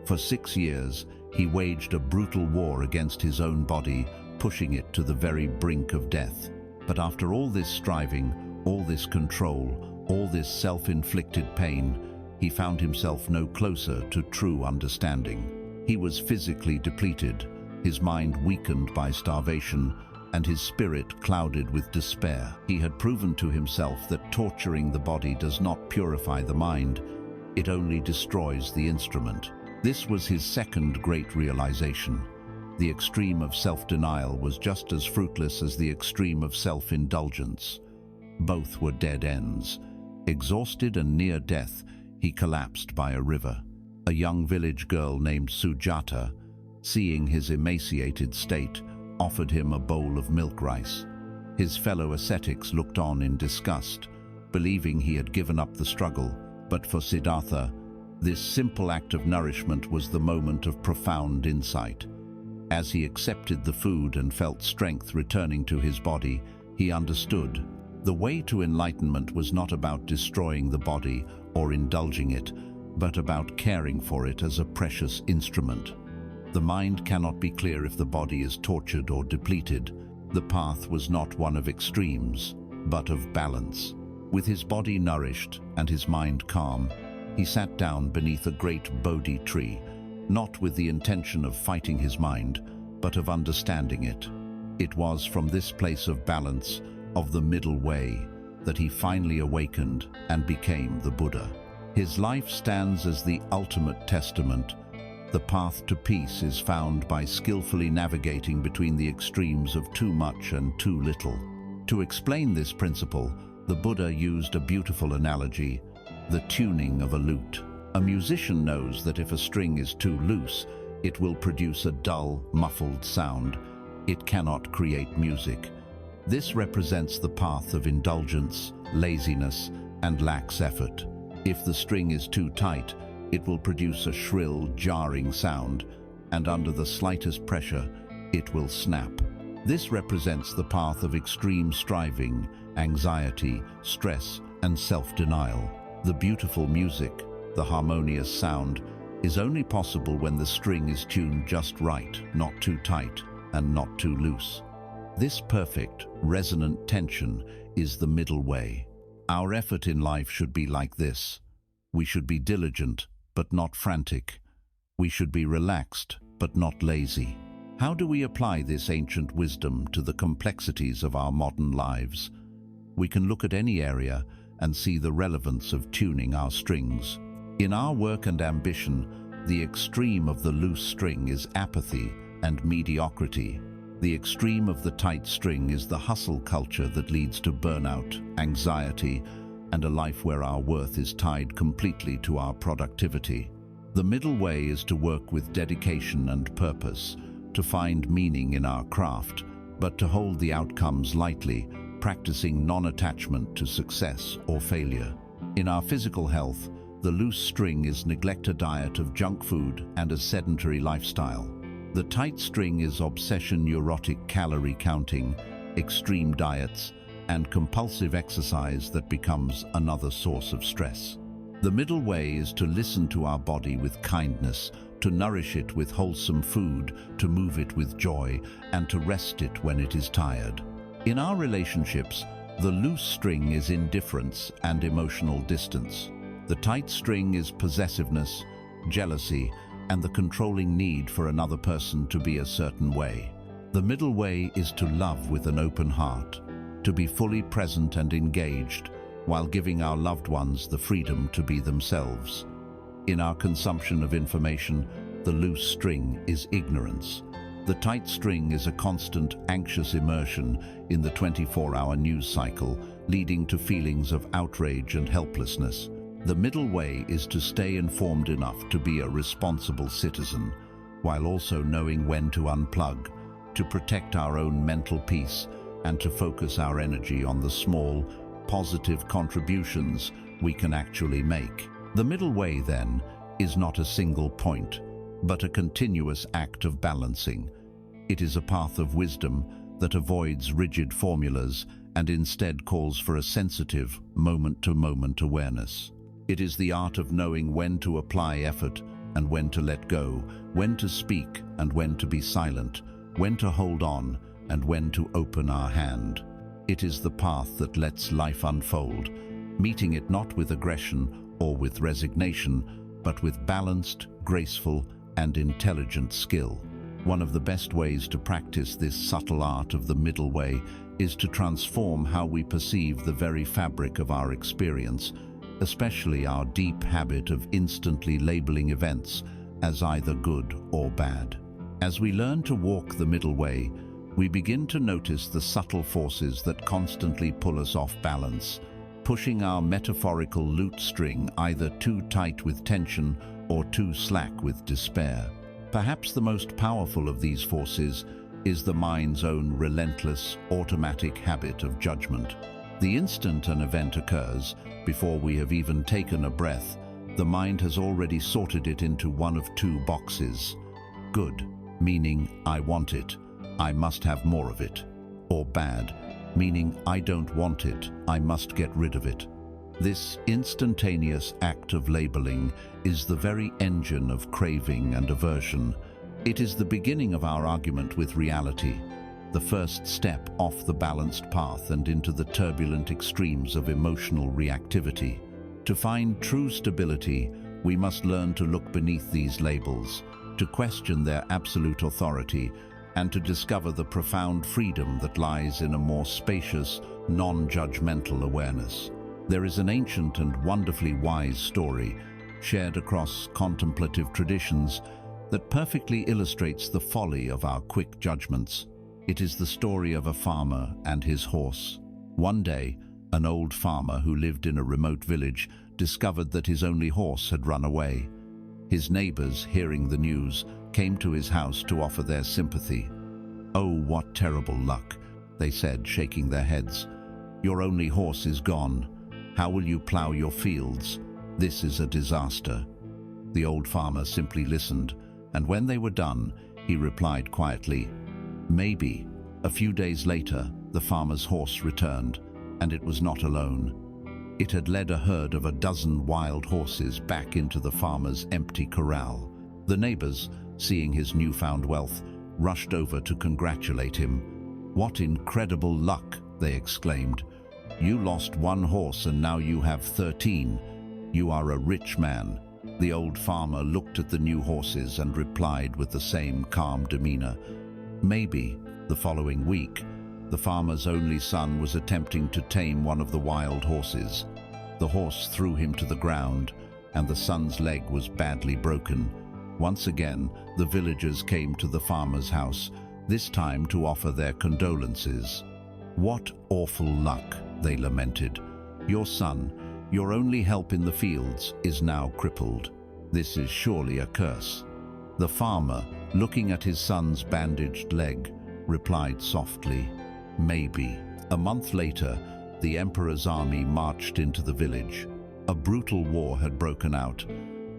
For 6 years, he waged a brutal war against his own body, pushing it to the very brink of death. But after all this striving, all this control, all this self-inflicted pain, he found himself no closer to true understanding. He was physically depleted, his mind weakened by starvation, and his spirit clouded with despair. He had proven to himself that torturing the body does not purify the mind, it only destroys the instrument. This was his second great realization. The extreme of self-denial was just as fruitless as the extreme of self-indulgence. Both were dead ends. Exhausted and near death, he collapsed by a river. A young village girl named Sujata, seeing his emaciated state, offered him a bowl of milk rice. His fellow ascetics looked on in disgust, believing he had given up the struggle. But for Siddhartha, this simple act of nourishment was the moment of profound insight. As he accepted the food and felt strength returning to his body, he understood. The way to enlightenment was not about destroying the body or indulging it, but about caring for it as a precious instrument. The mind cannot be clear if the body is tortured or depleted. The path was not one of extremes, but of balance. With his body nourished and his mind calm, he sat down beneath a great Bodhi tree, not with the intention of fighting his mind, but of understanding it. It was from this place of balance, of the middle way, that he finally awakened and became the Buddha. His life stands as the ultimate testament. The path to peace is found by skillfully navigating between the extremes of too much and too little. To explain this principle, the Buddha used a beautiful analogy: the tuning of a lute. A musician knows that if a string is too loose, it will produce a dull, muffled sound. It cannot create music. This represents the path of indulgence, laziness, and lax effort. If the string is too tight, it will produce a shrill, jarring sound, and under the slightest pressure, it will snap. This represents the path of extreme striving, anxiety, stress, and self-denial. The beautiful music, the harmonious sound, is only possible when the string is tuned just right, not too tight and not too loose. This perfect, resonant tension is the middle way. Our effort in life should be like this. We should be diligent, but not frantic. We should be relaxed, but not lazy. How do we apply this ancient wisdom to the complexities of our modern lives? We can look at any area and see the relevance of tuning our strings. In our work and ambition, the extreme of the loose string is apathy and mediocrity. The extreme of the tight string is the hustle culture that leads to burnout, anxiety, and a life where our worth is tied completely to our productivity. The middle way is to work with dedication and purpose, to find meaning in our craft, but to hold the outcomes lightly, practicing non-attachment to success or failure. In our physical health, the loose string is neglect a diet of junk food and a sedentary lifestyle. The tight string is obsession, neurotic calorie counting, extreme diets, and compulsive exercise that becomes another source of stress. The middle way is to listen to our body with kindness, to nourish it with wholesome food, to move it with joy, and to rest it when it is tired. In our relationships, the loose string is indifference and emotional distance. The tight string is possessiveness, jealousy, and the controlling need for another person to be a certain way. The middle way is to love with an open heart, to be fully present and engaged, while giving our loved ones the freedom to be themselves. In our consumption of information, the loose string is ignorance. The tight string is a constant, anxious immersion in the 24-hour news cycle, leading to feelings of outrage and helplessness. The middle way is to stay informed enough to be a responsible citizen, while also knowing when to unplug, to protect our own mental peace, and to focus our energy on the small, positive contributions we can actually make. The middle way, then, is not a single point, but a continuous act of balancing. It is a path of wisdom that avoids rigid formulas and instead calls for a sensitive, moment-to-moment awareness. It is the art of knowing when to apply effort and when to let go, when to speak and when to be silent, when to hold on and when to open our hand. It is the path that lets life unfold, meeting it not with aggression or with resignation, but with balanced, graceful, and intelligent skill. One of the best ways to practice this subtle art of the middle way is to transform how we perceive the very fabric of our experience, especially our deep habit of instantly labeling events as either good or bad. As we learn to walk the middle way, we begin to notice the subtle forces that constantly pull us off balance, pushing our metaphorical lute string either too tight with tension or too slack with despair. Perhaps the most powerful of these forces is the mind's own relentless, automatic habit of judgment. The instant an event occurs, before we have even taken a breath, the mind has already sorted it into one of two boxes. Good, meaning I want it, I must have more of it. Or bad, meaning I don't want it, I must get rid of it. This instantaneous act of labeling is the very engine of craving and aversion. It is the beginning of our argument with reality, the first step off the balanced path and into the turbulent extremes of emotional reactivity. To find true stability, we must learn to look beneath these labels, to question their absolute authority, and to discover the profound freedom that lies in a more spacious, non-judgmental awareness. There is an ancient and wonderfully wise story, shared across contemplative traditions, that perfectly illustrates the folly of our quick judgments. It is the story of a farmer and his horse. One day, an old farmer who lived in a remote village discovered that his only horse had run away. His neighbors, hearing the news, came to his house to offer their sympathy. "Oh, what terrible luck," they said, shaking their heads. "Your only horse is gone. How will you plow your fields? This is a disaster." The old farmer simply listened, and when they were done, he replied quietly, "Maybe." A few days later, the farmer's horse returned, and it was not alone. It had led a herd of a dozen wild horses back into the farmer's empty corral. The neighbors, seeing his newfound wealth, rushed over to congratulate him. "What incredible luck," they exclaimed. "You lost one horse and now you have 13. You are a rich man." The old farmer looked at the new horses and replied with the same calm demeanor, "Maybe." The following week, the farmer's only son was attempting to tame one of the wild horses. The horse threw him to the ground, and the son's leg was badly broken. Once again, the villagers came to the farmer's house, this time to offer their condolences. "What awful luck," they lamented. "Your son, your only help in the fields, is now crippled. This is surely a curse." The farmer, looking at his son's bandaged leg, replied softly, "Maybe." A month later, the emperor's army marched into the village. A brutal war had broken out,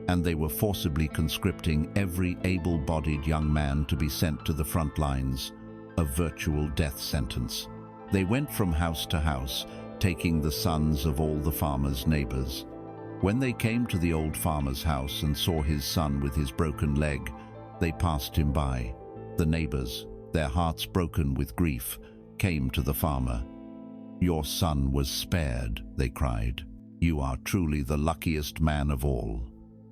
and they were forcibly conscripting every able-bodied young man to be sent to the front lines, a virtual death sentence. They went from house to house, taking the sons of all the farmers' neighbors. When they came to the old farmer's house and saw his son with his broken leg, they passed him by. The neighbors, their hearts broken with grief, came to the farmer. "Your son was spared," they cried. "You are truly the luckiest man of all.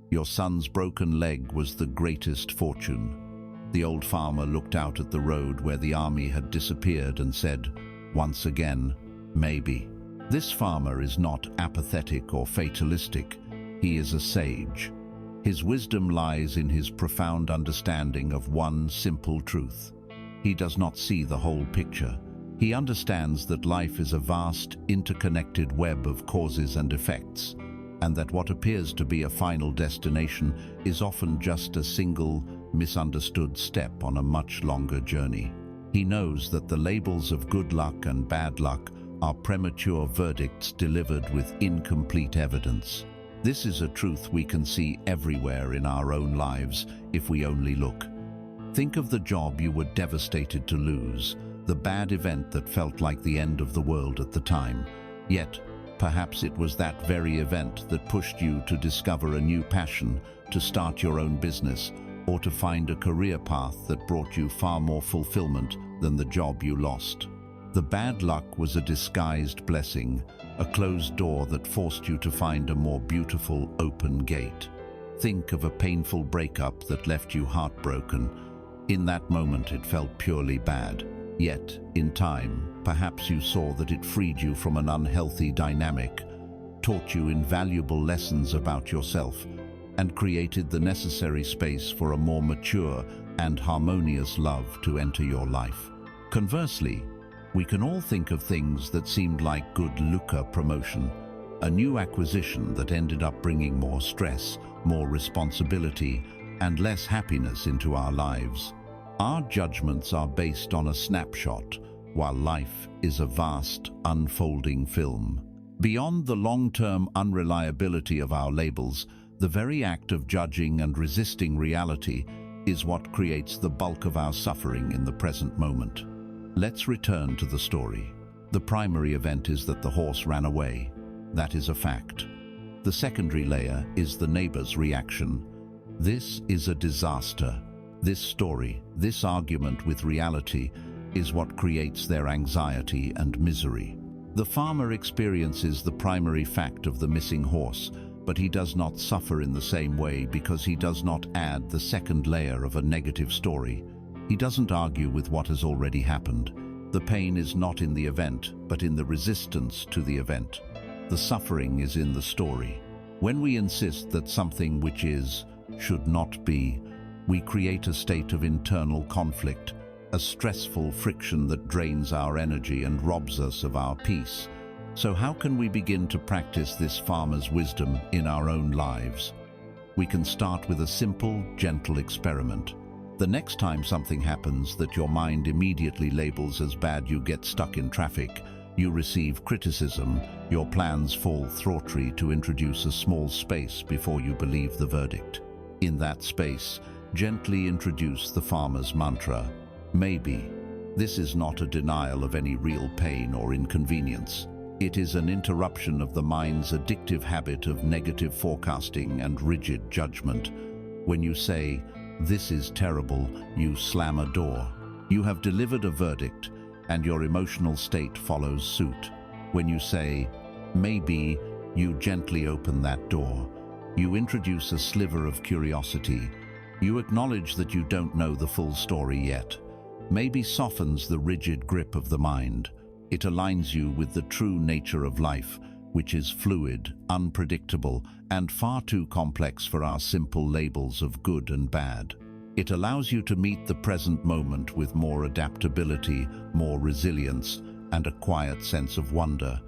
Your son's broken leg was the greatest fortune." The old farmer looked out at the road where the army had disappeared and said, once again, "Maybe." This farmer is not apathetic or fatalistic. He is a sage. His wisdom lies in his profound understanding of one simple truth. He does not see the whole picture. He understands that life is a vast, interconnected web of causes and effects, and that what appears to be a final destination is often just a single, misunderstood step on a much longer journey. He knows that the labels of good luck and bad luck are premature verdicts delivered with incomplete evidence. This is a truth we can see everywhere in our own lives if we only look. Think of the job you were devastated to lose, the bad event that felt like the end of the world at the time. Yet, perhaps it was that very event that pushed you to discover a new passion, to start your own business, or to find a career path that brought you far more fulfillment than the job you lost. The bad luck was a disguised blessing, a closed door that forced you to find a more beautiful, open gate. Think of a painful breakup that left you heartbroken. In that moment, it felt purely bad. Yet, in time, perhaps you saw that it freed you from an unhealthy dynamic, taught you invaluable lessons about yourself, and created the necessary space for a more mature and harmonious love to enter your life. Conversely, we can all think of things that seemed like good lucre promotion, a new acquisition that ended up bringing more stress, more responsibility, and less happiness into our lives. Our judgments are based on a snapshot, while life is a vast, unfolding film. Beyond the long-term unreliability of our labels, the very act of judging and resisting reality is what creates the bulk of our suffering in the present moment. Let's return to the story. The primary event is that the horse ran away. That is a fact. The secondary layer is the neighbor's reaction. This is a disaster. This story, this argument with reality, is what creates their anxiety and misery. The farmer experiences the primary fact of the missing horse, but he does not suffer in the same way because he does not add the second layer of a negative story. He doesn't argue with what has already happened. The pain is not in the event, but in the resistance to the event. The suffering is in the story. When we insist that something which is, should not be, we create a state of internal conflict, a stressful friction that drains our energy and robs us of our peace. So how can we begin to practice this farmer's wisdom in our own lives? We can start with a simple, gentle experiment. The next time something happens that your mind immediately labels as bad, you get stuck in traffic, you receive criticism, your plans fall thwartry to introduce a small space before you believe the verdict. In that space, gently introduce the farmer's mantra, maybe. This is not a denial of any real pain or inconvenience. It is an interruption of the mind's addictive habit of negative forecasting and rigid judgment. When you say, "This is terrible," you slam a door. You have delivered a verdict, and your emotional state follows suit. When you say, "Maybe," you gently open that door. You introduce a sliver of curiosity. You acknowledge that you don't know the full story yet. Maybe softens the rigid grip of the mind. It aligns you with the true nature of life, which is fluid, unpredictable, and far too complex for our simple labels of good and bad. It allows you to meet the present moment with more adaptability, more resilience, and a quiet sense of wonder.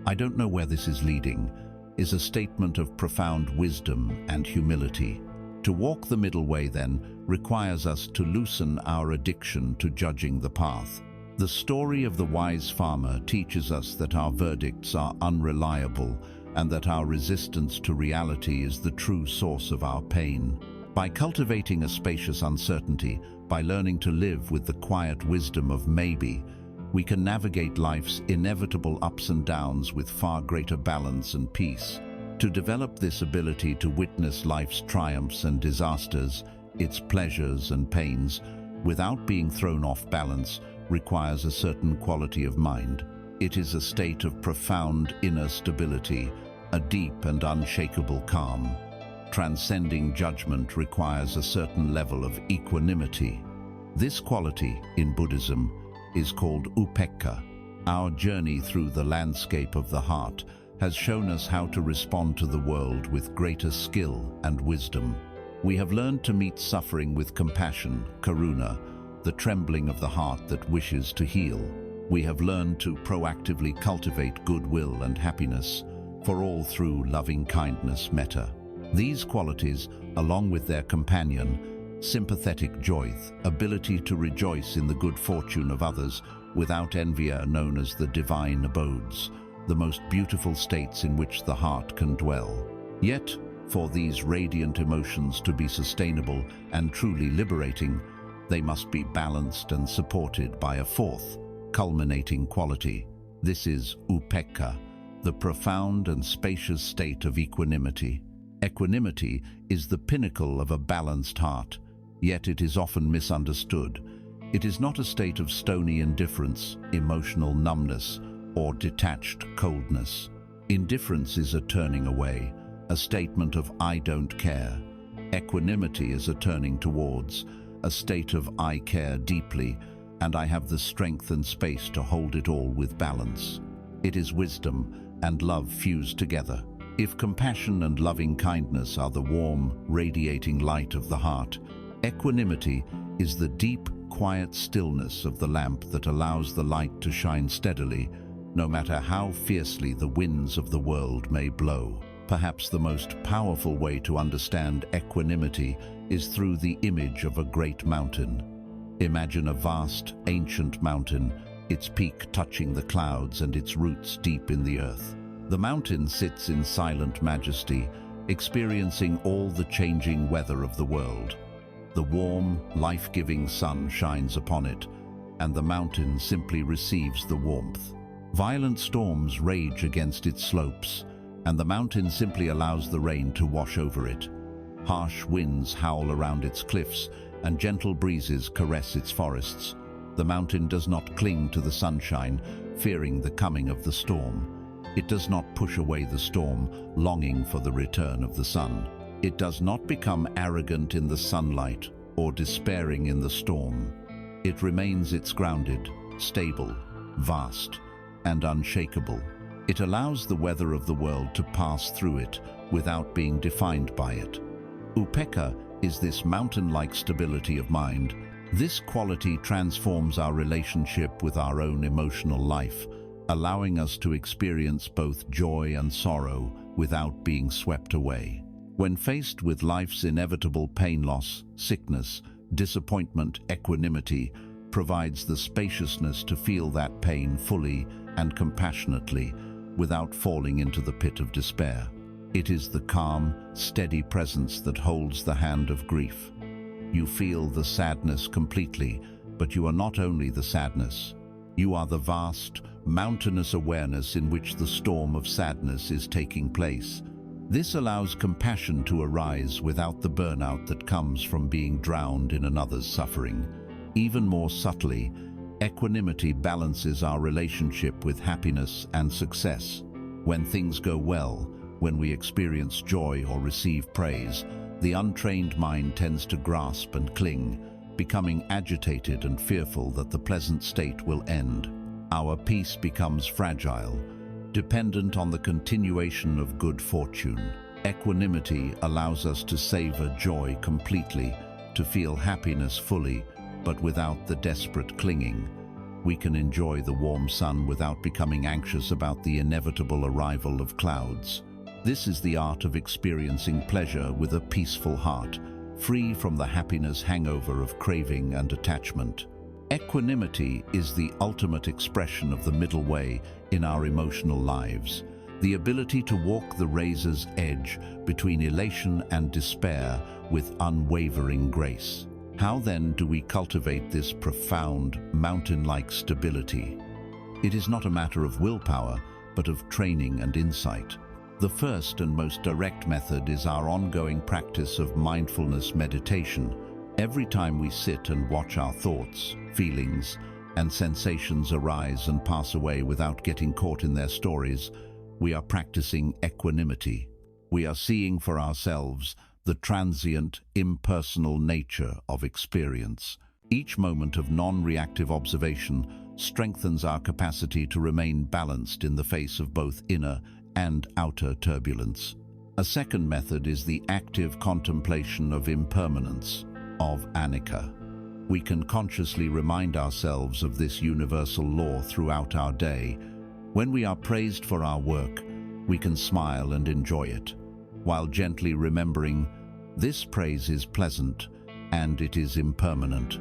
"I don't know where this is leading," is a statement of profound wisdom and humility. To walk the middle way, then, requires us to loosen our addiction to judging the path. The story of the wise farmer teaches us that our verdicts are unreliable and that our resistance to reality is the true source of our pain. By cultivating a spacious uncertainty, by learning to live with the quiet wisdom of maybe, we can navigate life's inevitable ups and downs with far greater balance and peace. To develop this ability to witness life's triumphs and disasters, its pleasures and pains, without being thrown off balance, requires a certain quality of mind. It is a state of profound inner stability, a deep and unshakable calm. Transcending judgment requires a certain level of equanimity. This quality, in Buddhism, is called upekkha. Our journey through the landscape of the heart has shown us how to respond to the world with greater skill and wisdom. We have learned to meet suffering with compassion, karuna, the trembling of the heart that wishes to heal. We have learned to proactively cultivate goodwill and happiness, for all through loving kindness, metta. These qualities, along with their companion, sympathetic joy, ability to rejoice in the good fortune of others without envy, are known as the divine abodes, the most beautiful states in which the heart can dwell. Yet, for these radiant emotions to be sustainable and truly liberating, they must be balanced and supported by a fourth, culminating quality. This is upekkha, the profound and spacious state of equanimity. Equanimity is the pinnacle of a balanced heart, yet it is often misunderstood. It is not a state of stony indifference, emotional numbness, or detached coldness. Indifference is a turning away, a statement of "I don't care." Equanimity is a turning towards, a state of "I care deeply, and I have the strength and space to hold it all with balance." It is wisdom and love fused together. If compassion and loving kindness are the warm, radiating light of the heart, equanimity is the deep, quiet stillness of the lamp that allows the light to shine steadily, no matter how fiercely the winds of the world may blow. Perhaps the most powerful way to understand equanimity is through the image of a great mountain. Imagine a vast, ancient mountain, its peak touching the clouds and its roots deep in the earth. The mountain sits in silent majesty, experiencing all the changing weather of the world. The warm, life-giving sun shines upon it, and the mountain simply receives the warmth. Violent storms rage against its slopes, and the mountain simply allows the rain to wash over it. Harsh winds howl around its cliffs, and gentle breezes caress its forests. The mountain does not cling to the sunshine, fearing the coming of the storm. It does not push away the storm, longing for the return of the sun. It does not become arrogant in the sunlight or despairing in the storm. It remains grounded, stable, vast, and unshakable. It allows the weather of the world to pass through it without being defined by it. Upekkha is this mountain-like stability of mind. This quality transforms our relationship with our own emotional life, allowing us to experience both joy and sorrow without being swept away. When faced with life's inevitable pain, loss, sickness, disappointment, equanimity provides the spaciousness to feel that pain fully and compassionately without falling into the pit of despair. It is the calm, steady presence that holds the hand of grief. You feel the sadness completely, but you are not only the sadness. You are the vast, mountainous awareness in which the storm of sadness is taking place. This allows compassion to arise without the burnout that comes from being drowned in another's suffering. Even more subtly, equanimity balances our relationship with happiness and success. When things go well, when we experience joy or receive praise, the untrained mind tends to grasp and cling, becoming agitated and fearful that the pleasant state will end. Our peace becomes fragile, dependent on the continuation of good fortune. Equanimity allows us to savor joy completely, to feel happiness fully, but without the desperate clinging. We can enjoy the warm sun without becoming anxious about the inevitable arrival of clouds. This is the art of experiencing pleasure with a peaceful heart, free from the happiness hangover of craving and attachment. Equanimity is the ultimate expression of the middle way in our emotional lives, the ability to walk the razor's edge between elation and despair with unwavering grace. How then do we cultivate this profound, mountain-like stability? It is not a matter of willpower, but of training and insight. The first and most direct method is our ongoing practice of mindfulness meditation. Every time we sit and watch our thoughts, feelings, and sensations arise and pass away without getting caught in their stories, we are practicing equanimity. We are seeing for ourselves the transient, impersonal nature of experience. Each moment of non-reactive observation strengthens our capacity to remain balanced in the face of both inner and outer turbulence. A second method is the active contemplation of impermanence, of anicca. We can consciously remind ourselves of this universal law throughout our day. When we are praised for our work, we can smile and enjoy it, while gently remembering, this praise is pleasant and it is impermanent.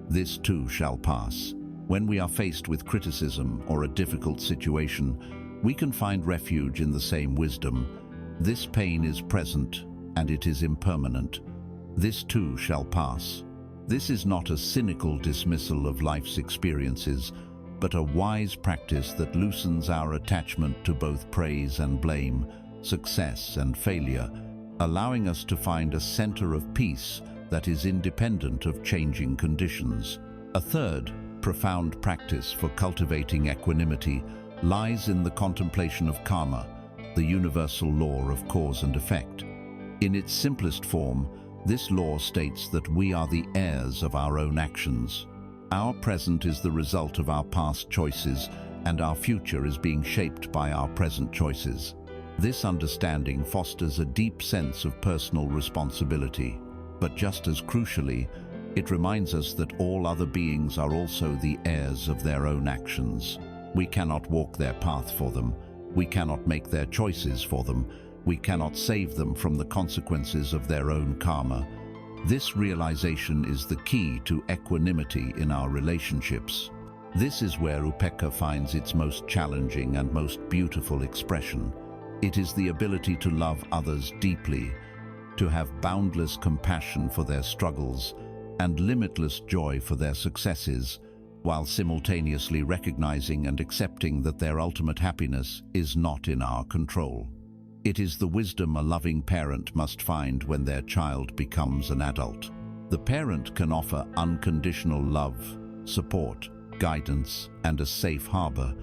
This too shall pass. When we are faced with criticism or a difficult situation, we can find refuge in the same wisdom. This pain is present and it is impermanent. This too shall pass. This is not a cynical dismissal of life's experiences, but a wise practice that loosens our attachment to both praise and blame, success and failure, allowing us to find a center of peace that is independent of changing conditions. A third, profound practice for cultivating equanimity lies in the contemplation of karma, the universal law of cause and effect. In its simplest form, this law states that we are the heirs of our own actions. Our present is the result of our past choices, and our future is being shaped by our present choices. This understanding fosters a deep sense of personal responsibility, but just as crucially, it reminds us that all other beings are also the heirs of their own actions. We cannot walk their path for them. We cannot make their choices for them. We cannot save them from the consequences of their own karma. This realization is the key to equanimity in our relationships. This is where upekkha finds its most challenging and most beautiful expression. It is the ability to love others deeply, to have boundless compassion for their struggles and limitless joy for their successes, while simultaneously recognizing and accepting that their ultimate happiness is not in our control. It is the wisdom a loving parent must find when their child becomes an adult. The parent can offer unconditional love, support, guidance, and a safe harbor,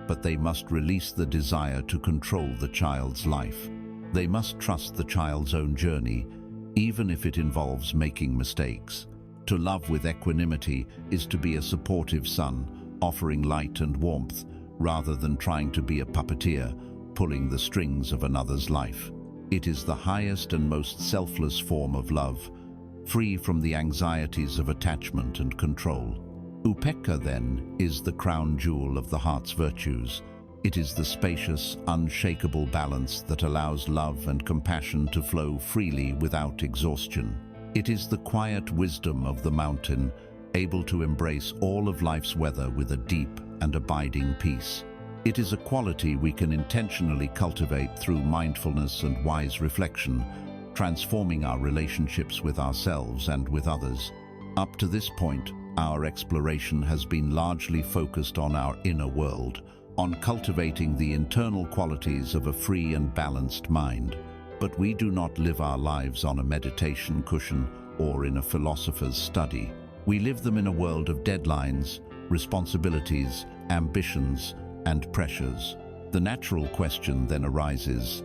but they must release the desire to control the child's life. They must trust the child's own journey, even if it involves making mistakes. To love with equanimity is to be a supportive son, offering light and warmth, rather than trying to be a puppeteer, pulling the strings of another's life. It is the highest and most selfless form of love, free from the anxieties of attachment and control. Upekkha, then, is the crown jewel of the heart's virtues. It is the spacious, unshakable balance that allows love and compassion to flow freely without exhaustion. It is the quiet wisdom of the mountain, able to embrace all of life's weather with a deep and abiding peace. It is a quality we can intentionally cultivate through mindfulness and wise reflection, transforming our relationships with ourselves and with others. Up to this point, our exploration has been largely focused on our inner world, on cultivating the internal qualities of a free and balanced mind. But we do not live our lives on a meditation cushion or in a philosopher's study. We live them in a world of deadlines, responsibilities, ambitions, and pressures. The natural question then arises,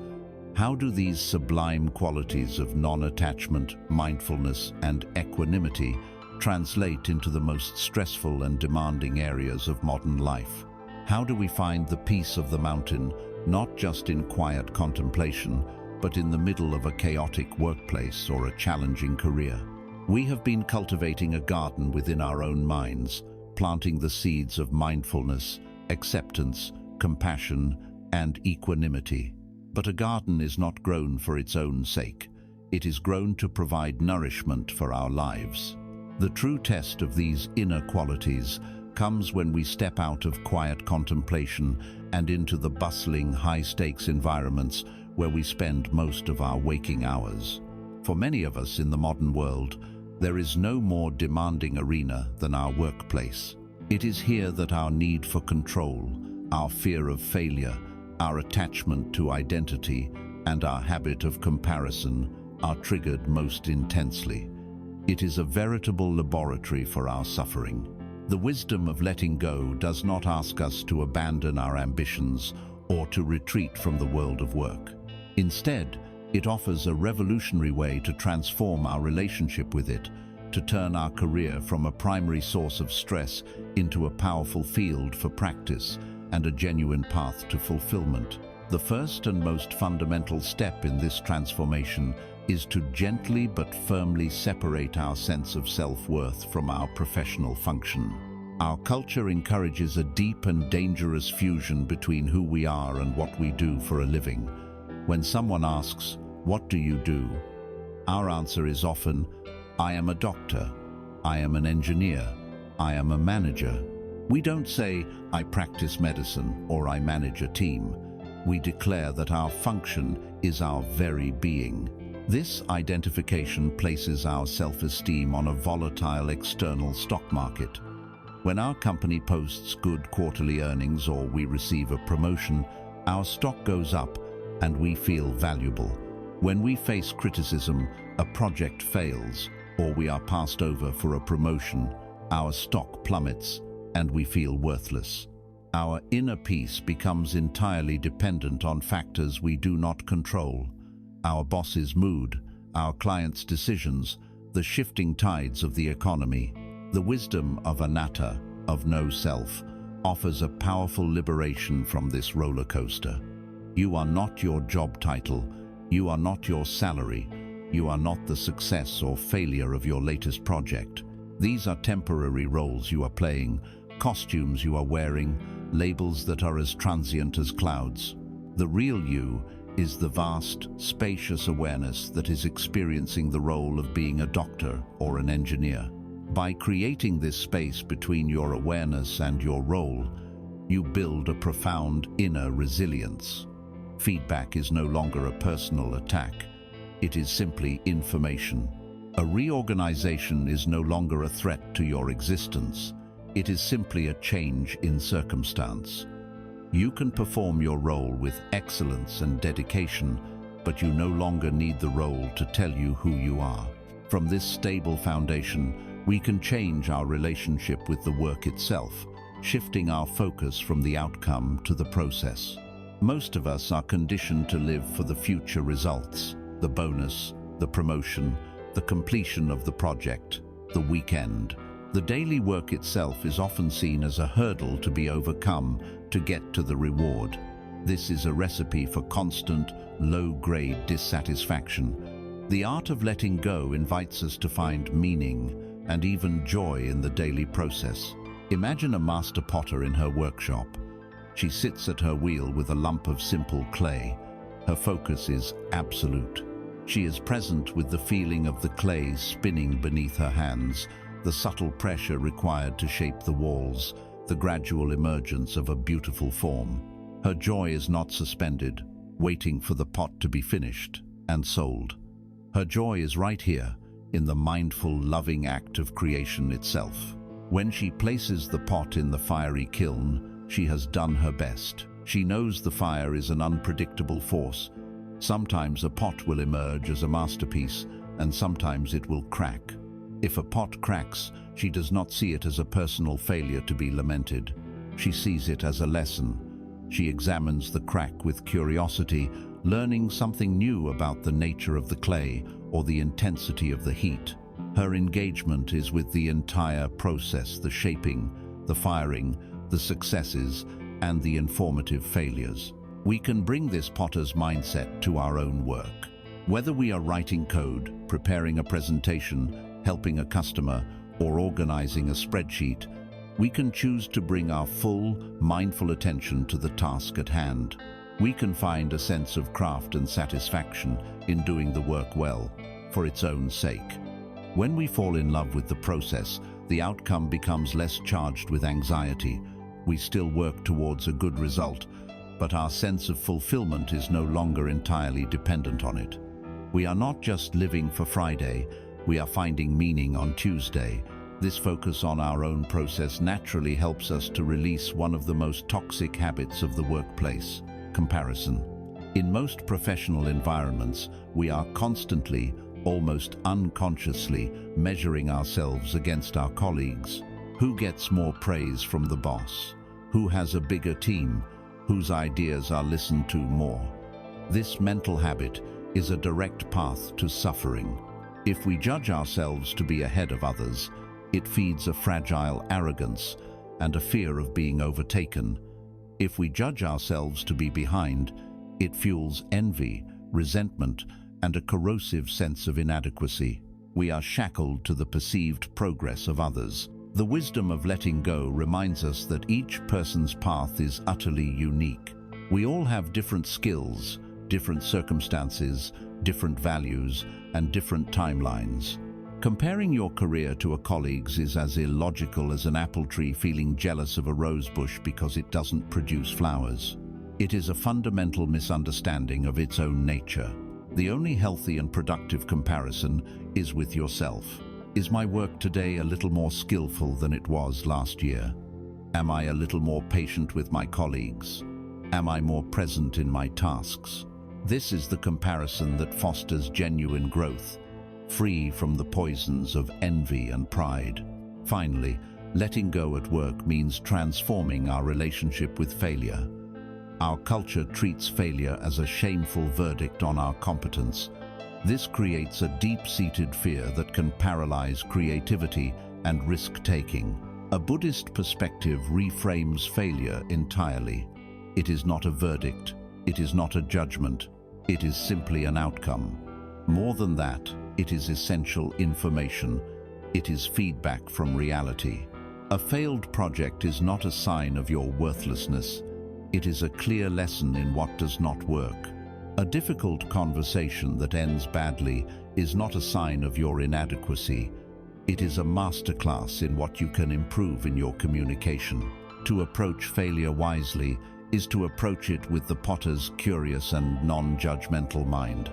how do these sublime qualities of non-attachment, mindfulness, and equanimity translate into the most stressful and demanding areas of modern life? How do we find the peace of the mountain, not just in quiet contemplation, but in the middle of a chaotic workplace or a challenging career? We have been cultivating a garden within our own minds, planting the seeds of mindfulness, acceptance, compassion, and equanimity. But a garden is not grown for its own sake. It is grown to provide nourishment for our lives. The true test of these inner qualities comes when we step out of quiet contemplation and into the bustling, high-stakes environments where we spend most of our waking hours. For many of us in the modern world, there is no more demanding arena than our workplace. It is here that our need for control, our fear of failure, our attachment to identity, and our habit of comparison are triggered most intensely. It is a veritable laboratory for our suffering. The wisdom of letting go does not ask us to abandon our ambitions or to retreat from the world of work. Instead, it offers a revolutionary way to transform our relationship with it, to turn our career from a primary source of stress into a powerful field for practice and a genuine path to fulfillment. The first and most fundamental step in this transformation is to gently but firmly separate our sense of self-worth from our professional function. Our culture encourages a deep and dangerous fusion between who we are and what we do for a living. When someone asks, "What do you do?" our answer is often, "I am a doctor, I am an engineer, I am a manager." We don't say, "I practice medicine" or "I manage a team." We declare that our function is our very being. This identification places our self-esteem on a volatile external stock market. When our company posts good quarterly earnings or we receive a promotion, our stock goes up and we feel valuable. When we face criticism, a project fails, or we are passed over for a promotion, our stock plummets and we feel worthless. Our inner peace becomes entirely dependent on factors we do not control. Our boss's mood, our client's decisions, the shifting tides of the economy. The wisdom of anatta, of no self, offers a powerful liberation from this roller coaster. You are not your job title, you are not your salary, you are not the success or failure of your latest project. These are temporary roles you are playing, costumes you are wearing, labels that are as transient as clouds. The real you is the vast, spacious awareness that is experiencing the role of being a doctor or an engineer. By creating this space between your awareness and your role, you build a profound inner resilience. Feedback is no longer a personal attack. It is simply information. A reorganization is no longer a threat to your existence. It is simply a change in circumstance. You can perform your role with excellence and dedication, but you no longer need the role to tell you who you are. From this stable foundation, we can change our relationship with the work itself, shifting our focus from the outcome to the process. Most of us are conditioned to live for the future results, the bonus, the promotion, the completion of the project, the weekend. The daily work itself is often seen as a hurdle to be overcome to get to the reward. This is a recipe for constant, low-grade dissatisfaction. The art of letting go invites us to find meaning and even joy in the daily process. Imagine a master potter in her workshop. She sits at her wheel with a lump of simple clay. Her focus is absolute. She is present with the feeling of the clay spinning beneath her hands, the subtle pressure required to shape the walls, the gradual emergence of a beautiful form. Her joy is not suspended, waiting for the pot to be finished and sold. Her joy is right here, in the mindful, loving act of creation itself. When she places the pot in the fiery kiln, she has done her best. She knows the fire is an unpredictable force. Sometimes a pot will emerge as a masterpiece, and sometimes it will crack. If a pot cracks, she does not see it as a personal failure to be lamented. She sees it as a lesson. She examines the crack with curiosity, learning something new about the nature of the clay or the intensity of the heat. Her engagement is with the entire process, the shaping, the firing, the successes, and the informative failures. We can bring this potter's mindset to our own work. Whether we are writing code, preparing a presentation, helping a customer, or organizing a spreadsheet, we can choose to bring our full, mindful attention to the task at hand. We can find a sense of craft and satisfaction in doing the work well, for its own sake. When we fall in love with the process, the outcome becomes less charged with anxiety. We still work towards a good result, but our sense of fulfillment is no longer entirely dependent on it. We are not just living for Friday, we are finding meaning on Tuesday. This focus on our own process naturally helps us to release one of the most toxic habits of the workplace: comparison. In most professional environments, we are constantly, almost unconsciously, measuring ourselves against our colleagues. Who gets more praise from the boss? Who has a bigger team? Whose ideas are listened to more? This mental habit is a direct path to suffering. If we judge ourselves to be ahead of others, it feeds a fragile arrogance and a fear of being overtaken. If we judge ourselves to be behind, it fuels envy, resentment, and a corrosive sense of inadequacy. We are shackled to the perceived progress of others. The wisdom of letting go reminds us that each person's path is utterly unique. We all have different skills, different circumstances, different values, and different timelines. Comparing your career to a colleague's is as illogical as an apple tree feeling jealous of a rose bush because it doesn't produce flowers. It is a fundamental misunderstanding of its own nature. The only healthy and productive comparison is with yourself. Is my work today a little more skillful than it was last year? Am I a little more patient with my colleagues? Am I more present in my tasks? This is the comparison that fosters genuine growth, free from the poisons of envy and pride. Finally, letting go at work means transforming our relationship with failure. Our culture treats failure as a shameful verdict on our competence. This creates a deep-seated fear that can paralyze creativity and risk-taking. A Buddhist perspective reframes failure entirely. It is not a verdict. It is not a judgment. It is simply an outcome. More than that, it is essential information. It is feedback from reality. A failed project is not a sign of your worthlessness. It is a clear lesson in what does not work. A difficult conversation that ends badly is not a sign of your inadequacy. It is a masterclass in what you can improve in your communication. To approach failure wisely is to approach it with the potter's curious and non-judgmental mind.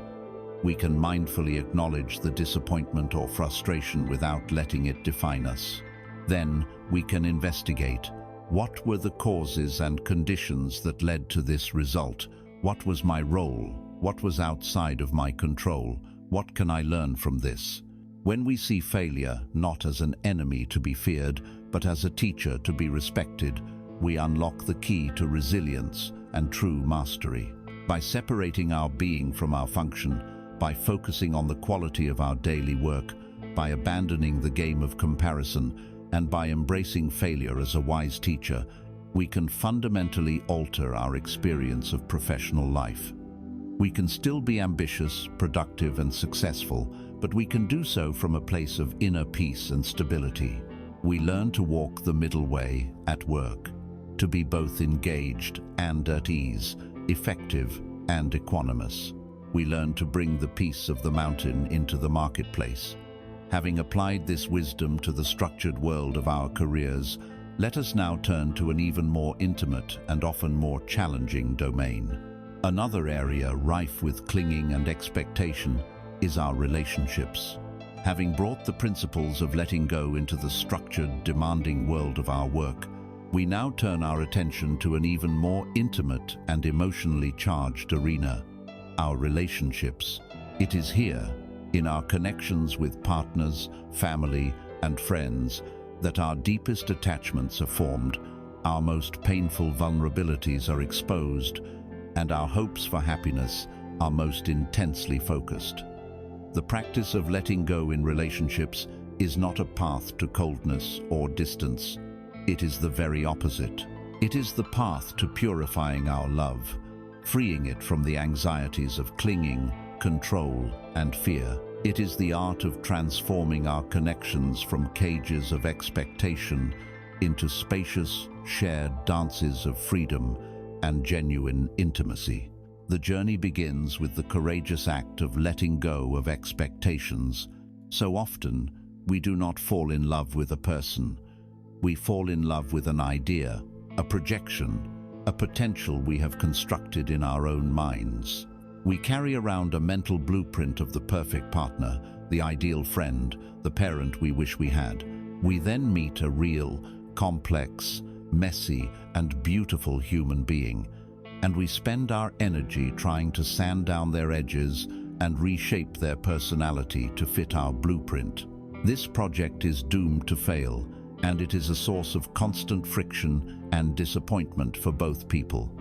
We can mindfully acknowledge the disappointment or frustration without letting it define us. Then we can investigate. What were the causes and conditions that led to this result? What was my role? What was outside of my control? What can I learn from this? When we see failure not as an enemy to be feared, but as a teacher to be respected, we unlock the key to resilience and true mastery. By separating our being from our function, by focusing on the quality of our daily work, by abandoning the game of comparison, and by embracing failure as a wise teacher, we can fundamentally alter our experience of professional life. We can still be ambitious, productive, and successful, but we can do so from a place of inner peace and stability. We learn to walk the middle way at work, to be both engaged and at ease, effective and equanimous. We learn to bring the peace of the mountain into the marketplace. Having applied this wisdom to the structured world of our careers, let us now turn to an even more intimate and often more challenging domain. Another area rife with clinging and expectation is our relationships. Having brought the principles of letting go into the structured, demanding world of our work, we now turn our attention to an even more intimate and emotionally charged arena: our relationships. It is here, in our connections with partners, family, and friends, that our deepest attachments are formed, our most painful vulnerabilities are exposed, and our hopes for happiness are most intensely focused. The practice of letting go in relationships is not a path to coldness or distance. It is the very opposite. It is the path to purifying our love, freeing it from the anxieties of clinging, control, and fear. It is the art of transforming our connections from cages of expectation into spacious, shared dances of freedom and genuine intimacy. The journey begins with the courageous act of letting go of expectations. So often, we do not fall in love with a person. We fall in love with an idea, a projection, a potential we have constructed in our own minds. We carry around a mental blueprint of the perfect partner, the ideal friend, the parent we wish we had. We then meet a real, complex, messy, and beautiful human being, and we spend our energy trying to sand down their edges and reshape their personality to fit our blueprint. This project is doomed to fail, and it is a source of constant friction and disappointment for both people.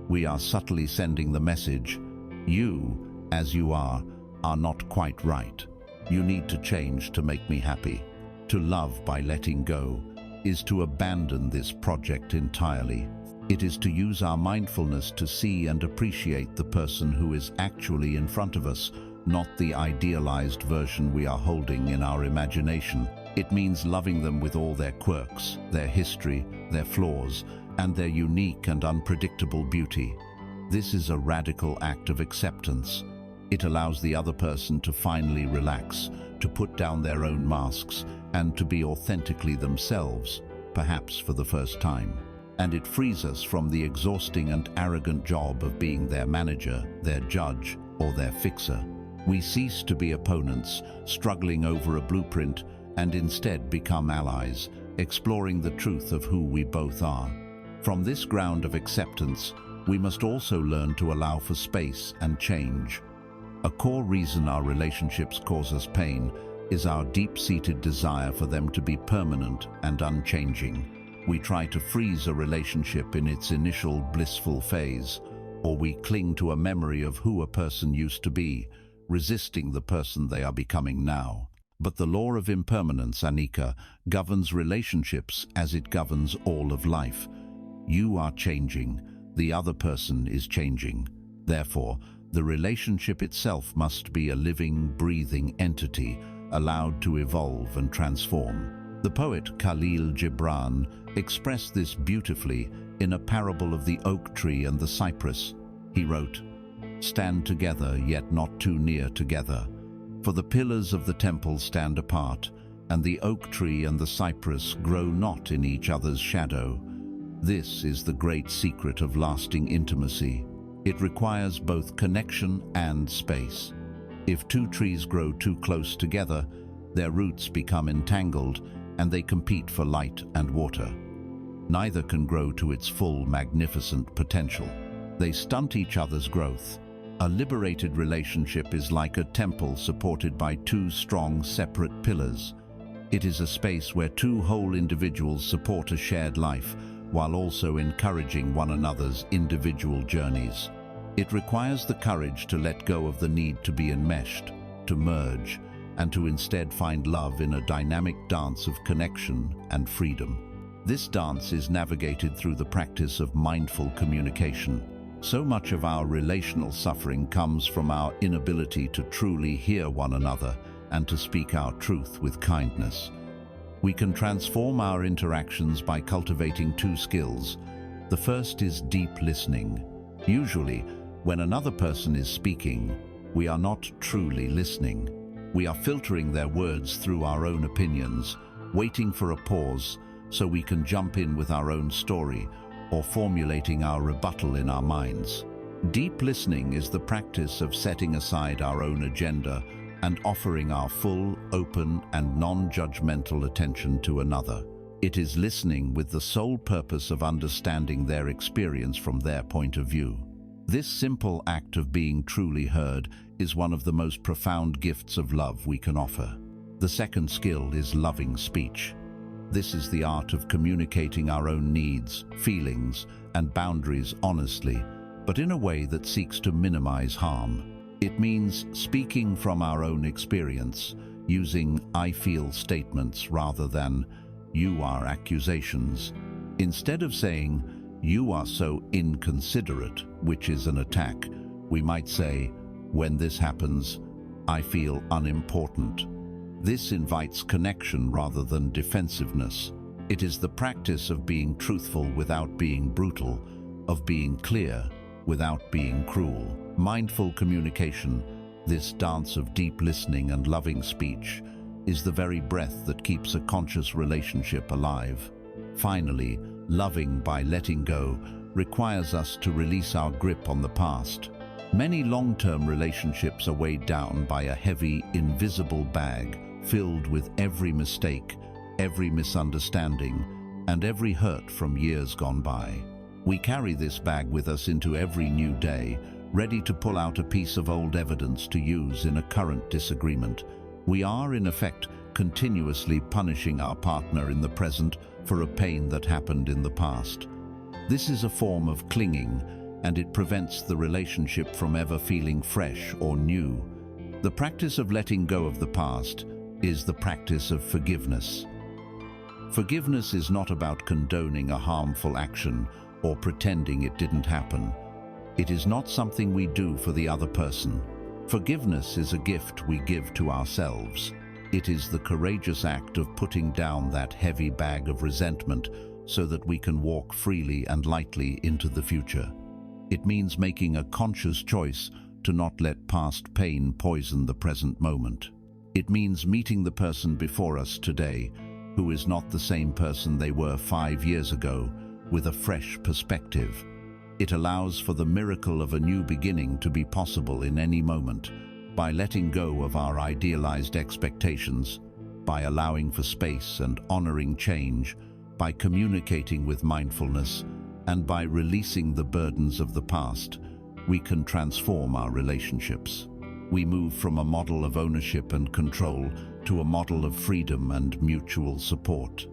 We are subtly sending the message, you, as you are not quite right. You need to change to make me happy. To love by letting go is to abandon this project entirely. It is to use our mindfulness to see and appreciate the person who is actually in front of us, not the idealized version we are holding in our imagination. It means loving them with all their quirks, their history, their flaws, and their unique and unpredictable beauty. This is a radical act of acceptance. It allows the other person to finally relax, to put down their own masks, and to be authentically themselves, perhaps for the first time. And it frees us from the exhausting and arrogant job of being their manager, their judge, or their fixer. We cease to be opponents, struggling over a blueprint, and instead become allies, exploring the truth of who we both are. From this ground of acceptance, we must also learn to allow for space and change. A core reason our relationships cause us pain is our deep-seated desire for them to be permanent and unchanging. We try to freeze a relationship in its initial blissful phase, or we cling to a memory of who a person used to be, resisting the person they are becoming now. But the law of impermanence, Anika, governs relationships as it governs all of life. You are changing, the other person is changing. Therefore, the relationship itself must be a living, breathing entity, allowed to evolve and transform. The poet Khalil Gibran expressed this beautifully in a parable of the oak tree and the cypress. He wrote, "Stand together, yet not too near together. For the pillars of the temple stand apart, and the oak tree and the cypress grow not in each other's shadow. This is the great secret of lasting intimacy. It requires both connection and space. If two trees grow too close together, their roots become entangled, and they compete for light and water. Neither can grow to its full, magnificent potential. They stunt each other's growth. A liberated relationship is like a temple supported by two strong, separate pillars. It is a space where two whole individuals support a shared life, while also encouraging one another's individual journeys. It requires the courage to let go of the need to be enmeshed, to merge, and to instead find love in a dynamic dance of connection and freedom. This dance is navigated through the practice of mindful communication. So much of our relational suffering comes from our inability to truly hear one another and to speak our truth with kindness. We can transform our interactions by cultivating two skills. The first is deep listening. Usually, when another person is speaking, we are not truly listening. We are filtering their words through our own opinions, waiting for a pause so we can jump in with our own story, or formulating our rebuttal in our minds. Deep listening is the practice of setting aside our own agenda and offering our full, open, and non-judgmental attention to another. It is listening with the sole purpose of understanding their experience from their point of view. This simple act of being truly heard is one of the most profound gifts of love we can offer. The second skill is loving speech. This is the art of communicating our own needs, feelings, and boundaries honestly, but in a way that seeks to minimize harm. It means speaking from our own experience, using "I feel" statements rather than "you are" accusations. Instead of saying, "You are so inconsiderate," which is an attack, we might say, "When this happens, I feel unimportant." This invites connection rather than defensiveness. It is the practice of being truthful without being brutal, of being clear without being cruel. Mindful communication, This dance of deep listening and loving speech is the very breath that keeps a conscious relationship alive. Finally, loving by letting go requires us to release our grip on the past. Many long-term relationships are weighed down by a heavy, invisible bag filled with every mistake, every misunderstanding, and every hurt from years gone by. We carry this bag with us into every new day, ready to pull out a piece of old evidence to use in a current disagreement. We are, in effect, continuously punishing our partner in the present for a pain that happened in the past. This is a form of clinging, and it prevents the relationship from ever feeling fresh or new. The practice of letting go of the past is the practice of forgiveness. Forgiveness is not about condoning a harmful action or pretending it didn't happen. It is not something we do for the other person. Forgiveness is a gift we give to ourselves. It is the courageous act of putting down that heavy bag of resentment so that we can walk freely and lightly into the future. It means making a conscious choice to not let past pain poison the present moment. It means meeting the person before us today, who is not the same person they were 5 years ago, with a fresh perspective. It allows for the miracle of a new beginning to be possible in any moment, by letting go of our idealized expectations, by allowing for space and honoring change, by communicating with mindfulness, and by releasing the burdens of the past. We can transform our relationships. We move from a model of ownership and control to a model of freedom and mutual support.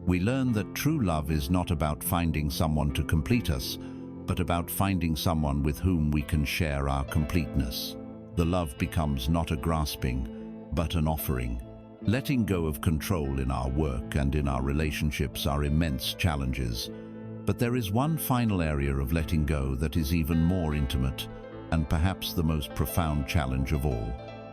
We learn that true love is not about finding someone to complete us, but about finding someone with whom we can share our completeness. The love becomes not a grasping, but an offering. Letting go of control in our work and in our relationships are immense challenges. But there is one final area of letting go that is even more intimate, and perhaps the most profound challenge of all.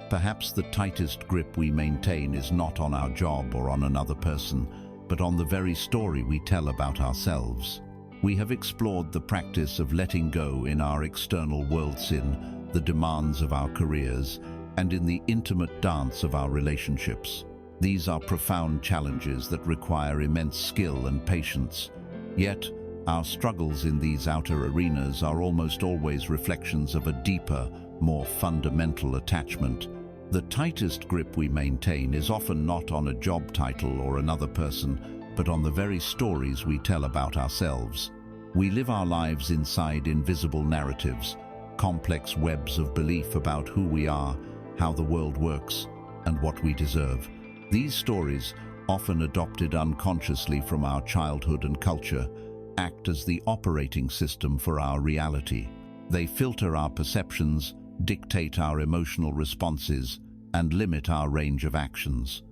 Perhaps the tightest grip we maintain is not on our job or on another person, but on the very story we tell about ourselves. We have explored the practice of letting go in our external world-sin, the demands of our careers, and in the intimate dance of our relationships. These are profound challenges that require immense skill and patience. Yet, our struggles in these outer arenas are almost always reflections of a deeper, more fundamental attachment. The tightest grip we maintain is often not on a job title or another person, but on the very stories we tell about ourselves. We live our lives inside invisible narratives, complex webs of belief about who we are, how the world works, and what we deserve. These stories, often adopted unconsciously from our childhood and culture, act as the operating system for our reality. They filter our perceptions, dictate our emotional responses, and limit our range of actions.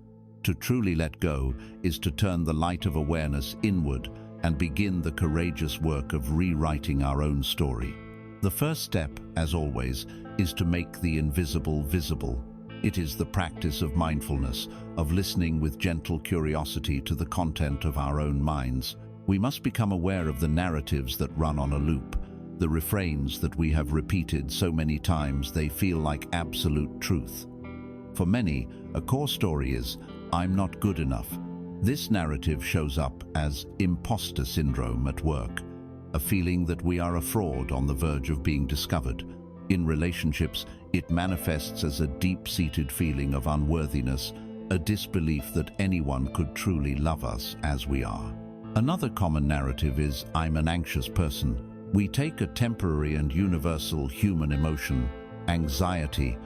To truly let go is to turn the light of awareness inward and begin the courageous work of rewriting our own story. The first step, as always, is to make the invisible visible. It is the practice of mindfulness, of listening with gentle curiosity to the content of our own minds. We must become aware of the narratives that run on a loop, the refrains that we have repeated so many times they feel like absolute truth. For many, a core story is, "I'm not good enough." This narrative shows up as imposter syndrome at work, a feeling that we are a fraud on the verge of being discovered. In relationships, it manifests as a deep-seated feeling of unworthiness, a disbelief that anyone could truly love us as we are. Another common narrative is, "I'm an anxious person." We take a temporary and universal human emotion, anxiety,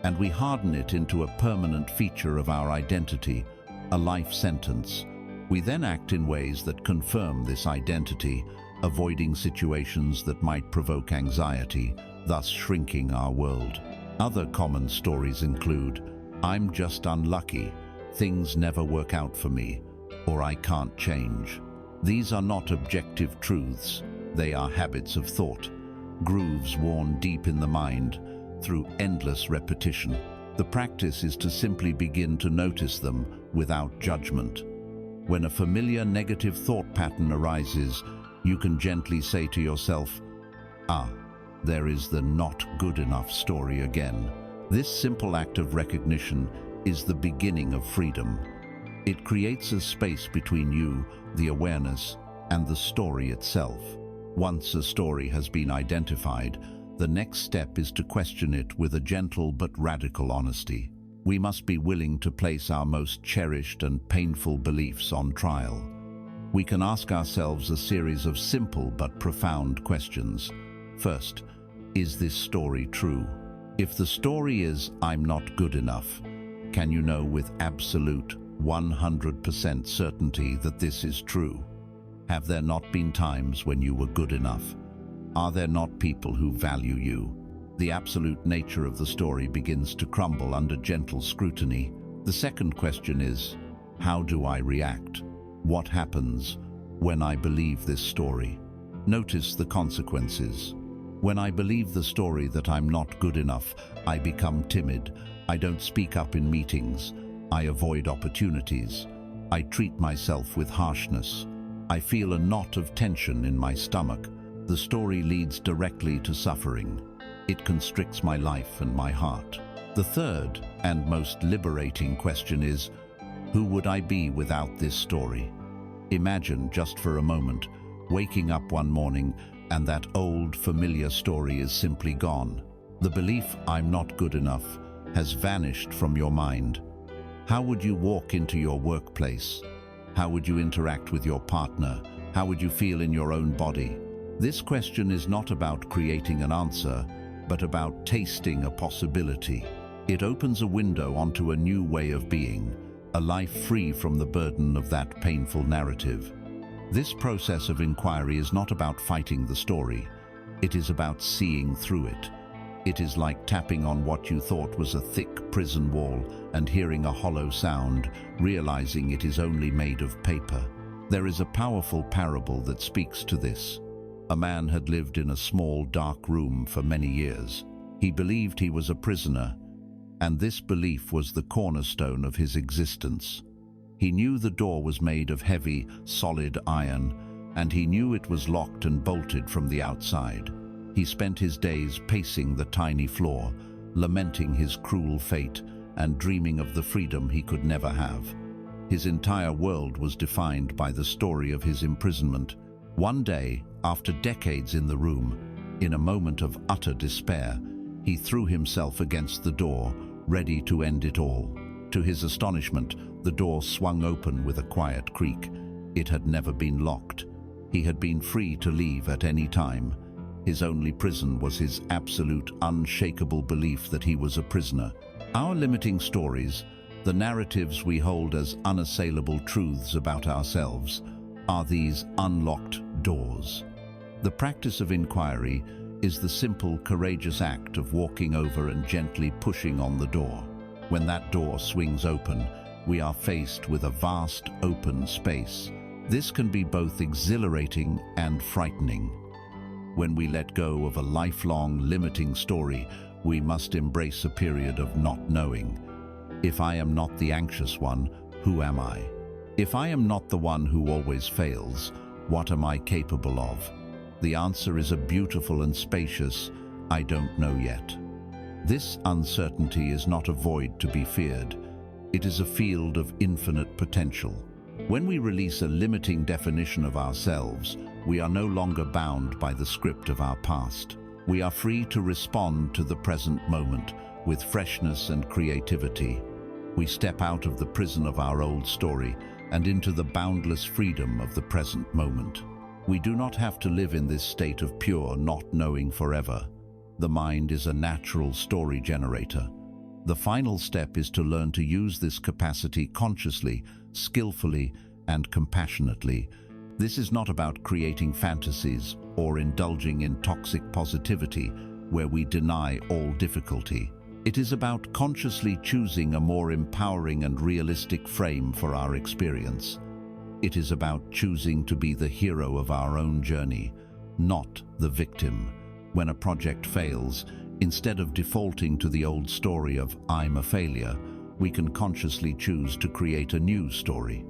and we harden it into a permanent feature of our identity, a life sentence. We then act in ways that confirm this identity, avoiding situations that might provoke anxiety, thus shrinking our world. Other common stories include, "I'm just unlucky," "Things never work out for me," or "I can't change." These are not objective truths. They are habits of thought, grooves worn deep in the mind through endless repetition. The practice is to simply begin to notice them without judgment. When a familiar negative thought pattern arises, you can gently say to yourself, "Ah, there is the not good enough story again." This simple act of recognition is the beginning of freedom. It creates a space between you, the awareness, and the story itself. Once a story has been identified, the next step is to question it with a gentle but radical honesty. We must be willing to place our most cherished and painful beliefs on trial. We can ask ourselves a series of simple but profound questions. First, is this story true? If the story is, "I'm not good enough," can you know with absolute 100% certainty that this is true? Have there not been times when you were good enough? Are there not people who value you? The absolute nature of the story begins to crumble under gentle scrutiny. The second question is, how do I react? What happens when I believe this story? Notice the consequences. When I believe the story that I'm not good enough, I become timid. I don't speak up in meetings. I avoid opportunities. I treat myself with harshness. I feel a knot of tension in my stomach. The story leads directly to suffering. It constricts my life and my heart. The third and most liberating question is, who would I be without this story? Imagine, just for a moment, waking up one morning and that old, familiar story is simply gone. The belief, "I'm not good enough," has vanished from your mind. How would you walk into your workplace? How would you interact with your partner? How would you feel in your own body? This question is not about creating an answer, but about tasting a possibility. It opens a window onto a new way of being, a life free from the burden of that painful narrative. This process of inquiry is not about fighting the story. It is about seeing through it. It is like tapping on what you thought was a thick prison wall and hearing a hollow sound, realizing it is only made of paper. There is a powerful parable that speaks to this. A man had lived in a small, dark room for many years. He believed he was a prisoner, and this belief was the cornerstone of his existence. He knew the door was made of heavy, solid iron, and he knew it was locked and bolted from the outside. He spent his days pacing the tiny floor, lamenting his cruel fate and dreaming of the freedom he could never have. His entire world was defined by the story of his imprisonment. One day, after decades in the room, in a moment of utter despair, he threw himself against the door, ready to end it all. To his astonishment, the door swung open with a quiet creak. It had never been locked. He had been free to leave at any time. His only prison was his absolute, unshakable belief that he was a prisoner. Our limiting stories, the narratives we hold as unassailable truths about ourselves, are these unlocked doors. The practice of inquiry is the simple, courageous act of walking over and gently pushing on the door. When that door swings open, we are faced with a vast, open space. This can be both exhilarating and frightening. When we let go of a lifelong, limiting story, we must embrace a period of not knowing. If I am not the anxious one, who am I? If I am not the one who always fails, what am I capable of? The answer is a beautiful and spacious, "I don't know yet." This uncertainty is not a void to be feared. It is a field of infinite potential. When we release a limiting definition of ourselves, we are no longer bound by the script of our past. We are free to respond to the present moment with freshness and creativity. We step out of the prison of our old story and into the boundless freedom of the present moment. We do not have to live in this state of pure not knowing forever. The mind is a natural story generator. The final step is to learn to use this capacity consciously, skillfully, and compassionately. This is not about creating fantasies or indulging in toxic positivity where we deny all difficulty. It is about consciously choosing a more empowering and realistic frame for our experience. It is about choosing to be the hero of our own journey, not the victim. When a project fails, instead of defaulting to the old story of "I'm a failure," we can consciously choose to create a new story.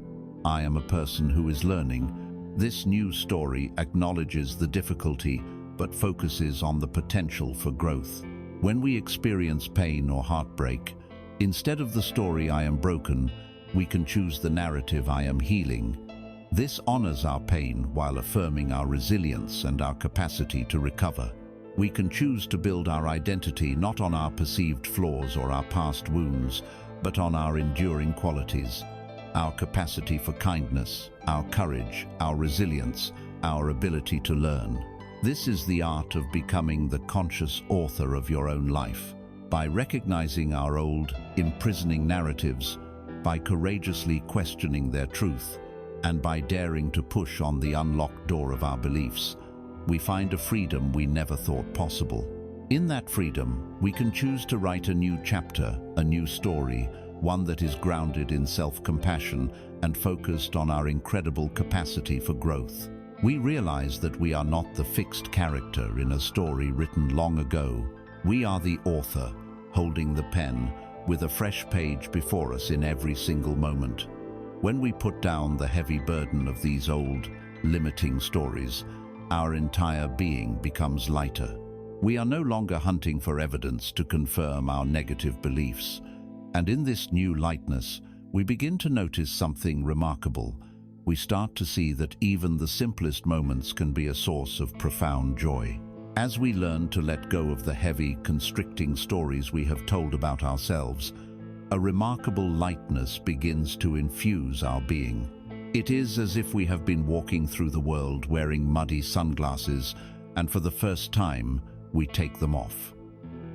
I am a person who is learning. This new story acknowledges the difficulty but focuses on the potential for growth. When we experience pain or heartbreak, instead of the story "I am broken," we can choose the narrative "I am healing." This honors our pain while affirming our resilience and our capacity to recover. We can choose to build our identity not on our perceived flaws or our past wounds, but on our enduring qualities, our capacity for kindness, our courage, our resilience, our ability to learn. This is the art of becoming the conscious author of your own life. By recognizing our old, imprisoning narratives, by courageously questioning their truth, and by daring to push on the unlocked door of our beliefs, we find a freedom we never thought possible. In that freedom, we can choose to write a new chapter, a new story, one that is grounded in self-compassion and focused on our incredible capacity for growth. We realize that we are not the fixed character in a story written long ago. We are the author, holding the pen, with a fresh page before us in every single moment. When we put down the heavy burden of these old, limiting stories, our entire being becomes lighter. We are no longer hunting for evidence to confirm our negative beliefs. And in this new lightness, we begin to notice something remarkable. We start to see that even the simplest moments can be a source of profound joy. As we learn to let go of the heavy, constricting stories we have told about ourselves, a remarkable lightness begins to infuse our being. It is as if we have been walking through the world wearing muddy sunglasses, and for the first time, we take them off.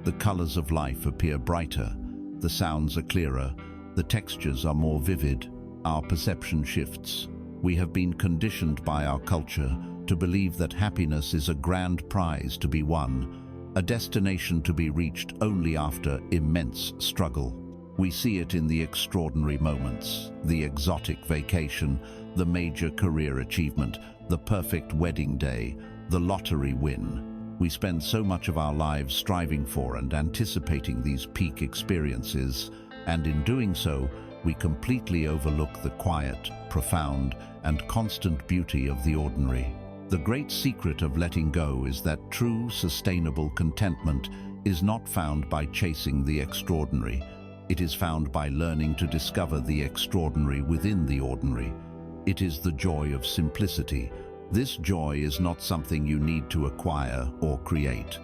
The colors of life appear brighter, the sounds are clearer, the textures are more vivid, our perception shifts. We have been conditioned by our culture to believe that happiness is a grand prize to be won, a destination to be reached only after immense struggle. We see it in the extraordinary moments, the exotic vacation, the major career achievement, the perfect wedding day, the lottery win. We spend so much of our lives striving for and anticipating these peak experiences, and in doing so, we completely overlook the quiet, profound, and constant beauty of the ordinary. The great secret of letting go is that true, sustainable contentment is not found by chasing the extraordinary. It is found by learning to discover the extraordinary within the ordinary. It is the joy of simplicity. This joy is not something you need to acquire or create.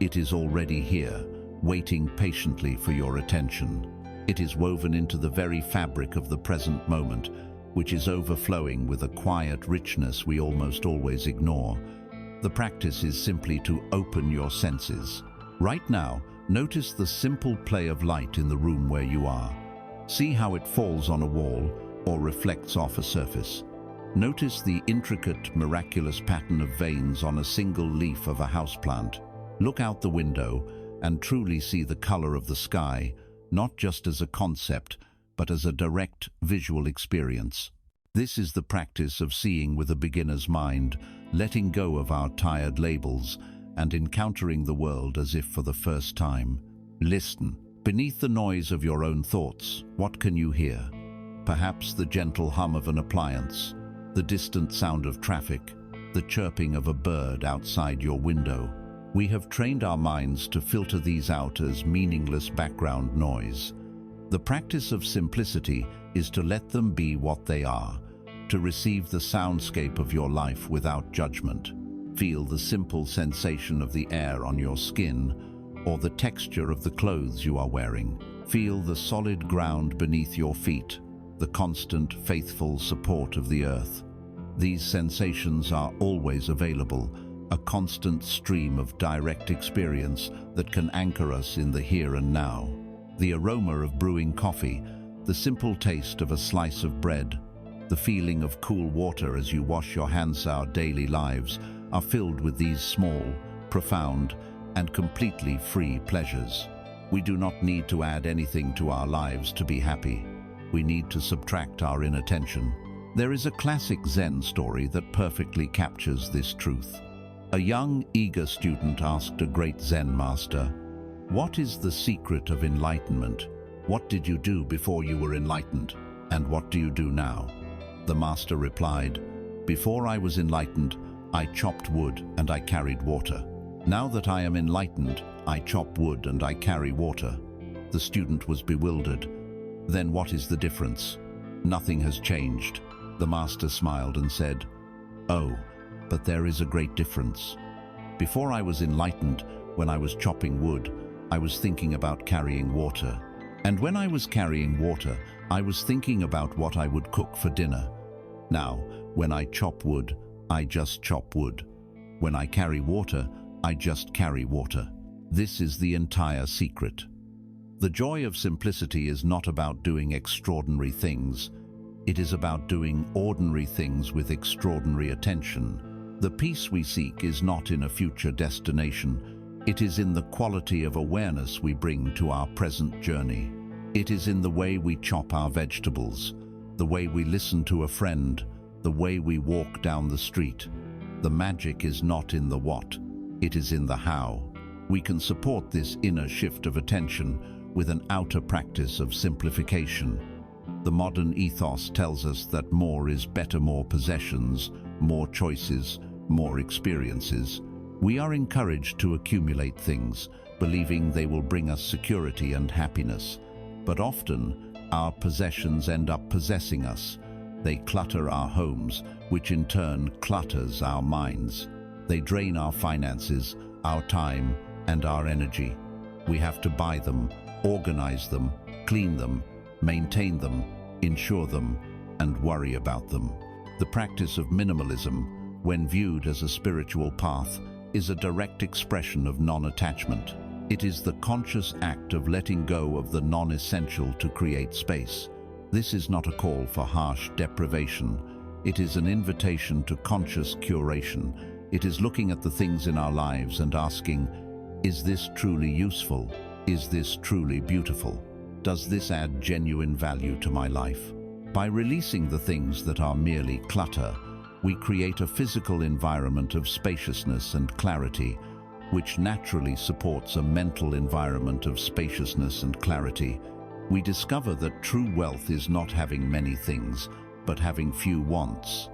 It is already here, waiting patiently for your attention. It is woven into the very fabric of the present moment, which is overflowing with a quiet richness we almost always ignore. The practice is simply to open your senses. Right now, notice the simple play of light in the room where you are. See how it falls on a wall or reflects off a surface. Notice the intricate, miraculous pattern of veins on a single leaf of a houseplant. Look out the window and truly see the color of the sky, not just as a concept, but as a direct visual experience. This is the practice of seeing with a beginner's mind, letting go of our tired labels, and encountering the world as if for the first time. Listen. Beneath the noise of your own thoughts, what can you hear? Perhaps the gentle hum of an appliance, the distant sound of traffic, the chirping of a bird outside your window. We have trained our minds to filter these out as meaningless background noise. The practice of simplicity is to let them be what they are, to receive the soundscape of your life without judgment. Feel the simple sensation of the air on your skin or the texture of the clothes you are wearing. Feel the solid ground beneath your feet, the constant, faithful support of the earth. These sensations are always available, a constant stream of direct experience that can anchor us in the here and now. The aroma of brewing coffee, the simple taste of a slice of bread, the feeling of cool water as you wash your hands. Our daily lives are filled with these small, profound, and completely free pleasures. We do not need to add anything to our lives to be happy. We need to subtract our inattention. There is a classic Zen story that perfectly captures this truth. A young, eager student asked a great Zen master, "What is the secret of enlightenment? What did you do before you were enlightened? And what do you do now?" The master replied, "Before I was enlightened, I chopped wood and I carried water. Now that I am enlightened, I chop wood and I carry water. The student was bewildered. Then what is the difference? Nothing has changed. The master smiled and said, "Oh, but there is a great difference. Before I was enlightened, when I was chopping wood, I was thinking about carrying water. And when I was carrying water, I was thinking about what I would cook for dinner. Now, when I chop wood, I just chop wood. When I carry water, I just carry water. This is the entire secret." The joy of simplicity is not about doing extraordinary things. It is about doing ordinary things with extraordinary attention. The peace we seek is not in a future destination. It is in the quality of awareness we bring to our present journey. It is in the way we chop our vegetables, the way we listen to a friend, the way we walk down the street. The magic is not in the what, it is in the how. We can support this inner shift of attention with an outer practice of simplification. The modern ethos tells us that more is better, more possessions, more choices, more experiences. We are encouraged to accumulate things, believing they will bring us security and happiness. But often, our possessions end up possessing us. They clutter our homes, which in turn clutters our minds. They drain our finances, our time, and our energy. We have to buy them, organize them, clean them, maintain them, insure them, and worry about them. The practice of minimalism, when viewed as a spiritual path, is a direct expression of non-attachment. It is the conscious act of letting go of the non-essential to create space. This is not a call for harsh deprivation. It is an invitation to conscious curation. It is looking at the things in our lives and asking, is this truly useful? Is this truly beautiful? Does this add genuine value to my life? By releasing the things that are merely clutter, we create a physical environment of spaciousness and clarity, which naturally supports a mental environment of spaciousness and clarity. We discover that true wealth is not having many things, but having few wants.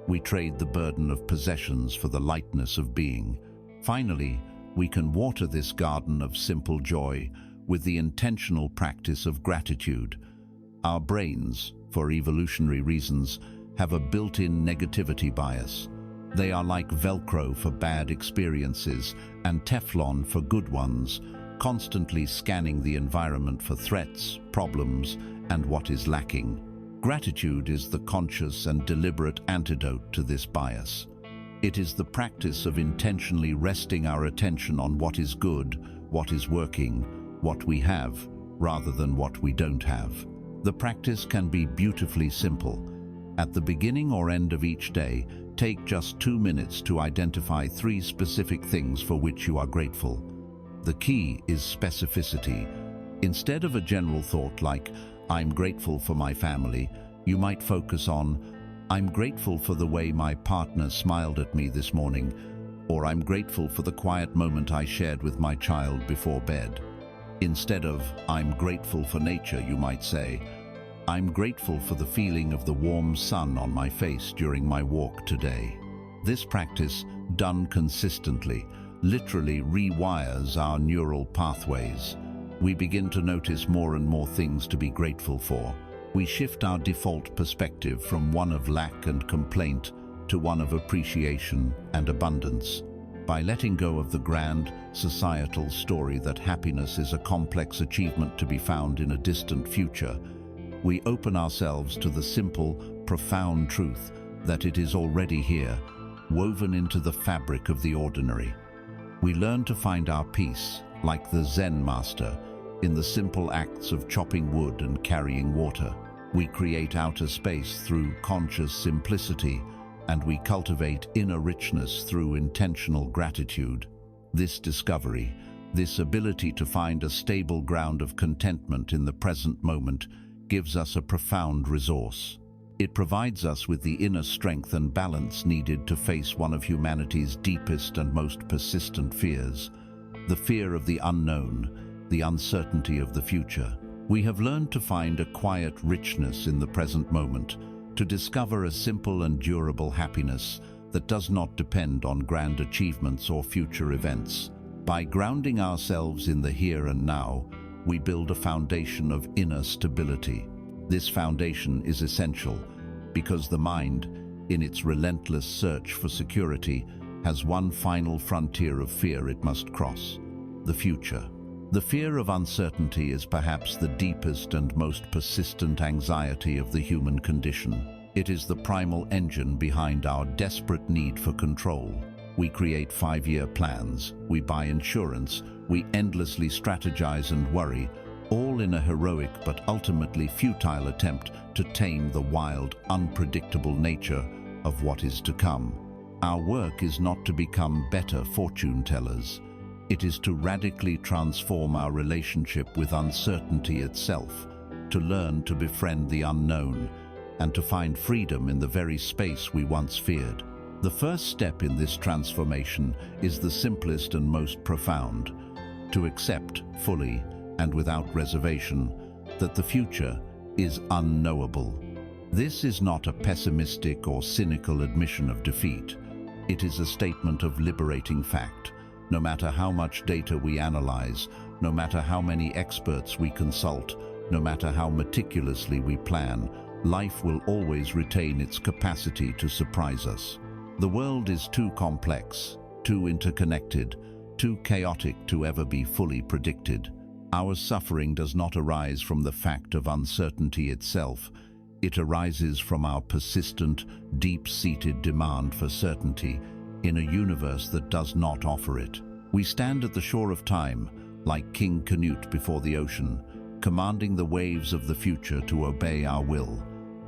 We trade the burden of possessions for the lightness of being. Finally, we can water this garden of simple joy with the intentional practice of gratitude. Our brains, for evolutionary reasons, have a built-in negativity bias. They are like Velcro for bad experiences and Teflon for good ones, constantly scanning the environment for threats, problems, and what is lacking. Gratitude is the conscious and deliberate antidote to this bias. It is the practice of intentionally resting our attention on what is good, what is working, what we have, rather than what we don't have. The practice can be beautifully simple. At the beginning or end of each day, take just 2 minutes to identify 3 specific things for which you are grateful. The key is specificity. Instead of a general thought like, "I'm grateful for my family," you might focus on, "I'm grateful for the way my partner smiled at me this morning," or "I'm grateful for the quiet moment I shared with my child before bed." Instead of, "I'm grateful for nature," you might say, "I'm grateful for the feeling of the warm sun on my face during my walk today." This practice, done consistently, literally rewires our neural pathways. We begin to notice more and more things to be grateful for. We shift our default perspective from one of lack and complaint to one of appreciation and abundance. By letting go of the grand, societal story that happiness is a complex achievement to be found in a distant future, we open ourselves to the simple, profound truth that it is already here, woven into the fabric of the ordinary. We learn to find our peace, like the Zen master, in the simple acts of chopping wood and carrying water. We create outer space through conscious simplicity, and we cultivate inner richness through intentional gratitude. This discovery, this ability to find a stable ground of contentment in the present moment, gives us a profound resource. It provides us with the inner strength and balance needed to face one of humanity's deepest and most persistent fears, the fear of the unknown, the uncertainty of the future. We have learned to find a quiet richness in the present moment, to discover a simple and durable happiness that does not depend on grand achievements or future events. By grounding ourselves in the here and now, we build a foundation of inner stability. This foundation is essential because the mind, in its relentless search for security, has one final frontier of fear it must cross: the future. The fear of uncertainty is perhaps the deepest and most persistent anxiety of the human condition. It is the primal engine behind our desperate need for control. We create 5-year plans, we buy insurance, we endlessly strategize and worry, all in a heroic but ultimately futile attempt to tame the wild, unpredictable nature of what is to come. Our work is not to become better fortune tellers. It is to radically transform our relationship with uncertainty itself, to learn to befriend the unknown, and to find freedom in the very space we once feared. The first step in this transformation is the simplest and most profound: to accept fully and without reservation that the future is unknowable. This is not a pessimistic or cynical admission of defeat. It is a statement of liberating fact. No matter how much data we analyze, no matter how many experts we consult, no matter how meticulously we plan, life will always retain its capacity to surprise us. The world is too complex, too interconnected, too chaotic to ever be fully predicted. Our suffering does not arise from the fact of uncertainty itself. It arises from our persistent, deep-seated demand for certainty in a universe that does not offer it. We stand at the shore of time, like King Canute before the ocean, commanding the waves of the future to obey our will.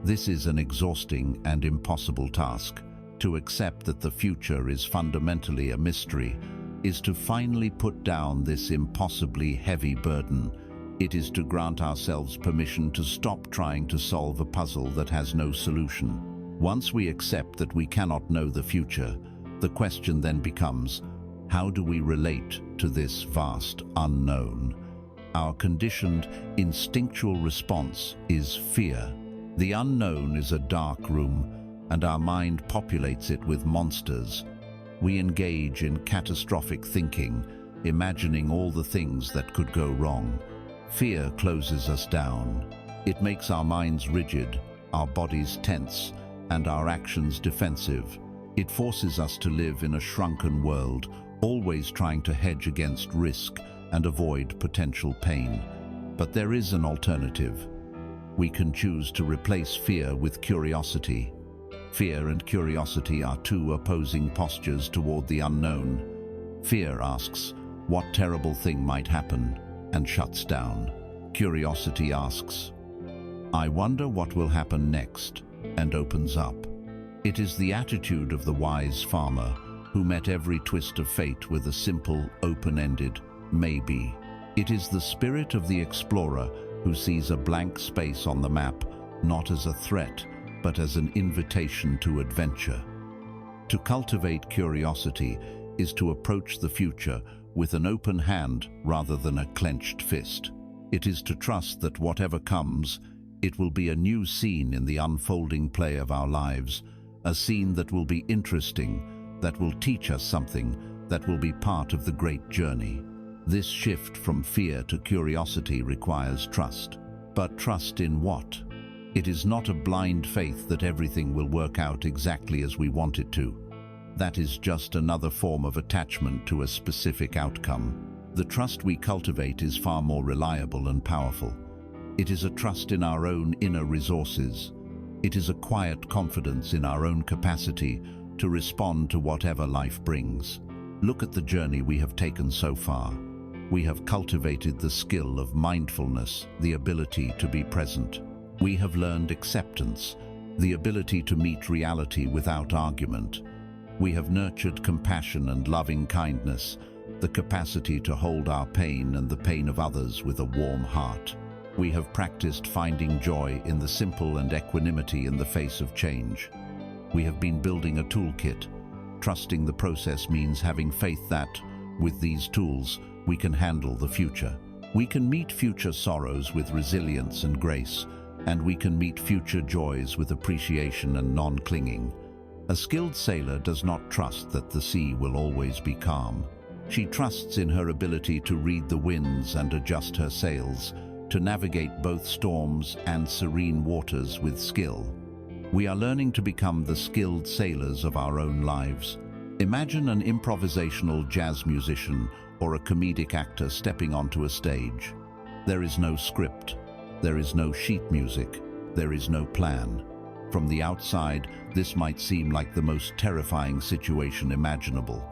This is an exhausting and impossible task. To accept that the future is fundamentally a mystery is to finally put down this impossibly heavy burden. It is to grant ourselves permission to stop trying to solve a puzzle that has no solution. Once we accept that we cannot know the future, the question then becomes, how do we relate to this vast unknown? Our conditioned, instinctual response is fear. The unknown is a dark room, and our mind populates it with monsters. We engage in catastrophic thinking, imagining all the things that could go wrong. Fear closes us down. It makes our minds rigid, our bodies tense, and our actions defensive. It forces us to live in a shrunken world, always trying to hedge against risk and avoid potential pain. But there is an alternative. We can choose to replace fear with curiosity. Fear and curiosity are two opposing postures toward the unknown. Fear asks, what terrible thing might happen, and shuts down. Curiosity asks, I wonder what will happen next, and opens up. It is the attitude of the wise farmer who met every twist of fate with a simple, open-ended maybe. It is the spirit of the explorer who sees a blank space on the map not as a threat, but as an invitation to adventure. To cultivate curiosity is to approach the future with an open hand rather than a clenched fist. It is to trust that whatever comes, it will be a new scene in the unfolding play of our lives, a scene that will be interesting, that will teach us something, that will be part of the great journey. This shift from fear to curiosity requires trust. But trust in what? It is not a blind faith that everything will work out exactly as we want it to. That is just another form of attachment to a specific outcome. The trust we cultivate is far more reliable and powerful. It is a trust in our own inner resources. It is a quiet confidence in our own capacity to respond to whatever life brings. Look at the journey we have taken so far. We have cultivated the skill of mindfulness, the ability to be present. We have learned acceptance, the ability to meet reality without argument. We have nurtured compassion and loving kindness, the capacity to hold our pain and the pain of others with a warm heart. We have practiced finding joy in the simple and equanimity in the face of change. We have been building a toolkit. Trusting the process means having faith that, with these tools, we can handle the future. We can meet future sorrows with resilience and grace, and we can meet future joys with appreciation and non-clinging. A skilled sailor does not trust that the sea will always be calm. She trusts in her ability to read the winds and adjust her sails, to navigate both storms and serene waters with skill. We are learning to become the skilled sailors of our own lives. Imagine an improvisational jazz musician or a comedic actor stepping onto a stage. There is no script, there is no sheet music, there is no plan. From the outside, this might seem like the most terrifying situation imaginable.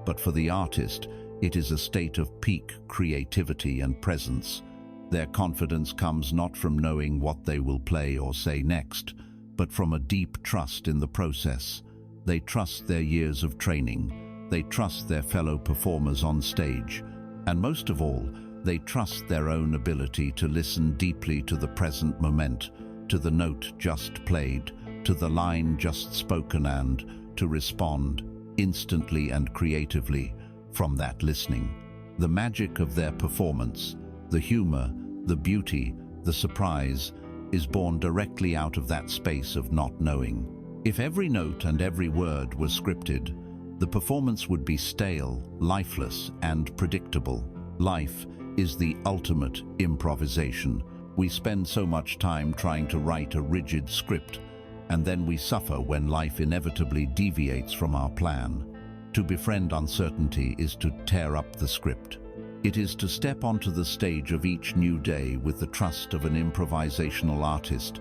But for the artist, it is a state of peak creativity and presence. Their confidence comes not from knowing what they will play or say next, but from a deep trust in the process. They trust their years of training, they trust their fellow performers on stage, and most of all, they trust their own ability to listen deeply to the present moment, to the note just played, to the line just spoken, and to respond instantly and creatively from that listening. The magic of their performance, the humor, the beauty, the surprise, is born directly out of that space of not knowing. If every note and every word was scripted, the performance would be stale, lifeless, and predictable. Life is the ultimate improvisation. We spend so much time trying to write a rigid script, and then we suffer when life inevitably deviates from our plan. To befriend uncertainty is to tear up the script. It is to step onto the stage of each new day with the trust of an improvisational artist,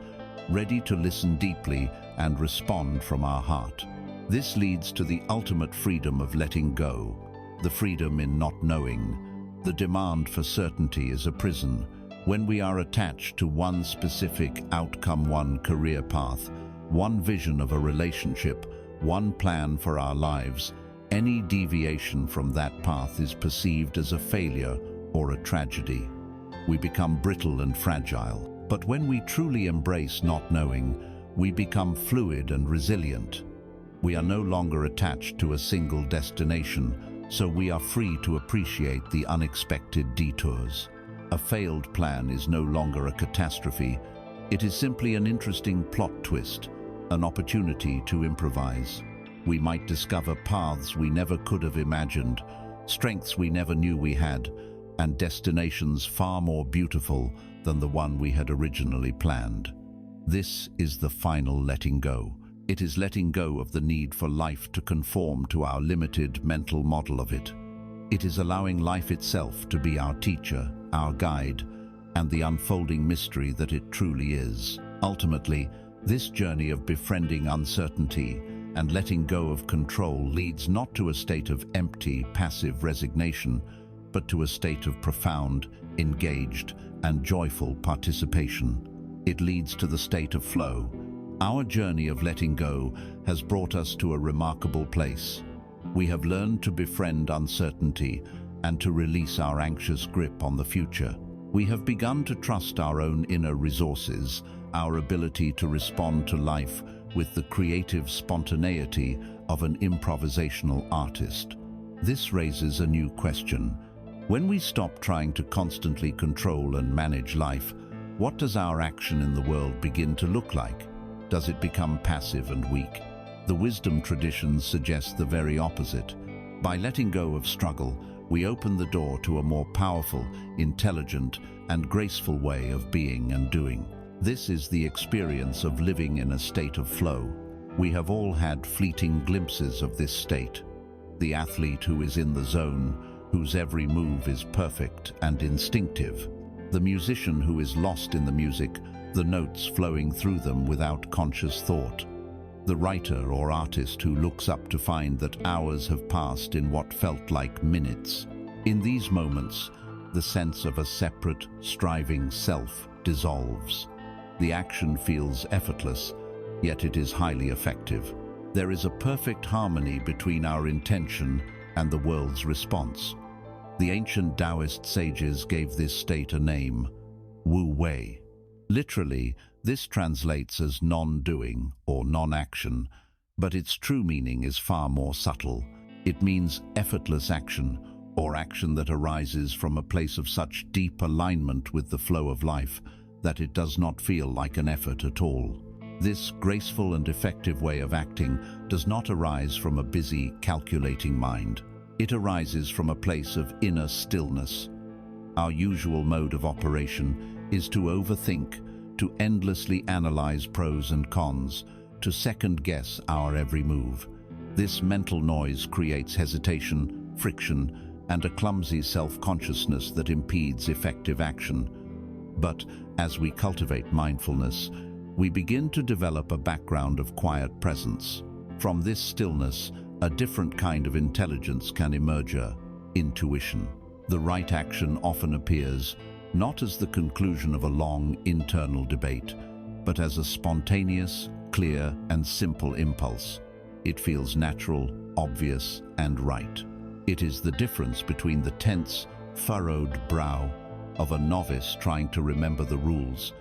ready to listen deeply and respond from our heart. This leads to the ultimate freedom of letting go, the freedom in not knowing. The demand for certainty is a prison. When we are attached to one specific outcome, one career path, one vision of a relationship, one plan for our lives, any deviation from that path is perceived as a failure or a tragedy. We become brittle and fragile. But when we truly embrace not knowing, we become fluid and resilient. We are no longer attached to a single destination, so we are free to appreciate the unexpected detours. A failed plan is no longer a catastrophe. It is simply an interesting plot twist, an opportunity to improvise. We might discover paths we never could have imagined, strengths we never knew we had, and destinations far more beautiful than the one we had originally planned. This is the final letting go. It is letting go of the need for life to conform to our limited mental model of it. It is allowing life itself to be our teacher, our guide, and the unfolding mystery that it truly is. Ultimately, this journey of befriending uncertainty and letting go of control leads not to a state of empty, passive resignation, but to a state of profound, engaged, and joyful participation. It leads to the state of flow. Our journey of letting go has brought us to a remarkable place. We have learned to befriend uncertainty and to release our anxious grip on the future. We have begun to trust our own inner resources, our ability to respond to life with the creative spontaneity of an improvisational artist. This raises a new question. When we stop trying to constantly control and manage life, what does our action in the world begin to look like? Does it become passive and weak? The wisdom traditions suggest the very opposite. By letting go of struggle, we open the door to a more powerful, intelligent, and graceful way of being and doing. This is the experience of living in a state of flow. We have all had fleeting glimpses of this state. The athlete who is in the zone, whose every move is perfect and instinctive. The musician who is lost in the music, the notes flowing through them without conscious thought. The writer or artist who looks up to find that hours have passed in what felt like minutes. In these moments, the sense of a separate, striving self dissolves. The action feels effortless, yet it is highly effective. There is a perfect harmony between our intention and the world's response. The ancient Taoist sages gave this state a name, Wu Wei. Literally, this translates as non-doing or non-action, but its true meaning is far more subtle. It means effortless action, or action that arises from a place of such deep alignment with the flow of life that it does not feel like an effort at all. This graceful and effective way of acting does not arise from a busy, calculating mind. It arises from a place of inner stillness. Our usual mode of operation is to overthink, to endlessly analyze pros and cons, to second-guess our every move. This mental noise creates hesitation, friction, and a clumsy self-consciousness that impedes effective action. But as we cultivate mindfulness, we begin to develop a background of quiet presence. From this stillness, a different kind of intelligence can emerge, intuition. The right action often appears not as the conclusion of a long internal debate, but as a spontaneous, clear, and simple impulse. It feels natural, obvious, and right. It is the difference between the tense, furrowed brow of a novice trying to remember the rules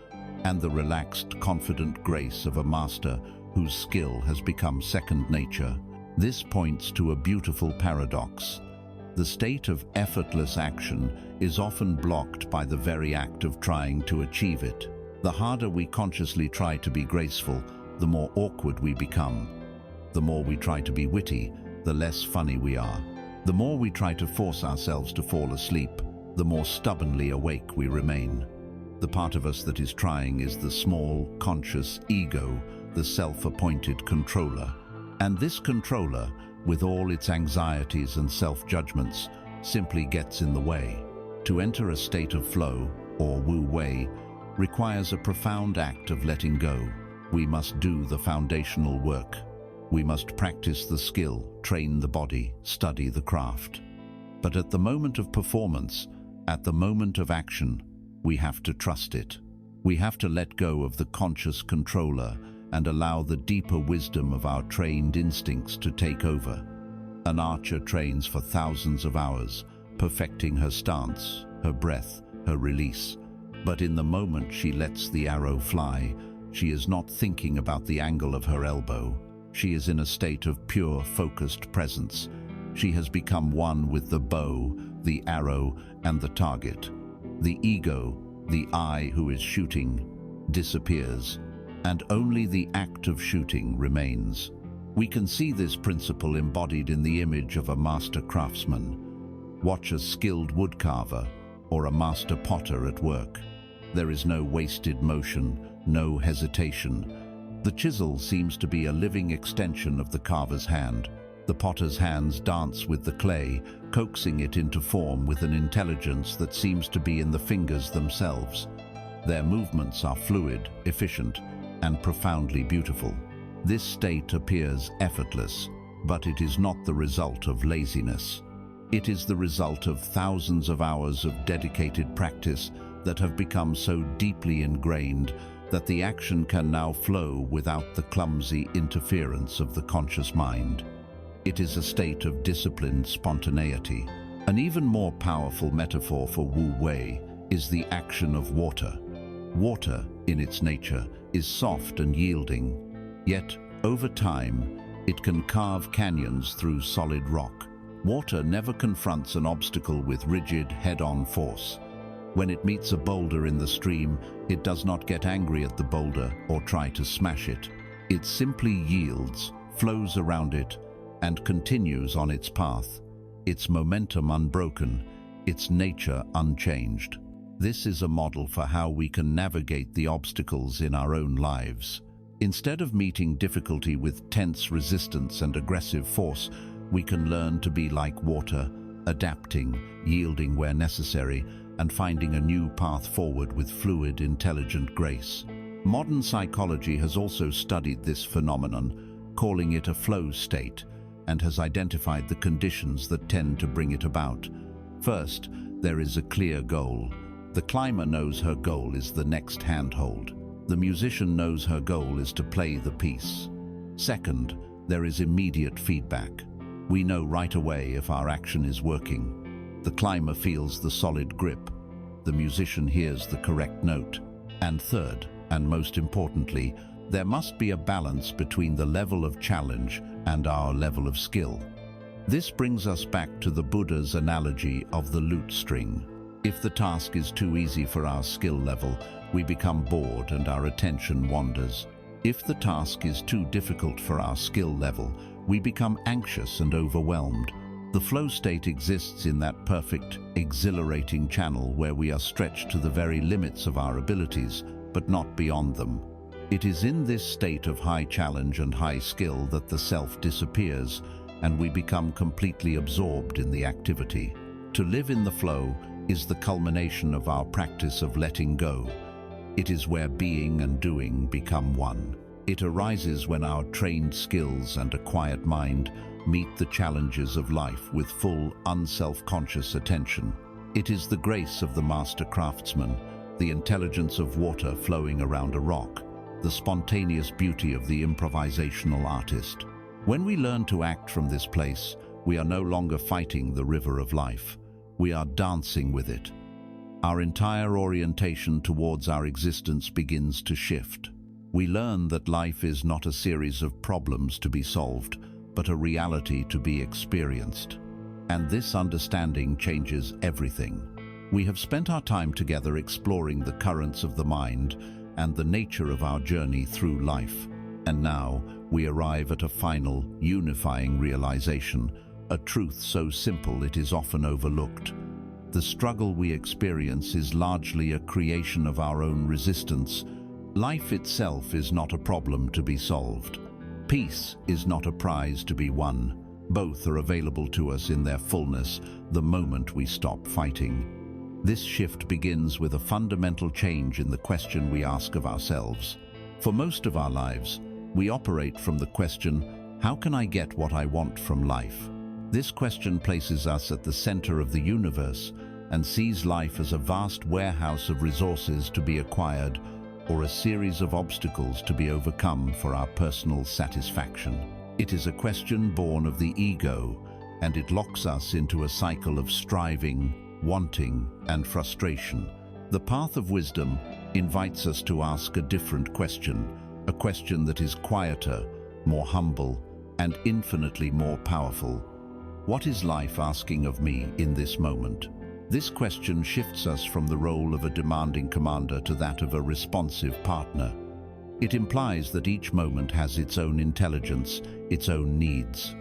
and the relaxed, confident grace of a master whose skill has become second nature. This points to a beautiful paradox. The state of effortless action is often blocked by the very act of trying to achieve it. The harder we consciously try to be graceful, the more awkward we become. The more we try to be witty, the less funny we are. The more we try to force ourselves to fall asleep, the more stubbornly awake we remain. The part of us that is trying is the small, conscious ego, the self-appointed controller. And this controller, with all its anxieties and self-judgments, simply gets in the way. To enter a state of flow, or wu wei, requires a profound act of letting go. We must do the foundational work. We must practice the skill, train the body, study the craft. But at the moment of performance, at the moment of action, we have to trust it. We have to let go of the conscious controller and allow the deeper wisdom of our trained instincts to take over. An archer trains for thousands of hours, perfecting her stance, her breath, her release. But in the moment she lets the arrow fly, she is not thinking about the angle of her elbow. She is in a state of pure, focused presence. She has become one with the bow, the arrow, and the target. The ego, the I who is shooting, disappears, and only the act of shooting remains. We can see this principle embodied in the image of a master craftsman. Watch a skilled woodcarver or a master potter at work. There is no wasted motion, no hesitation. The chisel seems to be a living extension of the carver's hand. The potter's hands dance with the clay, coaxing it into form with an intelligence that seems to be in the fingers themselves. Their movements are fluid, efficient, and profoundly beautiful. This state appears effortless, but it is not the result of laziness. It is the result of thousands of hours of dedicated practice that have become so deeply ingrained that the action can now flow without the clumsy interference of the conscious mind. It is a state of disciplined spontaneity. An even more powerful metaphor for Wu Wei is the action of water. Water, in its nature, is soft and yielding, yet, over time, it can carve canyons through solid rock. Water never confronts an obstacle with rigid, head-on force. When it meets a boulder in the stream, it does not get angry at the boulder or try to smash it. It simply yields, flows around it, and continues on its path, its momentum unbroken, its nature unchanged. This is a model for how we can navigate the obstacles in our own lives. Instead of meeting difficulty with tense resistance and aggressive force, we can learn to be like water, adapting, yielding where necessary, and finding a new path forward with fluid, intelligent grace. Modern psychology has also studied this phenomenon, calling it a flow state, and has identified the conditions that tend to bring it about. First, there is a clear goal. The climber knows her goal is the next handhold. The musician knows her goal is to play the piece. Second, there is immediate feedback. We know right away if our action is working. The climber feels the solid grip. The musician hears the correct note. And third, and most importantly, there must be a balance between the level of challenge and our level of skill. This brings us back to the Buddha's analogy of the lute string. If the task is too easy for our skill level, we become bored and our attention wanders. If the task is too difficult for our skill level, we become anxious and overwhelmed. The flow state exists in that perfect, exhilarating channel where we are stretched to the very limits of our abilities, but not beyond them. It is in this state of high challenge and high skill that the self disappears, and we become completely absorbed in the activity. To live in the flow is the culmination of our practice of letting go. It is where being and doing become one. It arises when our trained skills and a quiet mind meet the challenges of life with full, unself-conscious attention. It is the grace of the master craftsman, the intelligence of water flowing around a rock, the spontaneous beauty of the improvisational artist. When we learn to act from this place, we are no longer fighting the river of life. We are dancing with it. Our entire orientation towards our existence begins to shift. We learn that life is not a series of problems to be solved, but a reality to be experienced. And this understanding changes everything. We have spent our time together exploring the currents of the mind and the nature of our journey through life. And now we arrive at a final, unifying realization, a truth so simple it is often overlooked. The struggle we experience is largely a creation of our own resistance. Life itself is not a problem to be solved. Peace is not a prize to be won. Both are available to us in their fullness the moment we stop fighting. This shift begins with a fundamental change in the question we ask of ourselves. For most of our lives, we operate from the question, how can I get what I want from life? This question places us at the center of the universe and sees life as a vast warehouse of resources to be acquired or a series of obstacles to be overcome for our personal satisfaction. It is a question born of the ego, and it locks us into a cycle of striving, wanting, and frustration. The path of wisdom invites us to ask a different question, a question that is quieter, more humble, and infinitely more powerful. What is life asking of me in this moment? This question shifts us from the role of a demanding commander to that of a responsive partner. It implies that each moment has its own intelligence, its own needs.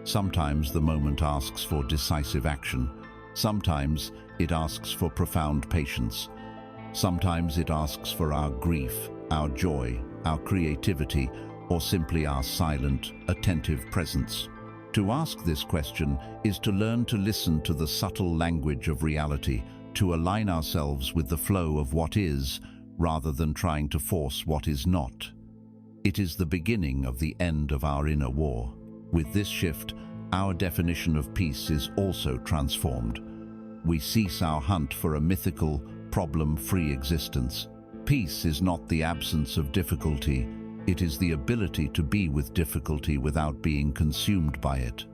Sometimes the moment asks for decisive action. Sometimes it asks for profound patience. Sometimes it asks for our grief, our joy, our creativity, or simply our silent, attentive presence. To ask this question is to learn to listen to the subtle language of reality, to align ourselves with the flow of what is, rather than trying to force what is not. It is the beginning of the end of our inner war. With this shift, our definition of peace is also transformed. We cease our hunt for a mythical, problem-free existence. Peace is not the absence of difficulty. It is the ability to be with difficulty without being consumed by it.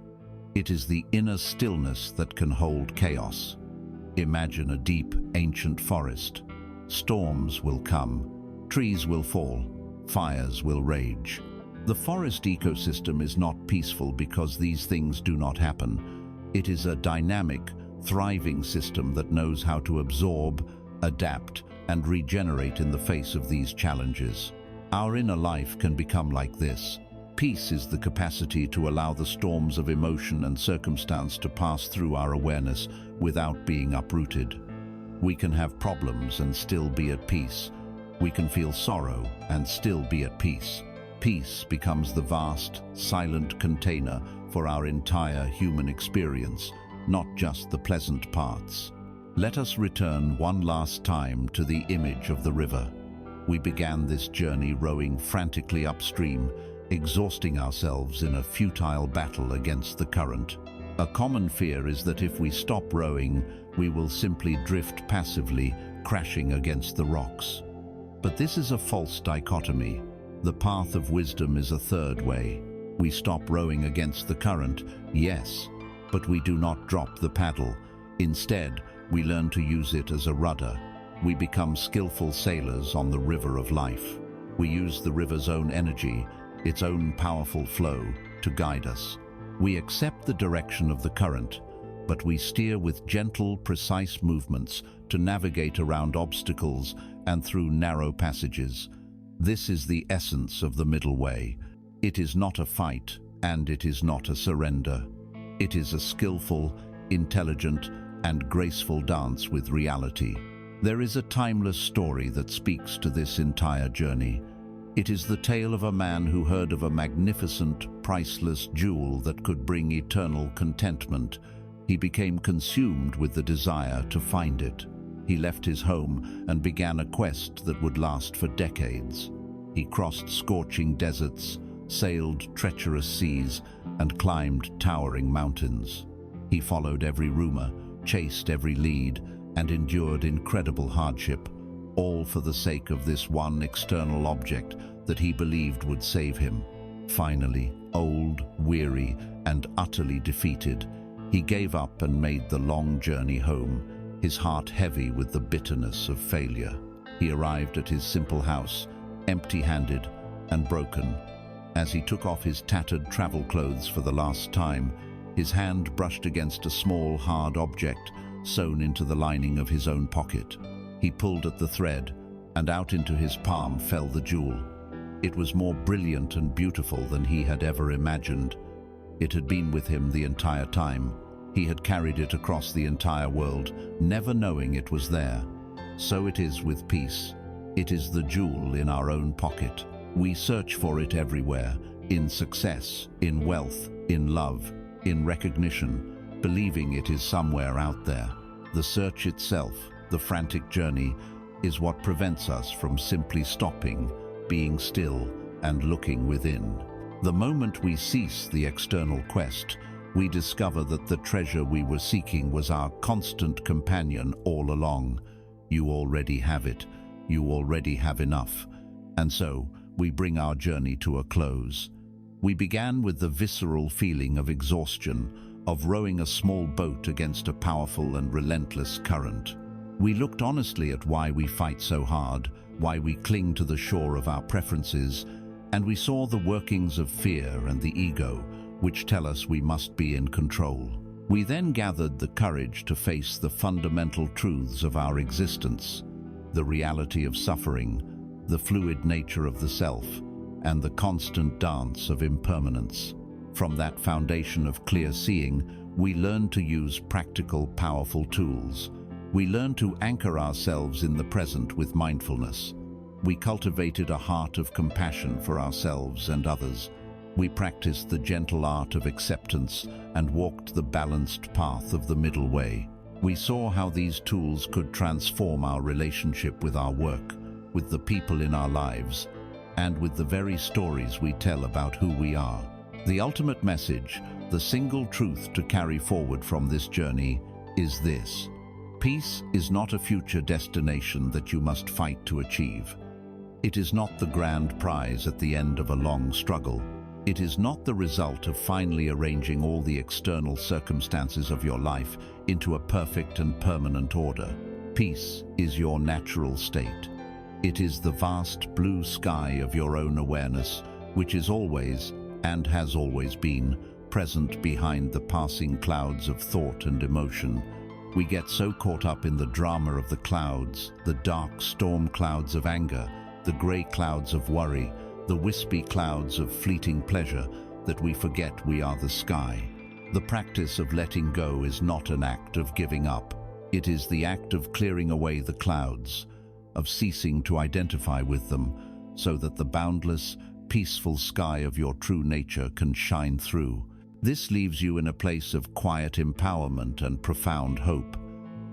It is the inner stillness that can hold chaos. Imagine a deep, ancient forest. Storms will come, trees will fall, fires will rage. The forest ecosystem is not peaceful because these things do not happen. It is a dynamic, thriving system that knows how to absorb, adapt, and regenerate in the face of these challenges. Our inner life can become like this. Peace is the capacity to allow the storms of emotion and circumstance to pass through our awareness without being uprooted. We can have problems and still be at peace. We can feel sorrow and still be at peace. Peace becomes the vast, silent container for our entire human experience, not just the pleasant parts. Let us return one last time to the image of the river. We began this journey rowing frantically upstream, exhausting ourselves in a futile battle against the current. A common fear is that if we stop rowing, we will simply drift passively, crashing against the rocks. But this is a false dichotomy. The path of wisdom is a third way. We stop rowing against the current, yes, but we do not drop the paddle. Instead, we learn to use it as a rudder. We become skillful sailors on the river of life. We use the river's own energy, its own powerful flow, to guide us. We accept the direction of the current, but we steer with gentle, precise movements to navigate around obstacles and through narrow passages. This is the essence of the middle way. It is not a fight, and it is not a surrender. It is a skillful, intelligent, and graceful dance with reality. There is a timeless story that speaks to this entire journey. It is the tale of a man who heard of a magnificent, priceless jewel that could bring eternal contentment. He became consumed with the desire to find it. He left his home and began a quest that would last for decades. He crossed scorching deserts, sailed treacherous seas, and climbed towering mountains. He followed every rumor, chased every lead, and endured incredible hardship, all for the sake of this one external object that he believed would save him. Finally, old, weary, and utterly defeated, he gave up and made the long journey home, his heart heavy with the bitterness of failure. He arrived at his simple house, empty-handed and broken. As he took off his tattered travel clothes for the last time, his hand brushed against a small, hard object sewn into the lining of his own pocket. He pulled at the thread, and out into his palm fell the jewel. It was more brilliant and beautiful than he had ever imagined. It had been with him the entire time. He had carried it across the entire world, never knowing it was there. So it is with peace. It is the jewel in our own pocket. We search for it everywhere, in success, in wealth, in love, in recognition, believing it is somewhere out there. The search itself, the frantic journey, is what prevents us from simply stopping, being still, and looking within. The moment we cease the external quest, we discover that the treasure we were seeking was our constant companion all along. You already have it. You already have enough. And so, we bring our journey to a close. We began with the visceral feeling of exhaustion, of rowing a small boat against a powerful and relentless current. We looked honestly at why we fight so hard, why we cling to the shore of our preferences, and we saw the workings of fear and the ego, which tell us we must be in control. We then gathered the courage to face the fundamental truths of our existence, the reality of suffering, the fluid nature of the self, and the constant dance of impermanence. From that foundation of clear seeing, we learned to use practical, powerful tools. We learned to anchor ourselves in the present with mindfulness. We cultivated a heart of compassion for ourselves and others. We practiced the gentle art of acceptance and walked the balanced path of the middle way. We saw how these tools could transform our relationship with our work, with the people in our lives, and with the very stories we tell about who we are. The ultimate message, the single truth to carry forward from this journey, is this: peace is not a future destination that you must fight to achieve. It is not the grand prize at the end of a long struggle. It is not the result of finally arranging all the external circumstances of your life into a perfect and permanent order. Peace is your natural state. It is the vast blue sky of your own awareness, which is always, and has always been, present behind the passing clouds of thought and emotion. We get so caught up in the drama of the clouds, the dark storm clouds of anger, the grey clouds of worry, the wispy clouds of fleeting pleasure, that we forget we are the sky. The practice of letting go is not an act of giving up. It is the act of clearing away the clouds, of ceasing to identify with them, so that the boundless, peaceful sky of your true nature can shine through. This leaves you in a place of quiet empowerment and profound hope.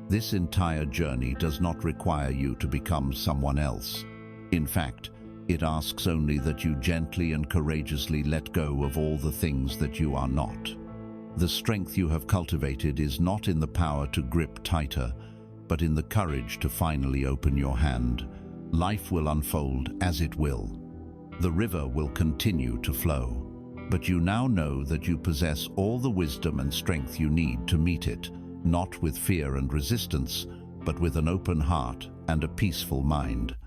This entire journey does not require you to become someone else. In fact, it asks only that you gently and courageously let go of all the things that you are not. The strength you have cultivated is not in the power to grip tighter, but in the courage to finally open your hand. Life will unfold as it will. The river will continue to flow. But you now know that you possess all the wisdom and strength you need to meet it, not with fear and resistance, but with an open heart and a peaceful mind.